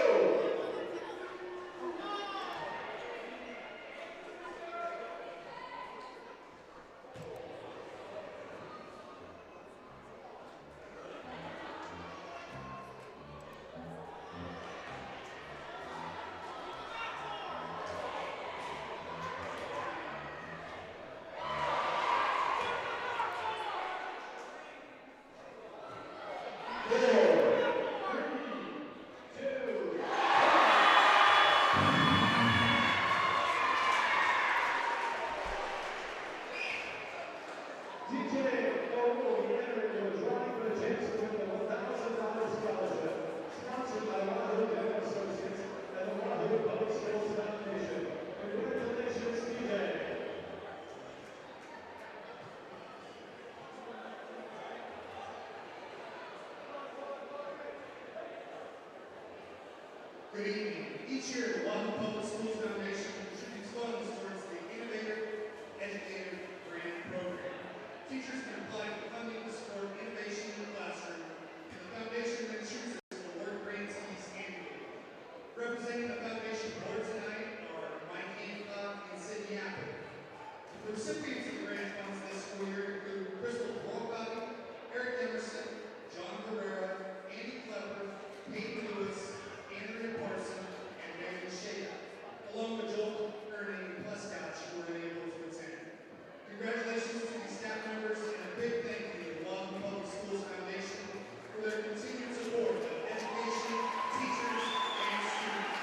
Good evening. Each year, the Wahoo Public Schools Foundation contributes funds towards the Innovator Educator Grant Program. Teachers can apply for funding to support innovation in the classroom, and the foundation then chooses to award grantees annually. Representing the foundation board tonight are Mike Hancock and Sydney Apple. The recipients of the grant funds this school year include Crystal Walcott, Eric Emerson, John Herrera, Andy Klepper, Peyton Lewis, Andrea Parson, and Megan Shea, along with Joel Ernie and Pleskouch, who were unable to attend. Congratulations to these staff members and a big thank you to the Wahoo Public Schools Foundation for their continued support of education, teachers, and students.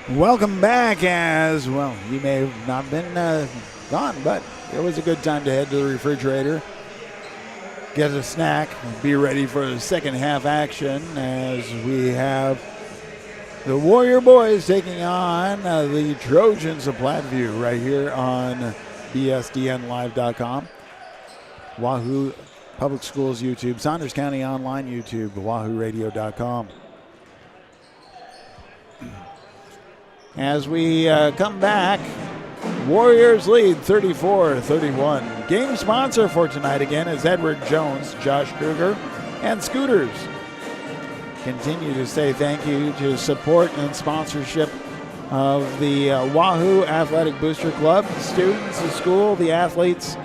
Welcome back. As well, you may have not been gone, but it was a good time to head to the refrigerator, get a snack, and be ready for the second half action as we have the Warrior Boys taking on the Trojans of Platteview right here on BSDNlive.com, Wahoo Public Schools YouTube, Saunders County Online YouTube, WahooRadio.com. As we come back, Warriors lead 34-31. Game sponsor for tonight again is Edward Jones, Josh Kruger, and Scooters. Continue to say thank you to support and sponsorship of the Wahoo Athletic Booster Club, the students, the school, the athletes.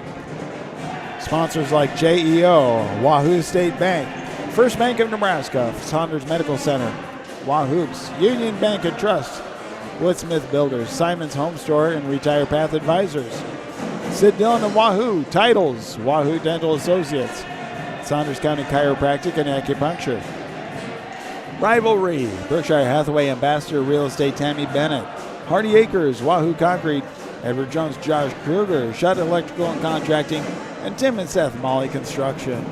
Sponsors like JEO, Wahoo State Bank, First Bank of Nebraska, Saunders Medical Center, Wahoops, Union Bank and Trust, Woodsmith Builders, Simon's Home Store, and Retire Path Advisors. Sid Dillon and Wahoo, Titles, Wahoo Dental Associates, Saunders County Chiropractic and Acupuncture. Rivalry, Berkshire Hathaway Ambassador Real Estate Tammy Bennett. Hardy Acres, Wahoo Concrete, Edward Jones, Josh Kruger, Shutt Electrical and Contracting, and Tim and Seth Molly Construction.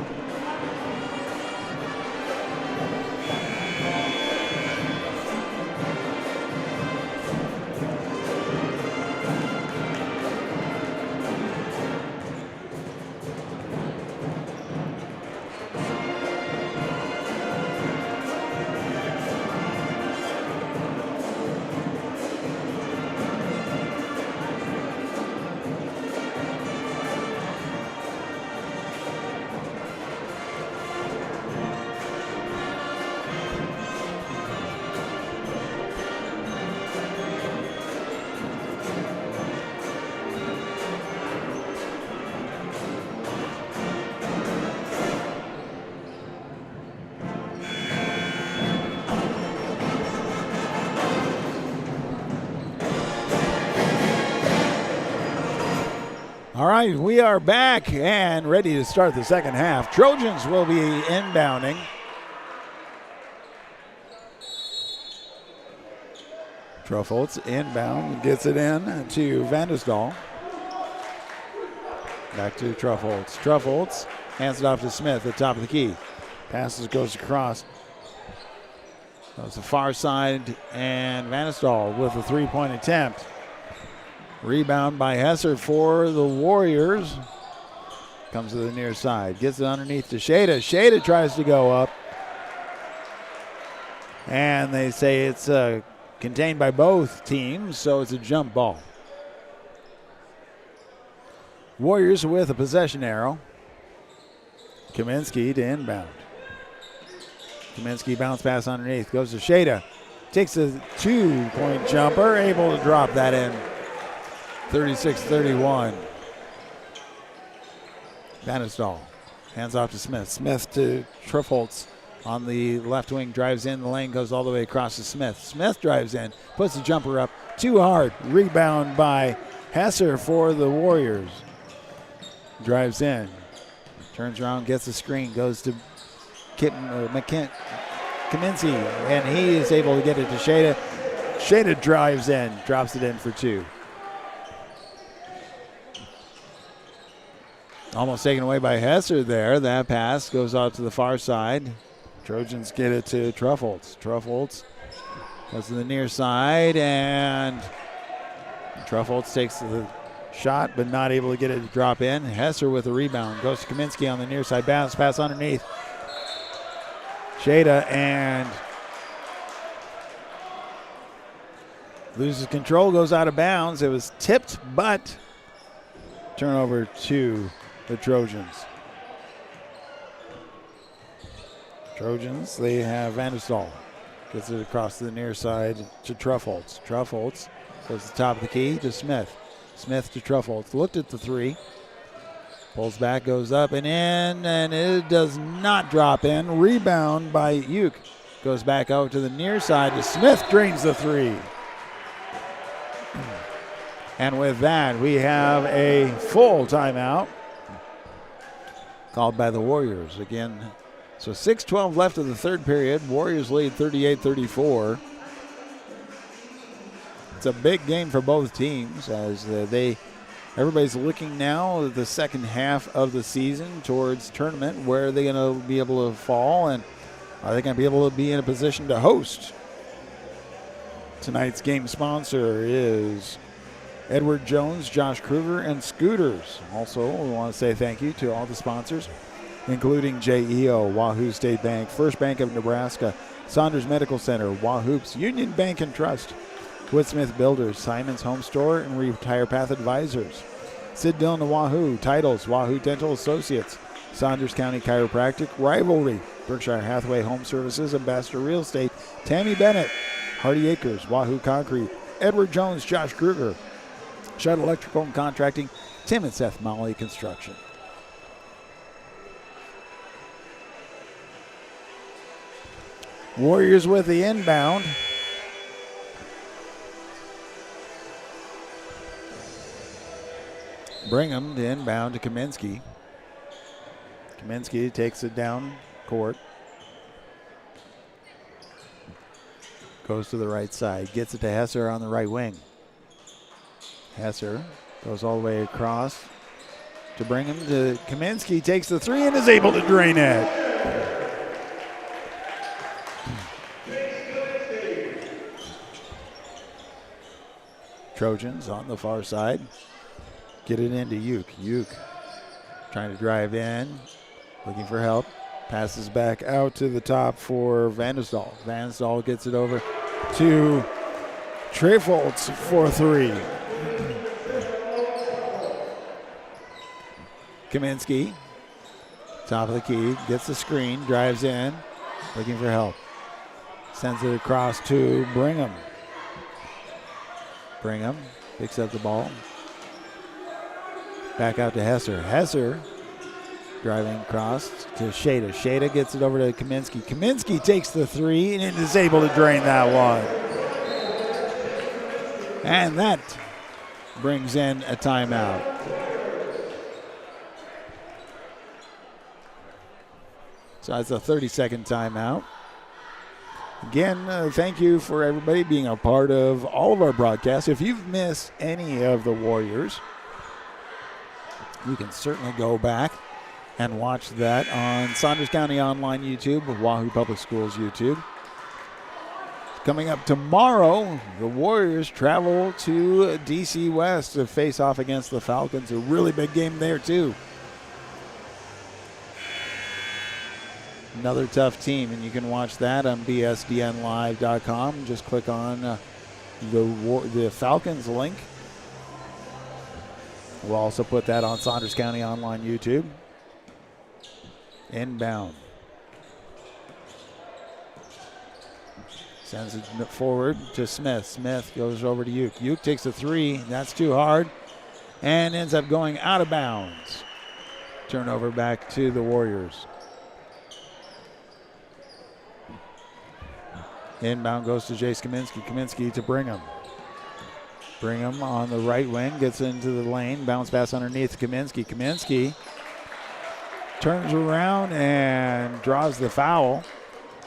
All right, we are back and ready to start the second half. Trojans will be inbounding. Truffholtz inbound, gets it in to Vandesdal. Back to Truffholtz. Truffholtz hands it off to Smith at the top of the key. Passes, goes across. Goes the far side, and Vandesdal with a three-point attempt. Rebound by Hesser for the Warriors. Comes to the near side. Gets it underneath to Shada. Shada tries to go up. And they say it's contained by both teams, so it's a jump ball. Warriors with a possession arrow. Kaminsky to inbound. Kaminsky bounce pass underneath. Goes to Shada. Takes a two-point jumper. Able to drop that in. 36-31. Vandesdal hands off to Smith. Smith to Truffholtz on the left wing. Drives in. The lane goes all the way across to Smith. Smith drives in. Puts the jumper up. Too hard. Rebound by Hesser for the Warriors. Drives in. Turns around. Gets the screen. Goes to Kaminsky. And he is able to get it to Shada. Shada drives in. Drops it in for two. Almost taken away by Hesser there. That pass goes out to the far side. Trojans get it to Truffholtz. Truffholtz goes to the near side, and Truffholtz takes the shot, but not able to get it to drop in. Hesser with a rebound. Goes to Kaminsky on the near side. Bounce pass underneath. Shada, and loses control, goes out of bounds. It was tipped, but turnover to the Trojans. Trojans, they have Vandesdal. Gets it across to the near side to Truffholtz. Truffholtz goes to the top of the key to Smith. Smith to Truffholtz. Looked at the three. Pulls back, goes up and in, and it does not drop in. Rebound by Uke. Goes back out to the near side to Smith. Drains the three. And with that, we have a full timeout called by the Warriors again. So 6:12 left of the third period. Warriors lead 38-34. It's a big game for both teams as everybody's looking now at the second half of the season towards tournament. Where are they going to be able to fall, and are they going to be able to be in a position to host? Tonight's game sponsor is Edward Jones, Josh Kruger, and Scooters. Also, we want to say thank you to all the sponsors, including JEO, Wahoo State Bank, First Bank of Nebraska, Saunders Medical Center, Wahoops, Union Bank and Trust, Woodsmith Builders, Simon's Home Store, and Retire Path Advisors. Sid Dillon to Wahoo, Titles, Wahoo Dental Associates, Saunders County Chiropractic, Rivalry, Berkshire Hathaway Home Services, Ambassador Real Estate, Tammy Bennett, Hardy Acres, Wahoo Concrete, Edward Jones, Josh Kruger, Shutt Electrical and Contracting, Tim and Seth Molly Construction. Warriors with the inbound. Brigham to inbound to Kaminsky. Kaminsky takes it down court. Goes to the right side. Gets it to Hesser on the right wing. Hesser goes all the way across to Brigham to Kaminsky. Takes the three and is able to drain it. Trojans on the far side. Get it into Uke. Uke trying to drive in, looking for help. Passes back out to the top for Vandesdal. Vandesdal gets it over to Truffholtz for three. Kaminsky, top of the key, gets the screen, drives in, looking for help. Sends it across to Brigham. Brigham picks up the ball. Back out to Hesser. Hesser driving across to Shada. Shada gets it over to Kaminsky. Kaminsky takes the three and is able to drain that one. And that brings in a timeout. So that's a 30-second timeout. Again, thank you for everybody being a part of all of our broadcasts. If you've missed any of the Warriors, you can certainly go back and watch that on Saunders County Online YouTube, Wahoo Public Schools YouTube. Coming up tomorrow, the Warriors travel to D.C. West to face off against the Falcons. A really big game there, too. Another tough team, and you can watch that on bsdnlive.com. Just click on the Falcons link. We'll also put that on Saunders County Online YouTube. Inbound. Sends it forward to Smith. Smith goes over to Uke. Uke takes a three. That's too hard. And ends up going out of bounds. Turnover back to the Warriors. Inbound goes to Jace Kaminsky. Kaminsky to Brigham. Brigham on the right wing. Gets into the lane. Bounce pass underneath Kaminsky. Kaminsky turns around and draws the foul.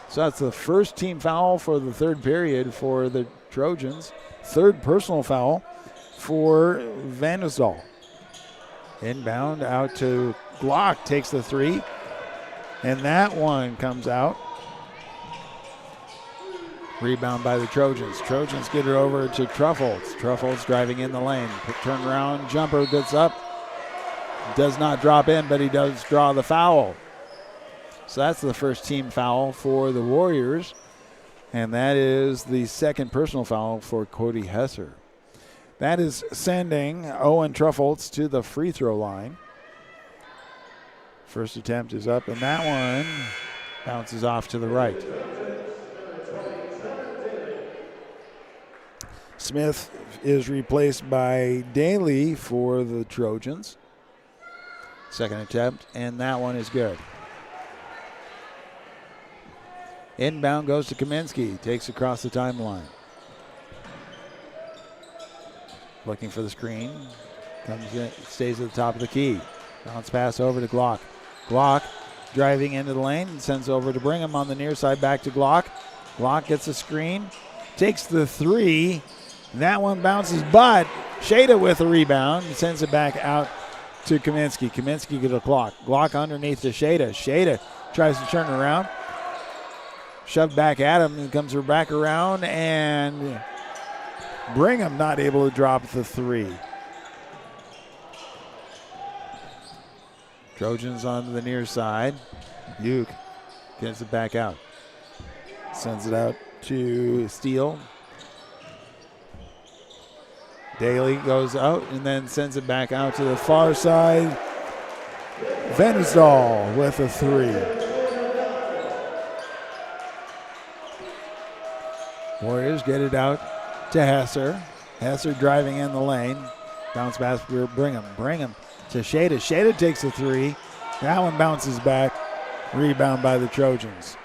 So that's the first team foul for the third period for the Trojans. Third personal foul for Vandesdal. Inbound out to Glock. Takes the three. And that one comes out. Rebound by the Trojans. Trojans get it over to Truffles. Truffles driving in the lane. Turn around, jumper gets up. Does not drop in, but he does draw the foul. So that's the first team foul for the Warriors. And that is the second personal foul for Cody Hesser. That is sending Owen Truffles to the free throw line. First attempt is up, and that one bounces off to the right. Smith is replaced by Daly for the Trojans. Second attempt, and that one is good. Inbound goes to Kaminsky. Takes across the timeline. Looking for the screen. Comes in, stays at the top of the key. Bounce pass over to Glock. Glock driving into the lane and sends over to Brigham on the near side. Back to Glock. Glock gets a screen. Takes the three. That one bounces, but Shada with a rebound and sends it back out to Kaminsky. Kaminsky gets a Glock. Glock underneath to Shada. Shada tries to turn around. Shoved back at him and comes back around, and Brigham not able to drop the three. Trojans on the near side. Uke gets it back out. Sends it out to Steele. Daly goes out and then sends it back out to the far side. Vandesdal with a three. Warriors get it out to Hesser. Hesser driving in the lane. Bounce pass for Brigham. Brigham to Shada. Shada takes a three. That one bounces back. Rebound by the Trojans.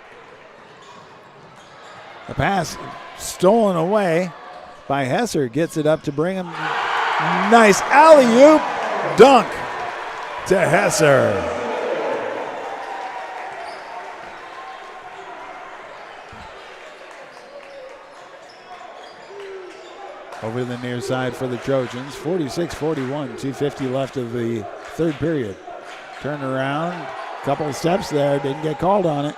The pass stolen away by Hesser. Gets it up to Brigham. Nice alley-oop dunk to Hesser. Over the near side for the Trojans. 46-41, 2:50 left of the third period. Turn around, couple of steps there, didn't get called on it.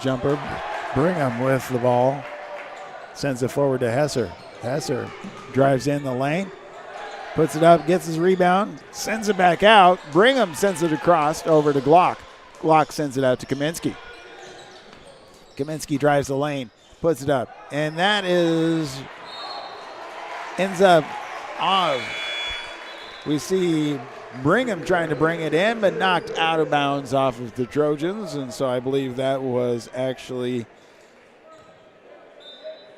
Jumper, Brigham with the ball. Sends it forward to Hesser. Hesser drives in the lane, puts it up, gets his rebound, sends it back out. Brigham sends it across over to Glock. Glock sends it out to Kaminsky. Kaminsky drives the lane, puts it up, and that ends up off. We see Brigham trying to bring it in, but knocked out of bounds off of the Trojans, and so I believe that was actually,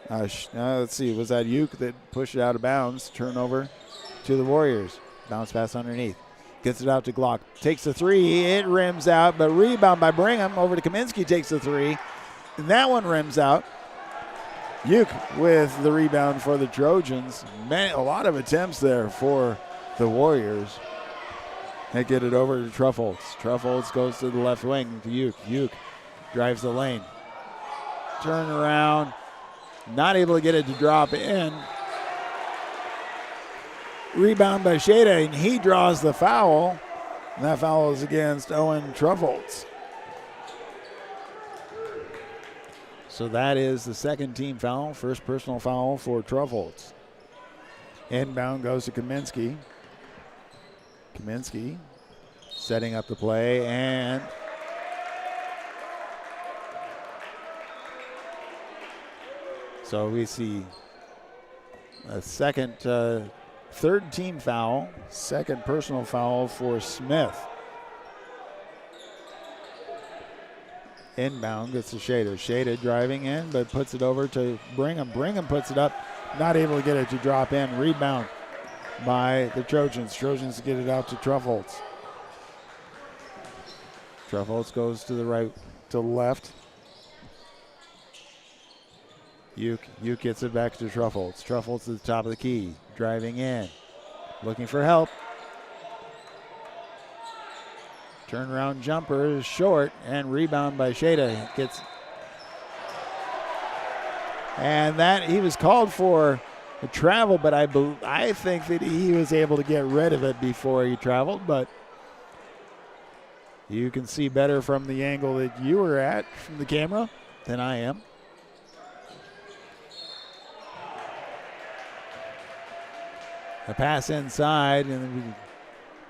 let's see, was that Uke that pushed it out of bounds? Turnover to the Warriors. Bounce pass underneath. Gets it out to Glock. Takes the three. It rims out, but rebound by Brigham. Over to Kaminsky, takes the three. And that one rims out. Uke with the rebound for the Trojans. Man, a lot of attempts there for the Warriors. They get it over to Truffles. Truffles goes to the left wing to Uke. Uke drives the lane. Turn around. Not able to get it to drop in. Rebound by Shada, and he draws the foul. And that foul is against Owen Truffles. So that is the second team foul, first personal foul for Truffles. Inbound goes to Kaminsky. Kaminsky setting up the play, and so we see a second, third team foul, second personal foul for Smith. Inbound gets to Shada. Shada driving in, but puts it over to Brigham. Brigham puts it up, not able to get it to drop in. Rebound by the Trojans. Trojans get it out to Truffles. Truffles goes to the right, to the left. Uke gets it back to Truffles. Truffles to the top of the key, driving in, looking for help. Turnaround jumper is short, and rebound by Shada and that he was called for a travel, but I think that he was able to get rid of it before he traveled, but you can see better from the angle that you were at from the camera than I am. A pass inside, and he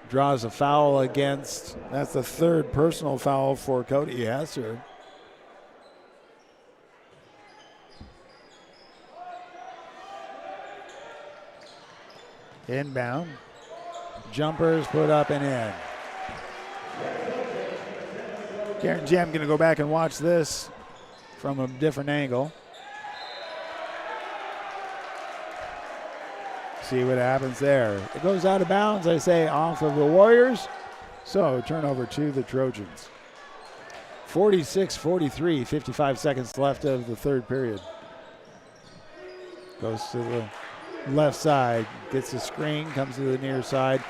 draws a foul against, that's the third personal foul for Cody Hesser. Inbound. Jumpers put up and in. Karen G, I'm going to go back and watch this from a different angle. See what happens there. It goes out of bounds, I say, off of the Warriors. So turnover to the Trojans. 46-43, 55 seconds left of the third period. Goes to the left side, gets the screen, comes to the near side,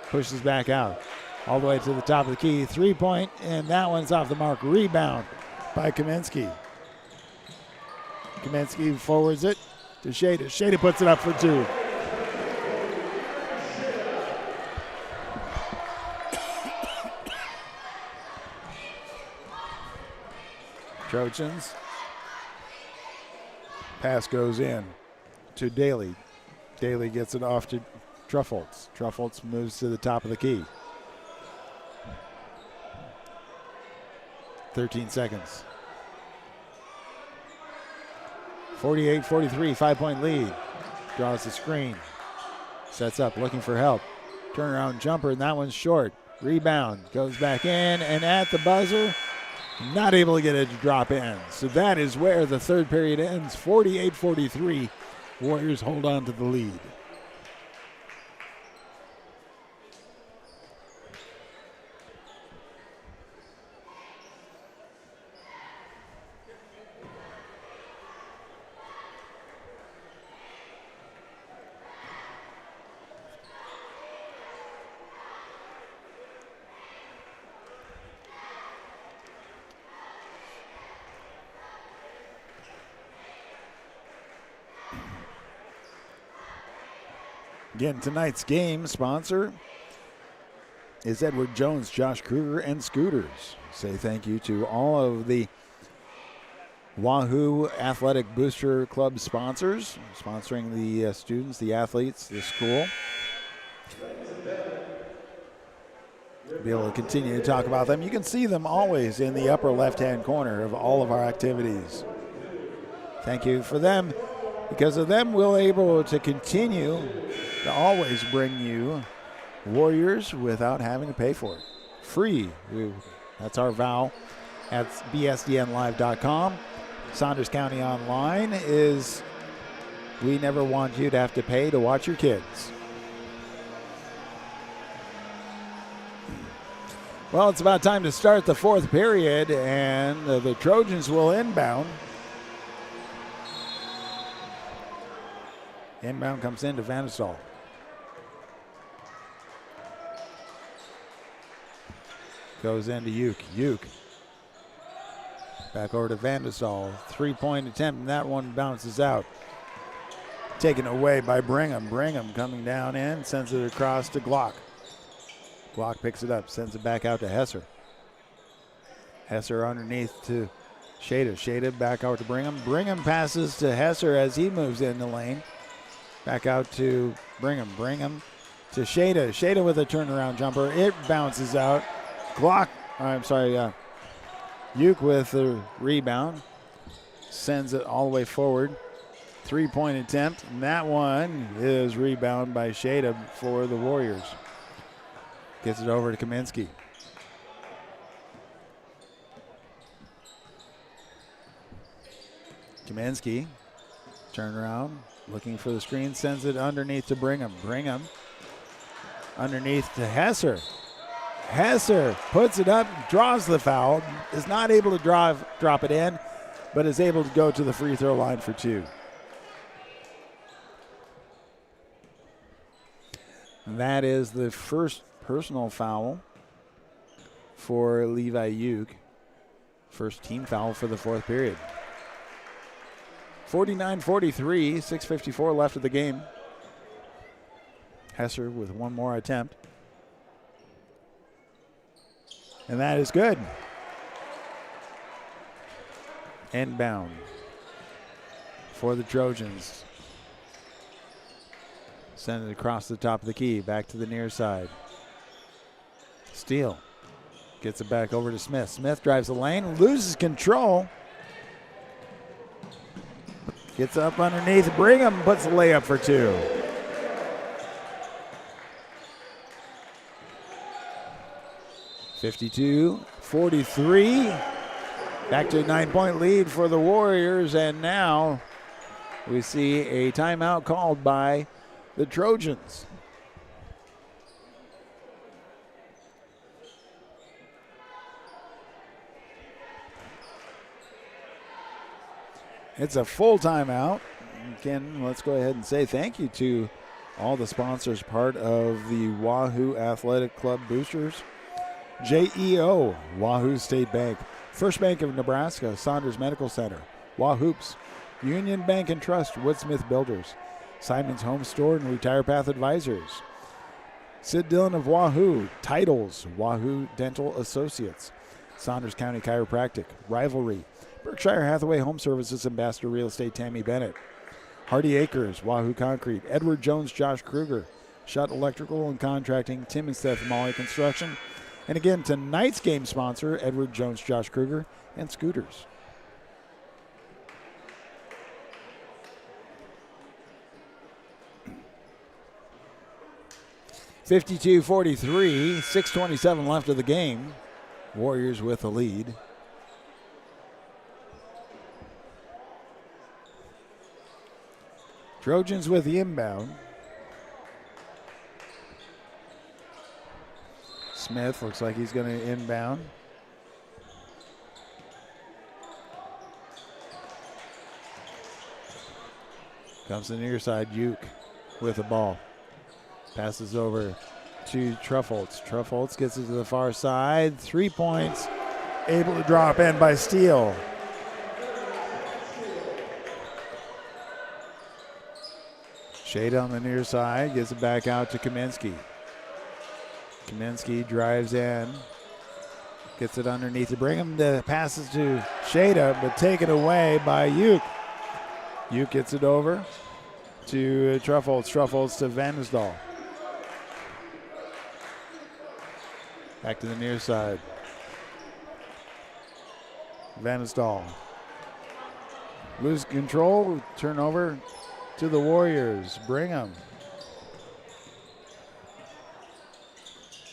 pushes back out. All the way to the top of the key, 3-point, and that one's off the mark. Rebound by Kaminsky. Kaminsky forwards it to Shada. Shada puts it up for two. Trojans. Pass goes in to Daly. Daly gets it off to Truffles. Truffles moves to the top of the key. 13 seconds. 48-43, 5-point lead. Draws the screen. Sets up, looking for help. Turnaround jumper, and that one's short. Rebound, goes back in, and at the buzzer, not able to get it to drop in. So that is where the third period ends. 48-43. Warriors hold on to the lead. Again, tonight's game sponsor is Edward Jones, Josh Kruger, and Scooters. Say thank you to all of the Wahoo Athletic Booster Club sponsors, sponsoring the students, the athletes, the school. Be able to continue to talk about them. You can see them always in the upper left-hand corner of all of our activities. Thank you for them. Because of them, we're able to continue to always bring you Warriors without having to pay for it. Free. That's our vow at bsdnlive.com. Saunders County Online is we never want you to have to pay to watch your kids. Well, it's about time to start the fourth period, and the Trojans will inbound. Inbound comes in to Vanderstall. Goes into Uke. Back over to Vandestal. 3-point attempt, and that one bounces out. Taken away by Brigham. Brigham coming down in, sends it across to Glock. Glock picks it up, sends it back out to Hesser. Hesser underneath to Shada. Shada back out to Brigham. Brigham passes to Hesser as he moves in the lane. Back out to Brigham. Brigham to Shada. Shada with a turnaround jumper. It bounces out. Uke with the rebound. Sends it all the way forward. 3-point attempt, and that one is rebounded by Shada for the Warriors. Gets it over to Kaminsky. Kaminsky, turn around, looking for the screen, sends it underneath to Brigham. Brigham underneath to Hesser. Hesser puts it up, draws the foul, is not able to drop it in, but is able to go to the free throw line for 2. That is the first personal foul for Levi Uke. First team foul for the fourth period. 49-43, 6:54 left of the game. Hesser with one more attempt. And that is good. Inbound for the Trojans. Send it across the top of the key, back to the near side. Steele gets it back over to Smith. Smith drives the lane, loses control. Gets up underneath Brigham, puts the layup for 2. (52-43). Back to a 9-point lead for the Warriors, and now we see a timeout called by the Trojans. It's a full timeout. Again, let's go ahead and say thank you to all the sponsors, part of the Wahoo Athletic Club Boosters. JEO, Wahoo State Bank, First Bank of Nebraska, Saunders Medical Center, Wahoops, Union Bank and Trust, Woodsmith Builders, Simon's Home Store and Retire Path Advisors, Sid Dillon of Wahoo, Titles, Wahoo Dental Associates, Saunders County Chiropractic, Rivalry, Berkshire Hathaway Home Services, Ambassador Real Estate, Tammy Bennett, Hardy Acres, Wahoo Concrete, Edward Jones, Josh Kruger, Shutt Electrical and Contracting, Tim and Steph Molly Construction, and again, tonight's game sponsor, Edward Jones, Josh Kruger, and Scooters. (52-43), 6:27 left of the game. Warriors with the lead. Trojans with the inbound. Smith looks like he's going to inbound. Comes to the near side, Uke with the ball. Passes over to Truffholtz. Truffholtz gets it to the far side. 3 points. Able to drop in by Steele. Shade on the near side. Gets it back out to Kaminsky. Kaminsky drives in. Gets it underneath to Brigham. The passes to Shada, but taken away by Uke. Uke gets it over to Truffholtz. Truffholtz to Vandestal. Back to the near side. Vandestal. Lose control. Turnover to the Warriors. Brigham.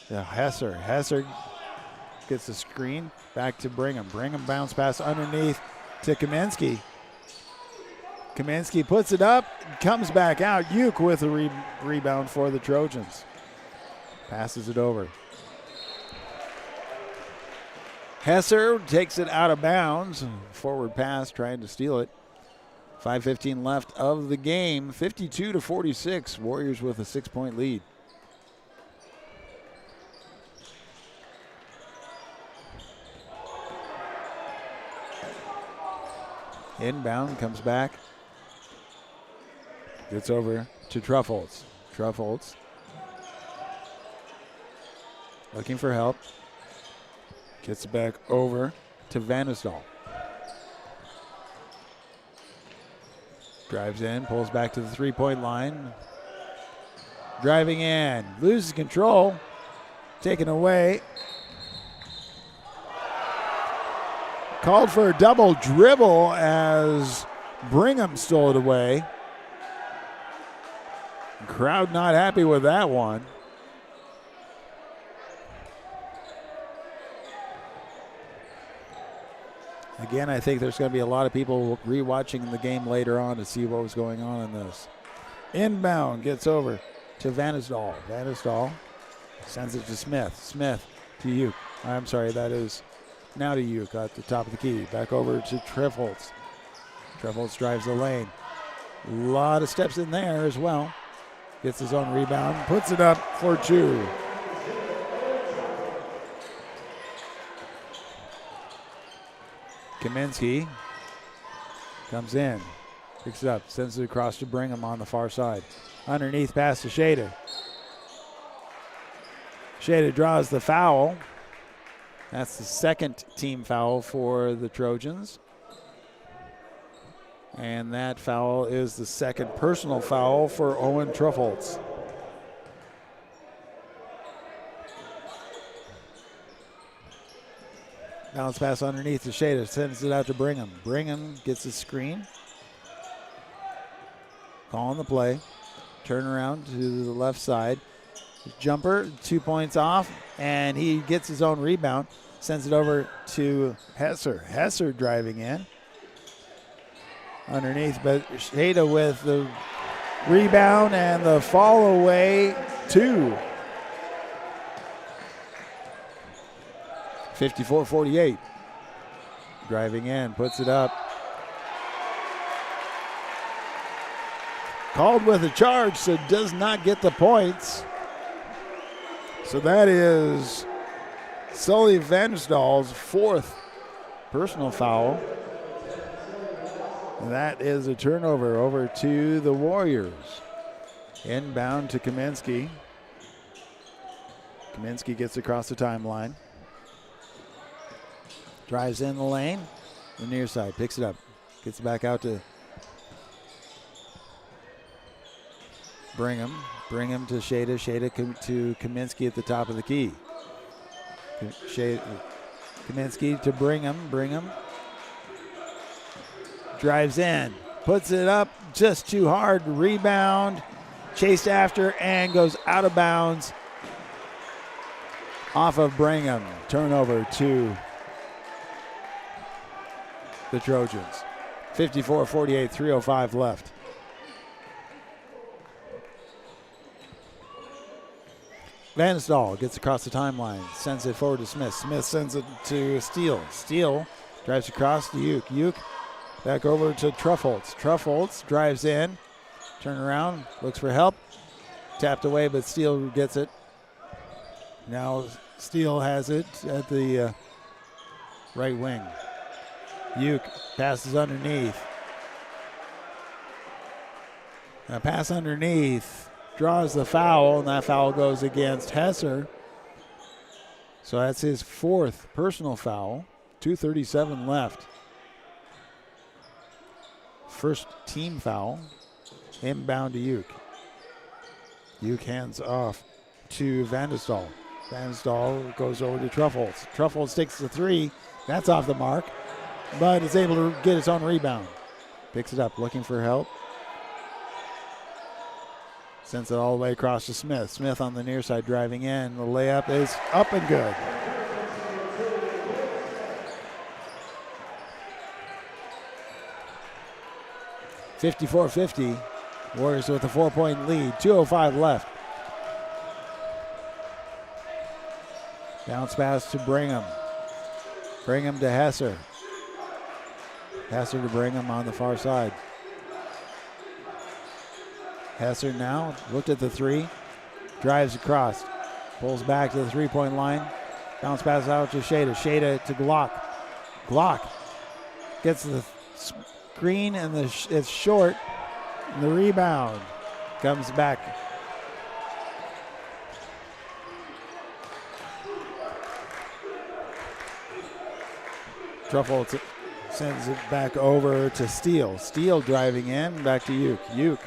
Yeah, Hesser. Hesser gets the screen. Back to Brigham. Brigham bounce pass underneath to Kaminsky. Kaminsky puts it up. Comes back out. Uke with a rebound for the Trojans. Passes it over. Hesser takes it out of bounds. Forward pass, trying to steal it. 5:15 left of the game. 52-46. Warriors with a 6-point lead. Inbound, comes back. Gets over to Truffles. Truffles looking for help. Gets it back over to Vanisdal. Drives in, pulls back to the three-point line. Driving in, loses control. Taken away. Called for a double dribble as Brigham stole it away. Crowd not happy with that one. Again, I think there's going to be a lot of people rewatching the game later on to see what was going on in this. Inbound gets over to Vanisdal. Vanisdal sends it to Smith. Smith to Uke. I'm sorry, that is now to Uke at the top of the key. Back over to Trifholtz. Trifholtz drives the lane. A lot of steps in there as well. Gets his own rebound, puts it up for two. Kaminsky comes in, picks it up, sends it across to Brigham on the far side. Underneath pass to Shada. Shada draws the foul. That's the second team foul for the Trojans. And that foul is the second personal foul for Owen Truffholtz. Bounce pass underneath to Shada, sends it out to Brigham. Brigham gets a screen. Calling the play. Turn around to the left side. Jumper, 2 points off, and he gets his own rebound. Sends it over to Hesser. Hesser driving in. Underneath, but Shada with the rebound and the fall away, two. 54-48. Driving in, puts it up. Called with a charge, so does not get the points. So that is Sully Vanisdal's fourth personal foul. And that is a turnover over to the Warriors. Inbound to Kaminsky. Kaminsky gets across the timeline. Drives in the lane. The near side, picks it up. Gets it back out to Brigham. Brigham to Shada. Shada to Kaminsky at the top of the key. Kaminsky to Brigham. Brigham drives in, puts it up just too hard. Rebound, chased after, and goes out of bounds off of Brigham. Turnover to the Trojans. 54-48, 3:05 left. Vanisdal gets across the timeline, sends it forward to Smith. Smith sends it to Steele. Steele drives across to Uke. Uke back over to Truffholtz. Truffholtz drives in, turn around, looks for help. Tapped away, but Steele gets it. Now Steele has it at the right wing. Uke passes underneath. Now pass underneath, draws the foul, and that foul goes against Hesser. So that's his fourth personal foul. 2:37 left. First team foul. Inbound to Uke. Uke hands off to Vanisdal. Vanisdal goes over to Truffholtz. Truffholtz takes the three. That's off the mark, but is able to get his own rebound. Picks it up, looking for help. Sends it all the way across to Smith. Smith on the near side driving in. The layup is up and good. (54-50). Warriors with a 4-point lead. 2:05 left. Bounce pass to Brigham. Brigham to Hesser. Hesser to Brigham on the far side. Hesser now looked at the three. Drives across. Pulls back to the three-point line. Bounce pass out to Shada. Shada to Glock. Glock gets the screen, and it's short. And the rebound comes back. Truffle sends it back over to Steele. Steele driving in, back to Uke. Uke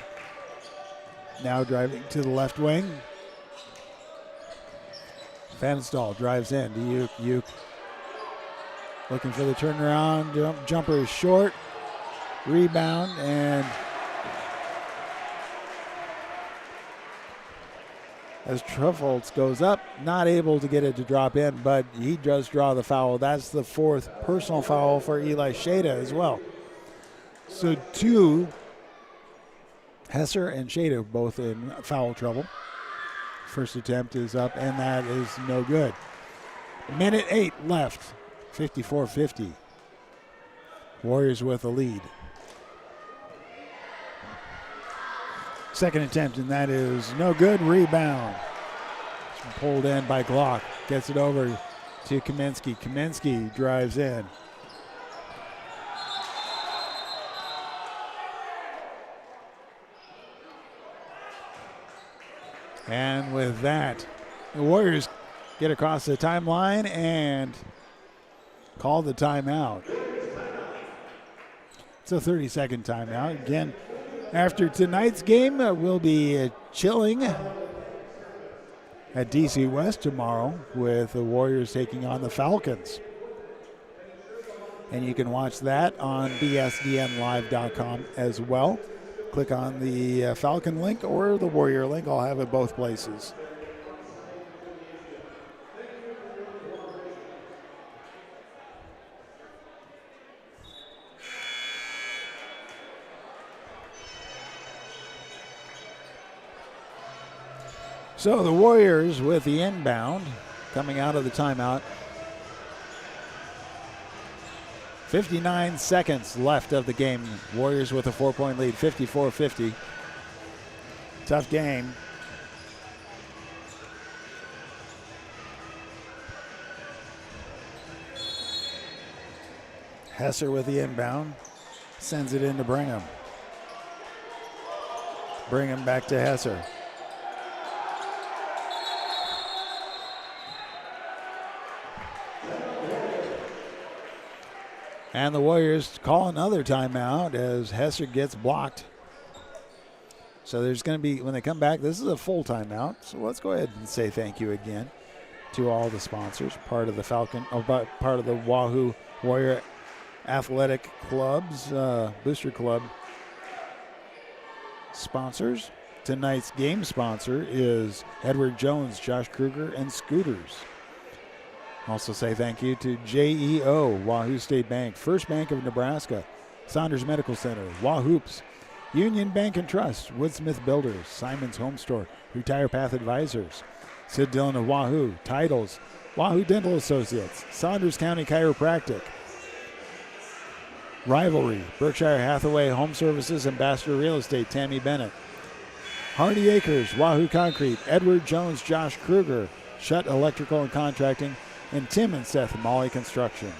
now driving to the left wing. Fenstall drives in to Uke. Uke looking for the turnaround. Jumper is short. Rebound, and as Truffles goes up, not able to get it to drop in, but he does draw the foul. That's the 4th personal foul for Eli Shada as well. So 2, Hesser and Shada both in foul trouble. First attempt is up, and that is no good. Minute 8 left, 54-50. Warriors with a lead. Second attempt, and that is no good. Rebound. Pulled in by Glock. Gets it over to Kaminsky. Kaminsky drives in. And with that, the Warriors get across the timeline and call the timeout. It's a 30-second timeout. Again, after tonight's game, we'll be chilling at DC West tomorrow with the Warriors taking on the Falcons. And you can watch that on bsdnlive.com as well. Click on the Falcon link or the Warrior link. I'll have it both places. So the Warriors with the inbound coming out of the timeout. 59 seconds left of the game. Warriors with a 4-point lead, 54-50. Tough game. Hesser with the inbound. Sends it in to Brigham. Brigham back to Hesser. And the Warriors call another timeout as Hesser gets blocked. So there's going to be, when they come back, this is a full timeout. So let's go ahead and say thank you again to all the sponsors, part of the part of the Wahoo Warrior Athletic Club's Booster Club sponsors. Tonight's game sponsor is Edward Jones, Josh Kruger, and Scooters. Also say thank you to JEO, Wahoo State Bank, First Bank of Nebraska, Saunders Medical Center, Wahoops, Union Bank and Trust, Woodsmith Builders, Simon's Home Store, Retire Path Advisors, Sid Dillon of Wahoo, Titles, Wahoo Dental Associates, Saunders County Chiropractic, Rivalry, Berkshire Hathaway Home Services, Ambassador Real Estate, Tammy Bennett, Hardy Acres, Wahoo Concrete, Edward Jones, Josh Kruger, Shutt Electrical and Contracting, and Tim and Seth Molly Construction.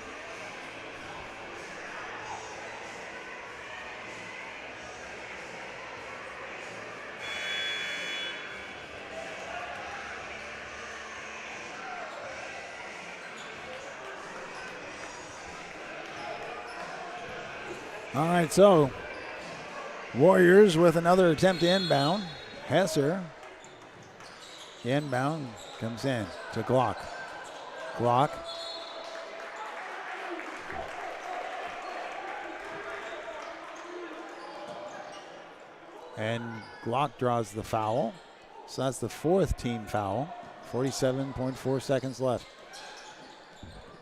All right, so Warriors with another attempt to inbound. Hesser inbound comes in to Glock. Glock. And Glock draws the foul. So that's the 4th team foul. 47.4 seconds left.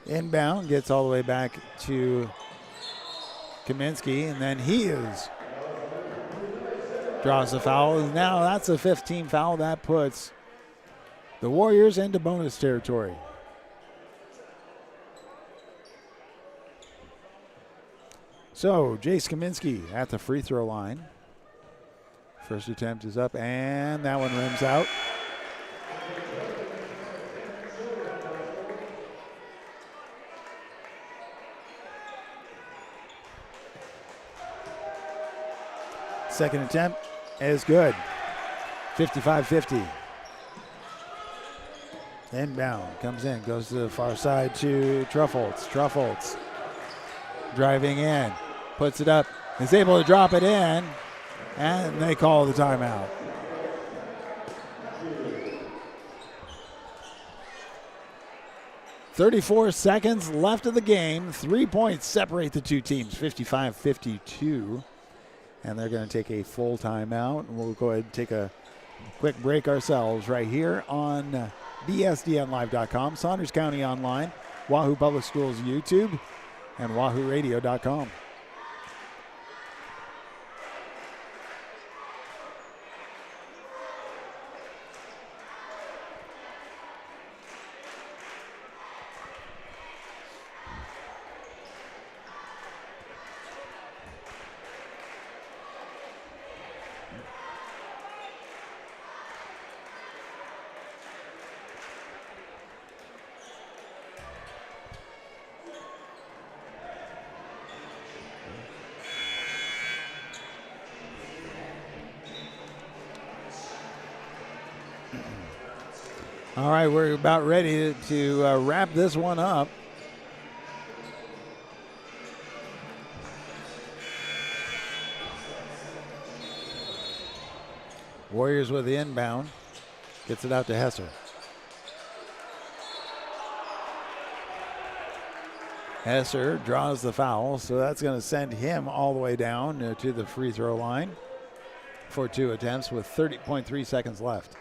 Inbound gets all the way back to Kaminsky, and then draws the foul. Now that's a 5th team foul. That puts the Warriors into bonus territory. So, Jace Kaminsky at the free throw line. First attempt is up, and that one rims out. Second attempt is good. 55-50. Inbound, comes in, goes to the far side to Truffholtz. Truffholtz driving in, puts it up, is able to drop it in, and they call the timeout. .34 seconds left of the game. 3 points separate the two teams, 55-52. And they're going to take a full timeout. And we'll go ahead and take a quick break ourselves right here on BSDNlive.com, Saunders County Online, Wahoo Public Schools YouTube, and WahooRadio.com. All right, we're about ready to wrap this one up. Warriors with the inbound. Gets it out to Hesser. Hesser draws the foul, so that's going to send him all the way down to the free throw line for 2 attempts with 30.3 seconds left.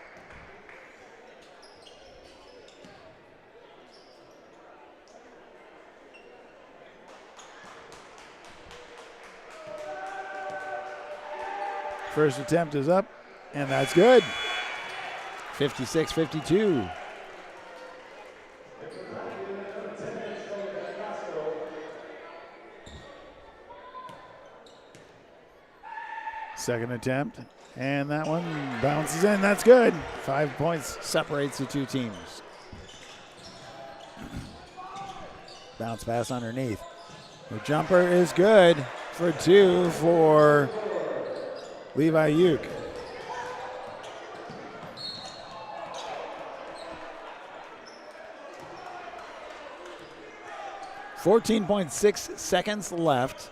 First attempt is up, and that's good. 56-52. Second attempt, and that one bounces in. That's good. 5 points separates the two teams. Bounce pass underneath. The jumper is good for 2 for Levi Uke. .6 seconds left.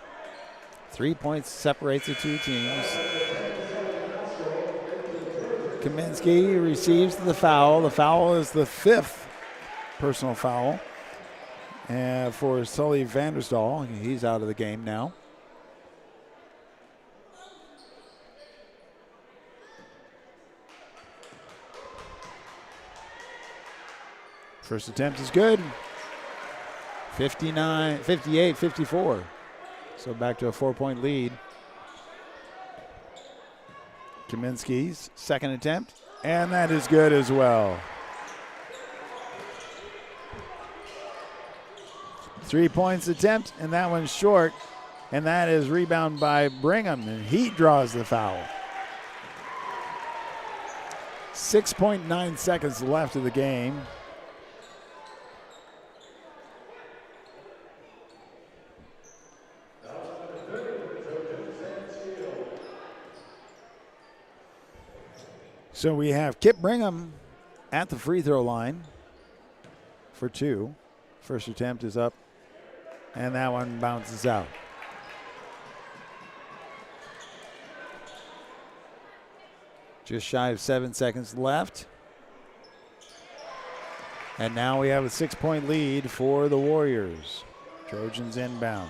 3 points separates the two teams. Kaminsky receives the foul. The foul is the 5th personal foul for Sully Vanderstal. He's out of the game now. First attempt is good. 58-54. So back to a 4-point lead. Kaminsky's second attempt, and that is good as well. 3 points attempt, and that one's short, and that is rebound by Brigham, and he draws the foul. 6.9 seconds left of the game. So we have Kip Brigham at the free throw line for 2. First attempt is up, and that one bounces out. Just shy of 7 seconds left. And now we have a 6-point lead for the Warriors. Trojans inbound.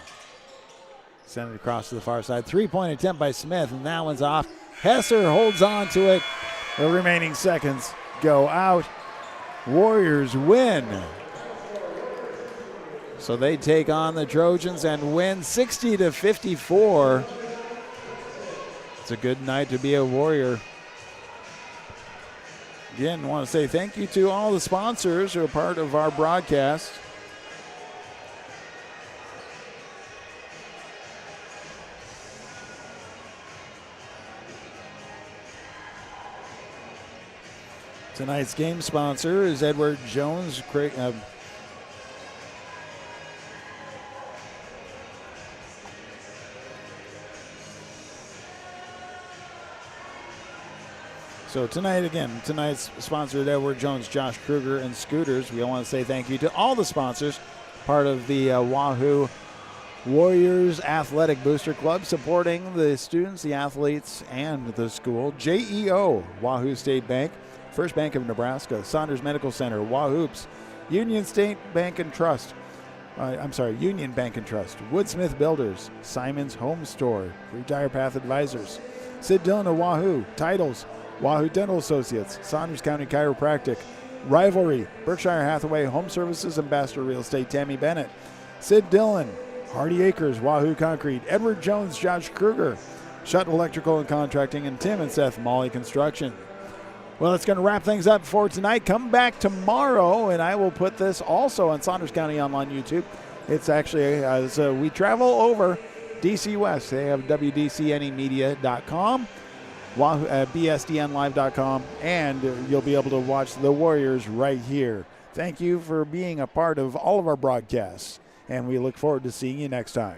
Send it across to the far side. 3-point attempt by Smith, and that one's off. Hesser holds on to it. The remaining seconds go out. Warriors win. So they take on the Trojans and win 60-54. It's a good night to be a Warrior. Again, I want to say thank you to all the sponsors who are part of our broadcast. Tonight's game sponsor is Edward Jones. So tonight's sponsored Edward Jones, Josh Kruger, and Scooters. We want to say thank you to all the sponsors, part of the Wahoo Warriors Athletic Booster Club, supporting the students, the athletes, and the school. JEO, Wahoo State Bank, First Bank of Nebraska, Saunders Medical Center, Wahoops, Union Bank and Trust, Woodsmith Builders, Simon's Home Store, Retire Path Advisors, Sid Dillon of Wahoo, Titles, Wahoo Dental Associates, Saunders County Chiropractic, Rivalry, Berkshire Hathaway Home Services, Ambassador Real Estate, Tammy Bennett, Sid Dillon, Hardy Acres, Wahoo Concrete, Edward Jones, Josh Kruger, Shutt Electrical and Contracting, and Tim and Seth Molly Construction. Well, that's going to wrap things up for tonight. Come back tomorrow, and I will put this also on Saunders County Online YouTube. It's actually, as we travel over DC West, they have WDCNEmedia.com, BSDNlive.com, and you'll be able to watch the Warriors right here. Thank you for being a part of all of our broadcasts, and we look forward to seeing you next time.